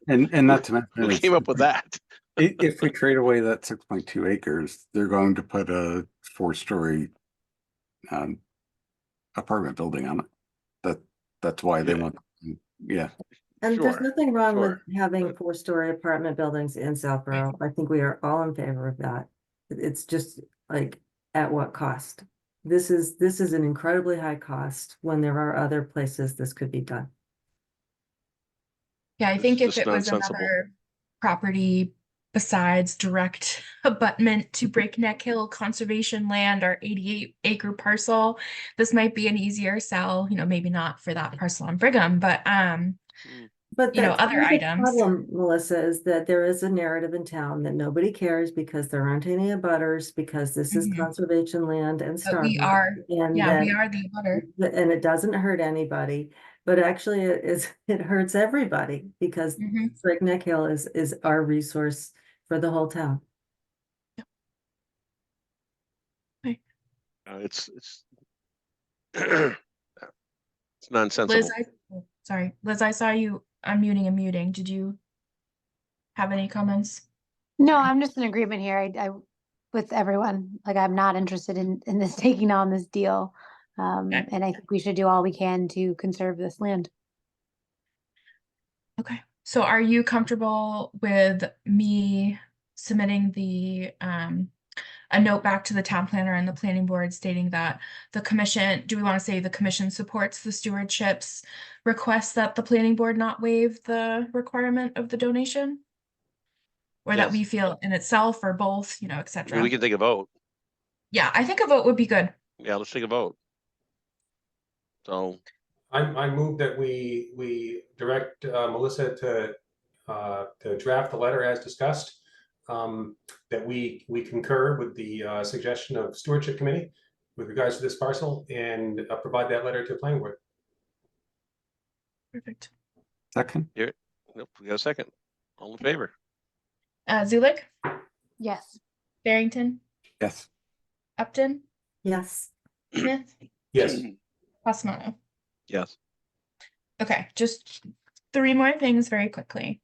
[SPEAKER 2] And not to mention,
[SPEAKER 1] who came up with that?
[SPEAKER 2] if we trade away that 6.2 acres, they're going to put a 4-story apartment building on it. That's why they want. Yeah.
[SPEAKER 11] And there's
[SPEAKER 1] Sure,
[SPEAKER 11] nothing wrong with
[SPEAKER 1] sure.
[SPEAKER 11] having 4-story apartment buildings in Southborough. I think we are all in favor of that. It's just like, at what cost? This is an incredibly high cost when there are other places this could be done.
[SPEAKER 3] Yeah, I
[SPEAKER 1] This
[SPEAKER 3] think
[SPEAKER 1] is
[SPEAKER 3] if
[SPEAKER 1] just
[SPEAKER 3] it was
[SPEAKER 1] nonsensical.
[SPEAKER 3] another property besides direct abutment to Breakneck Hill conservation land or 88-acre parcel, this might be an easier sell, maybe not for that parcel on Brigham, but
[SPEAKER 11] But that's
[SPEAKER 3] other
[SPEAKER 11] the
[SPEAKER 3] items.
[SPEAKER 11] problem, Melissa, is that there is a narrative in town that nobody cares because there aren't any abutters, because this is conservation land and
[SPEAKER 3] But we
[SPEAKER 11] Starbucks.
[SPEAKER 3] are,
[SPEAKER 11] And
[SPEAKER 3] yeah, we
[SPEAKER 11] that-
[SPEAKER 3] are the abutter.
[SPEAKER 11] and it doesn't hurt anybody, but actually it hurts everybody because Breakneck Hill is our resource for the whole town.
[SPEAKER 1] It's it's nonsensical.
[SPEAKER 3] Liz, I saw you unmuting and muting. Did you have any comments?
[SPEAKER 20] No, I'm just in agreement here. I with everyone. Like, I'm not interested in this taking on this deal.
[SPEAKER 3] Okay.
[SPEAKER 20] And I think we should do all we can to conserve this land.
[SPEAKER 3] Okay, so are you comfortable with me submitting a note back to the town planner and the planning board stating that the commission, do we want to say the commission supports the stewardship's request that the planning board not waive the requirement of the donation? Or that
[SPEAKER 1] Yes.
[SPEAKER 3] we feel in itself or both, et
[SPEAKER 1] I mean,
[SPEAKER 3] cetera?
[SPEAKER 1] we can take a vote.
[SPEAKER 3] Yeah, I think a vote would be good.
[SPEAKER 1] Yeah, let's take a vote. So,
[SPEAKER 7] I move that we direct Melissa to to draft the letter as discussed, that we concur with the suggestion of stewardship committee with regards to this parcel, and provide that letter to the planning board.
[SPEAKER 3] Perfect.
[SPEAKER 2] Second,
[SPEAKER 1] Here, nope, we got a second. All in favor?
[SPEAKER 3] Zulik,
[SPEAKER 20] Yes.
[SPEAKER 3] Barrington,
[SPEAKER 2] yes.
[SPEAKER 3] Upton,
[SPEAKER 11] Yes.
[SPEAKER 3] Smith,
[SPEAKER 7] Yes.
[SPEAKER 3] Passamato.
[SPEAKER 1] Yes.
[SPEAKER 3] Okay, just 3 more things very quickly.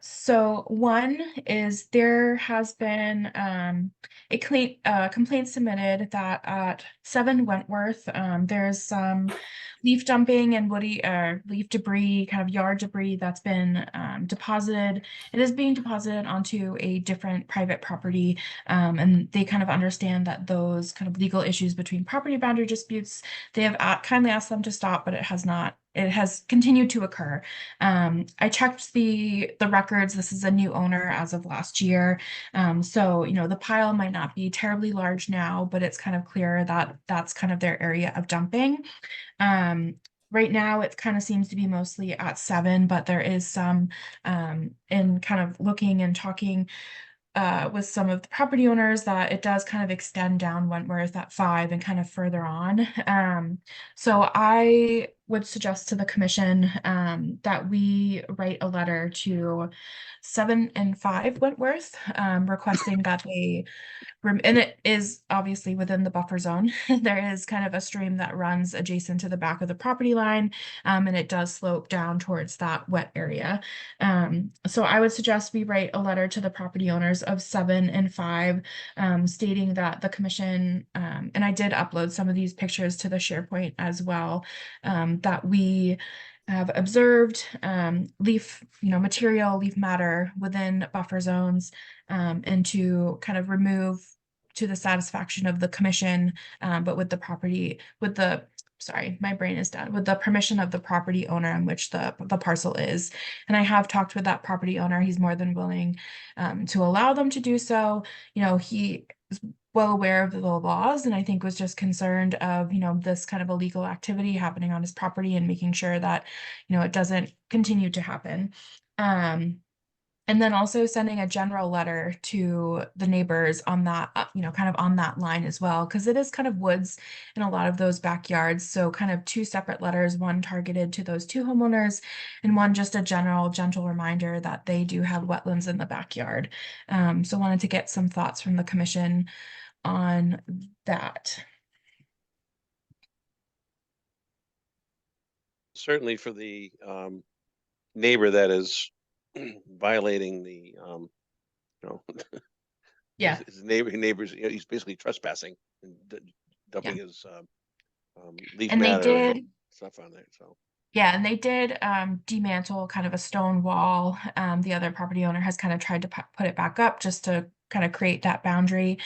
[SPEAKER 3] So one is there has been a complaint submitted that at 7 Wentworth, there's some leaf dumping and woody leaf debris, kind of yard debris that's been deposited. It is being deposited onto a different private property, and they kind of understand that those kind of legal issues between property boundary disputes, they have kindly asked them to stop, but it has not. It has continued to occur. I checked the records. This is a new owner as of last year. So, you know, the pile might not be terribly large now, but it's kind of clear that that's kind of their area of dumping. Right now, it kind of seems to be mostly at 7, but there is some in kind of looking and talking with some of the property owners that it does kind of extend down Wentworth at 5 and kind of further on. So I would suggest to the commission that we write a letter to 7 and 5 Wentworth, requesting that they, and it is obviously within the buffer zone. There is kind of a stream that runs adjacent to the back of the property line, and it does slope down towards that wet area. So I would suggest we write a letter to the property owners of 7 and 5, stating that the commission, and I did upload some of these pictures to the SharePoint as well, that we have observed leaf matter within buffer zones, and to kind of remove to the satisfaction of the commission, but with the my brain is done, with the permission of the property owner in which the parcel is. And I have talked with that property owner. He's more than willing to allow them to do so. You know, he is well aware of the laws, and I think was just concerned of, you know, this kind of illegal activity happening on his property and making sure that, you know, it doesn't continue to happen. And then also sending a general letter to the neighbors on that, you know, kind of on that line as well, because it is kind of woods in a lot of those backyards. So kind of 2 separate letters, one targeted to those 2 homeowners and one just a general, gentle reminder that they do have wetlands in the backyard. So wanted to get some thoughts from the commission on that.
[SPEAKER 1] Certainly for the neighbor that is violating the
[SPEAKER 3] Yeah.
[SPEAKER 1] his neighbors, you know, he's basically trespassing and dumping his leaf
[SPEAKER 3] And they
[SPEAKER 1] matter and
[SPEAKER 3] did.
[SPEAKER 1] stuff on there. So
[SPEAKER 3] Yeah, and they did demantle kind of a stone wall. The other property owner has kind of tried to put it back up just to kind of create that boundary.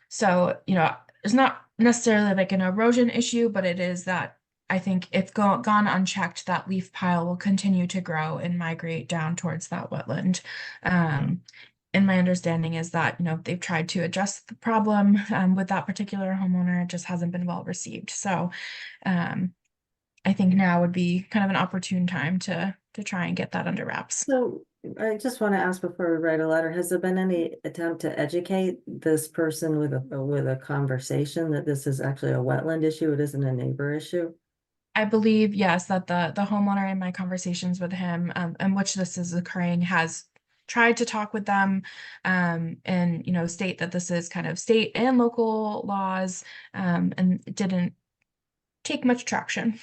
[SPEAKER 3] So, you know, it's not necessarily like an erosion issue, but it is that I think if gone unchecked, that leaf pile will continue to grow and migrate down towards that wetland. And my understanding is that, you know, they've tried to address the problem with that particular homeowner. It just hasn't been well received. So I think now would be kind of an opportune time to try and get that under wraps.
[SPEAKER 11] So I just want to ask before we write a letter, has there been any attempt to educate this person with a conversation that this is actually a wetland issue? It isn't a neighbor issue?
[SPEAKER 3] I believe, yes, that the homeowner in my conversations with him, in which this is occurring, has tried to talk with them, and, you know, state that this is kind of state and local laws, and it didn't take much traction.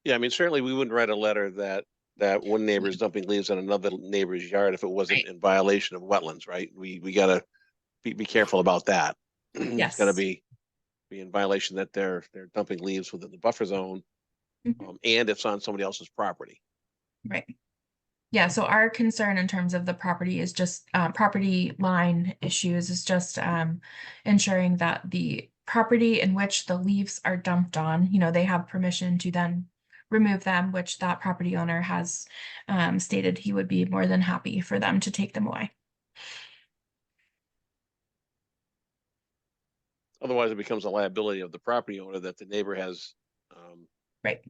[SPEAKER 1] yeah, I mean, certainly we wouldn't write a letter that one neighbor is dumping leaves on another neighbor's yard if it wasn't in violation of wetlands, right? We gotta be careful about that. It's gotta be in violation that they're dumping leaves within the buffer zone, and it's on somebody else's property.
[SPEAKER 3] Right. Yeah, so our concern in terms of the property is just property line issues is just ensuring that the property in which the leaves are dumped on, you know, they have permission to then remove them, which that property owner has stated he would be more than happy for them to take them away.
[SPEAKER 1] Otherwise, it becomes a liability of the property owner that the neighbor has,
[SPEAKER 3] right.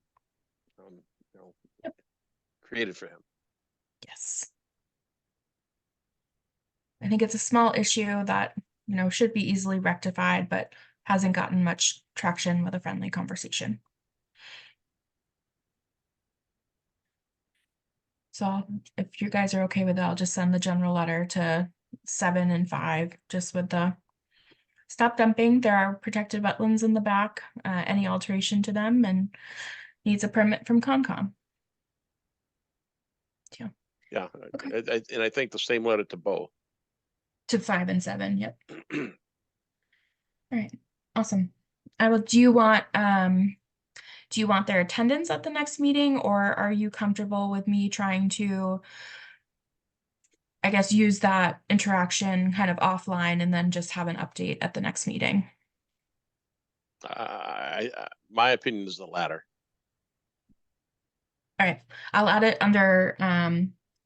[SPEAKER 1] You know, created for him.
[SPEAKER 3] Yes. I think it's a small issue that, should be easily rectified, but hasn't gotten much traction with a friendly conversation. So if you guys are okay with it, I'll just send the general letter to 7 and 5, just with the stop dumping. There are protected wetlands in the back, any alteration to them, and needs a permit from Concom. Yeah.
[SPEAKER 1] Yeah,
[SPEAKER 3] Okay.
[SPEAKER 1] and I think the same letter to both.
[SPEAKER 3] To 5 and 7, yep. All right, awesome. Do you want their attendance at the next meeting, or are you comfortable with me trying to, I guess, use that interaction kind of offline and then just have an update at the next meeting?
[SPEAKER 1] My opinion is the latter.
[SPEAKER 3] All right, I'll add it under,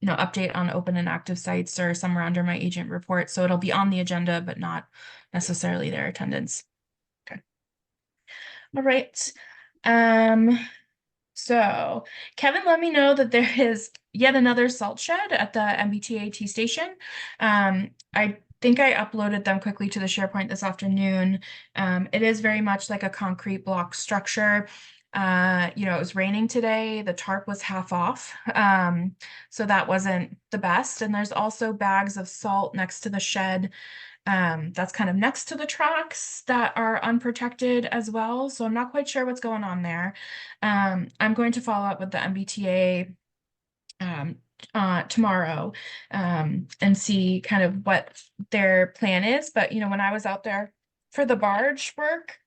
[SPEAKER 3] update on open and active sites or somewhere under my agent report. So it'll be on the agenda, but not necessarily their attendance. Okay. All right. So Kevin let me know that there is yet another salt shed at the MBTA station. I think I uploaded them quickly to the SharePoint this afternoon. It is very much like a concrete block structure. It was raining today. The tarp was half off. So that wasn't the best. And there's also bags of salt next to the shed. That's kind of next to the tracks that are unprotected as well. So I'm not quite sure what's going on there. I'm going to follow up with the MBTA tomorrow and see kind of what their plan is. But, when I was out there for the barge work,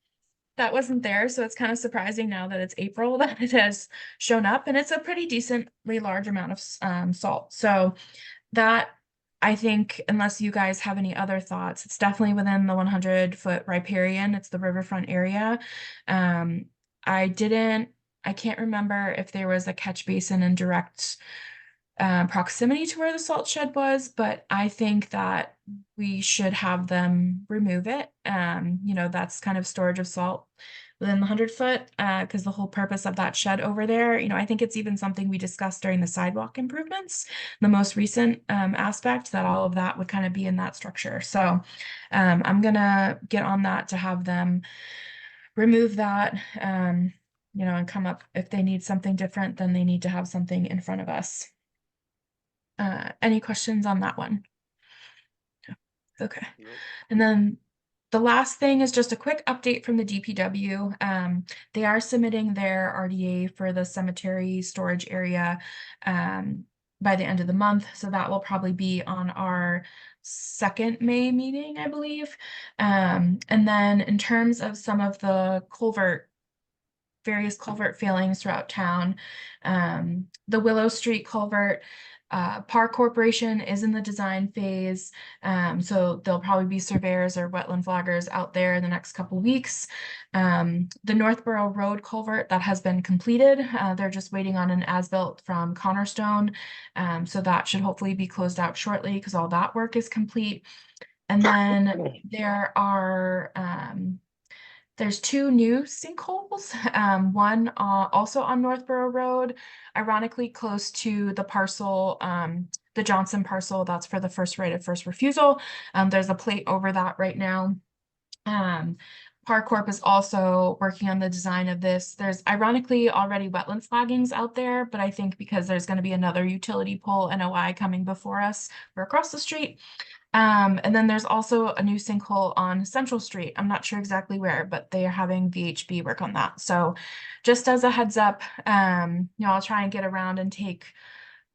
[SPEAKER 3] that wasn't there. So it's kind of surprising now that it's April that it has shown up, and it's a pretty decently large amount of salt. So that, I think, unless you guys have any other thoughts, it's definitely within the 100-foot riparian. It's the riverfront area. I can't remember if there was a catch basin in direct proximity to where the salt shed was, but I think that we should have them remove it. That's kind of storage of salt within the 100-foot, because the whole purpose of that shed over there, I think it's even something we discussed during the sidewalk improvements, the most recent aspect, that all of that would kind of be in that structure. So I'm gonna get on that to have them remove that, and come up, if they need something different, then they need to have something in front of us. Any questions on that one? Okay. And then the last thing is just a quick update from the DPW. They are submitting their RDA for the cemetery storage area by the end of the month. So that will probably be on our 2nd May meeting, I believe. And then in terms of some of the various culvert failings throughout town, the Willow Street culvert, Park Corporation is in the design phase, so there'll probably be surveyors or wetland flaggers out there in the next couple weeks. The Northborough Road culvert, that has been completed. They're just waiting on an as-built from Cornerstone, so that should hopefully be closed out shortly because all that work is complete. And then there's 2 new sinkholes, one also on Northborough Road, ironically close to the parcel, the Johnson parcel, that's for the first right of first refusal. There's a plate over that right now. Park Corp is also working on the design of this. There's ironically already wetland flaggings out there, but I think because there's going to be another utility pole NOI coming before us, we're across the street. And then there's also a new sinkhole on Central Street. I'm not sure exactly where, but they are having VHB work on that. So just as a heads up, I'll try and get around and take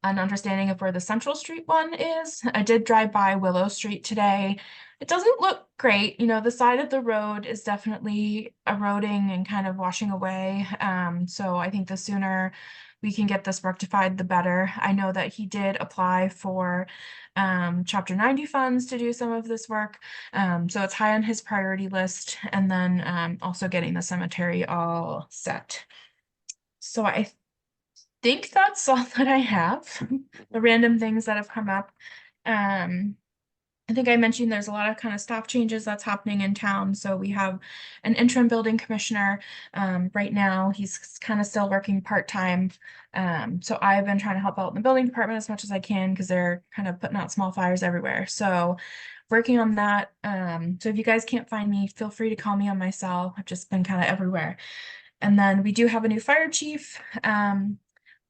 [SPEAKER 3] an understanding of where the Central Street one is. I did drive by Willow Street today. It doesn't look great. The side of the road is definitely eroding and kind of washing away. So I think the sooner we can get this rectified, the better. I know that he did apply for Chapter 90 funds to do some of this work. So it's high on his priority list. And then also getting the cemetery all set. So I think that's all that I have. The random things that have come up. I think I mentioned there's a lot of kind of staff changes that's happening in town. So we have an interim building commissioner. Right now, he's kind of still working part-time. So I've been trying to help out in the building department as much as I can because they're kind of putting out small fires everywhere. So working on that. So if you guys can't find me, feel free to call me on my cell. I've just been kind of everywhere. And then we do have a new fire chief.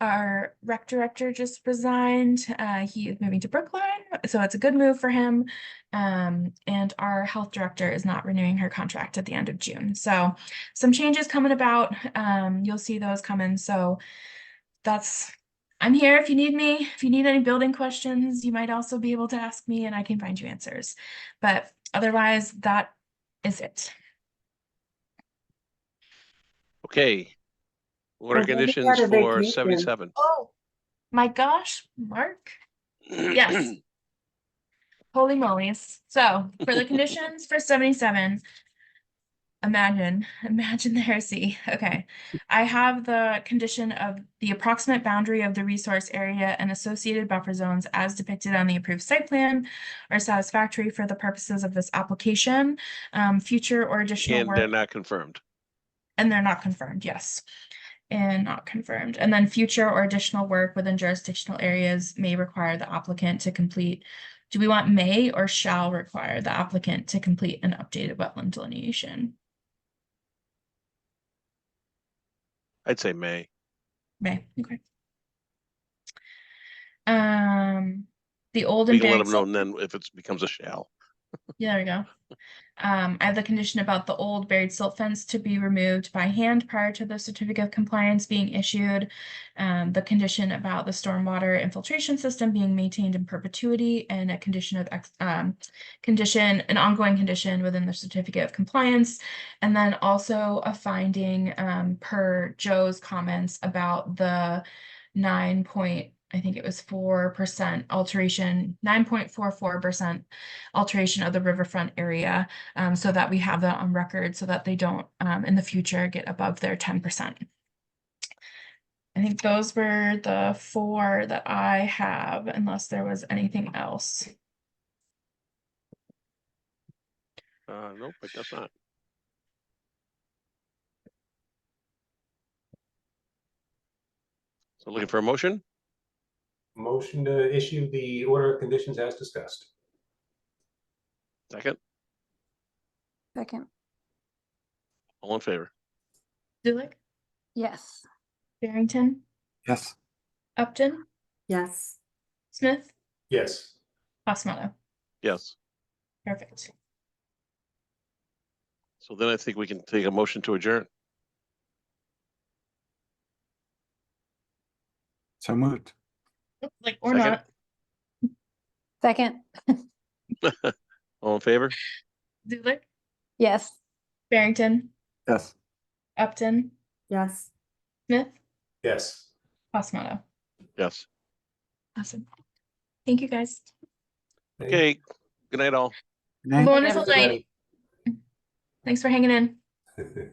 [SPEAKER 3] Our rec director just resigned. He is moving to Brookline, so it's a good move for him. And our health director is not renewing her contract at the end of June. So some changes coming about. You'll see those coming. So I'm here if you need me. If you need any building questions, you might also be able to ask me and I can find you answers. But otherwise, that is it.
[SPEAKER 1] Okay. Order
[SPEAKER 11] Well, then we
[SPEAKER 1] conditions
[SPEAKER 11] had a
[SPEAKER 1] for
[SPEAKER 11] vacation.
[SPEAKER 1] 77.
[SPEAKER 3] Oh my gosh, Mark. Yes. Holy mollies. So for the conditions for 77, imagine the heresy. Okay. I have the condition of the approximate boundary of the resource area and associated buffer zones as depicted on the approved site plan are satisfactory for the purposes of this application. Future or additional
[SPEAKER 1] And
[SPEAKER 3] work.
[SPEAKER 1] they're not confirmed.
[SPEAKER 3] And they're not confirmed, yes. And not confirmed. And then future or additional work within jurisdictional areas may require the applicant to complete. Do we want may or shall require the applicant to complete an updated wetland delineation?
[SPEAKER 1] I'd say may.
[SPEAKER 3] May, okay. The old
[SPEAKER 1] We
[SPEAKER 3] and
[SPEAKER 1] can let
[SPEAKER 3] buried
[SPEAKER 1] them know
[SPEAKER 3] silt-
[SPEAKER 1] and then if it becomes a shall.
[SPEAKER 3] Yeah, there we go. I have the condition about the old buried silt fence to be removed by hand prior to the certificate of compliance being issued. The condition about the stormwater infiltration system being maintained in perpetuity and a condition of an ongoing condition within the certificate of compliance. And then also a finding per Joe's comments about the 4% alteration, 9.44% alteration of the riverfront area, so that we have that on record so that they don't in the future get above their 10%. I think those were the 4 that I have, unless there was anything else.
[SPEAKER 1] Nope, I guess not. So looking for a motion?
[SPEAKER 7] Motion to issue the order of conditions as discussed.
[SPEAKER 1] Second,
[SPEAKER 20] Second.
[SPEAKER 1] all in favor?
[SPEAKER 3] Zulik,
[SPEAKER 20] Yes.
[SPEAKER 3] Barrington,
[SPEAKER 2] Yes.
[SPEAKER 3] Upton,
[SPEAKER 11] Yes.
[SPEAKER 3] Smith,
[SPEAKER 7] Yes.
[SPEAKER 3] Pasmato.
[SPEAKER 1] Yes.
[SPEAKER 3] Perfect.
[SPEAKER 1] So then I think we can take a motion to adjourn.
[SPEAKER 2] So moved.
[SPEAKER 3] Like, or
[SPEAKER 1] Second?
[SPEAKER 3] not.
[SPEAKER 20] Second.
[SPEAKER 1] All in favor?
[SPEAKER 3] Zulik,
[SPEAKER 20] Yes.
[SPEAKER 3] Barrington,
[SPEAKER 2] Yes.
[SPEAKER 3] Upton,
[SPEAKER 11] Yes.
[SPEAKER 3] Smith,
[SPEAKER 7] Yes.
[SPEAKER 3] Pasmato.
[SPEAKER 1] Yes.
[SPEAKER 3] Awesome. Thank you, guys.
[SPEAKER 1] Okay, good night all.
[SPEAKER 2] Good night.
[SPEAKER 3] Wonderful
[SPEAKER 7] Good
[SPEAKER 3] night. Thanks for hanging in.
[SPEAKER 7] night.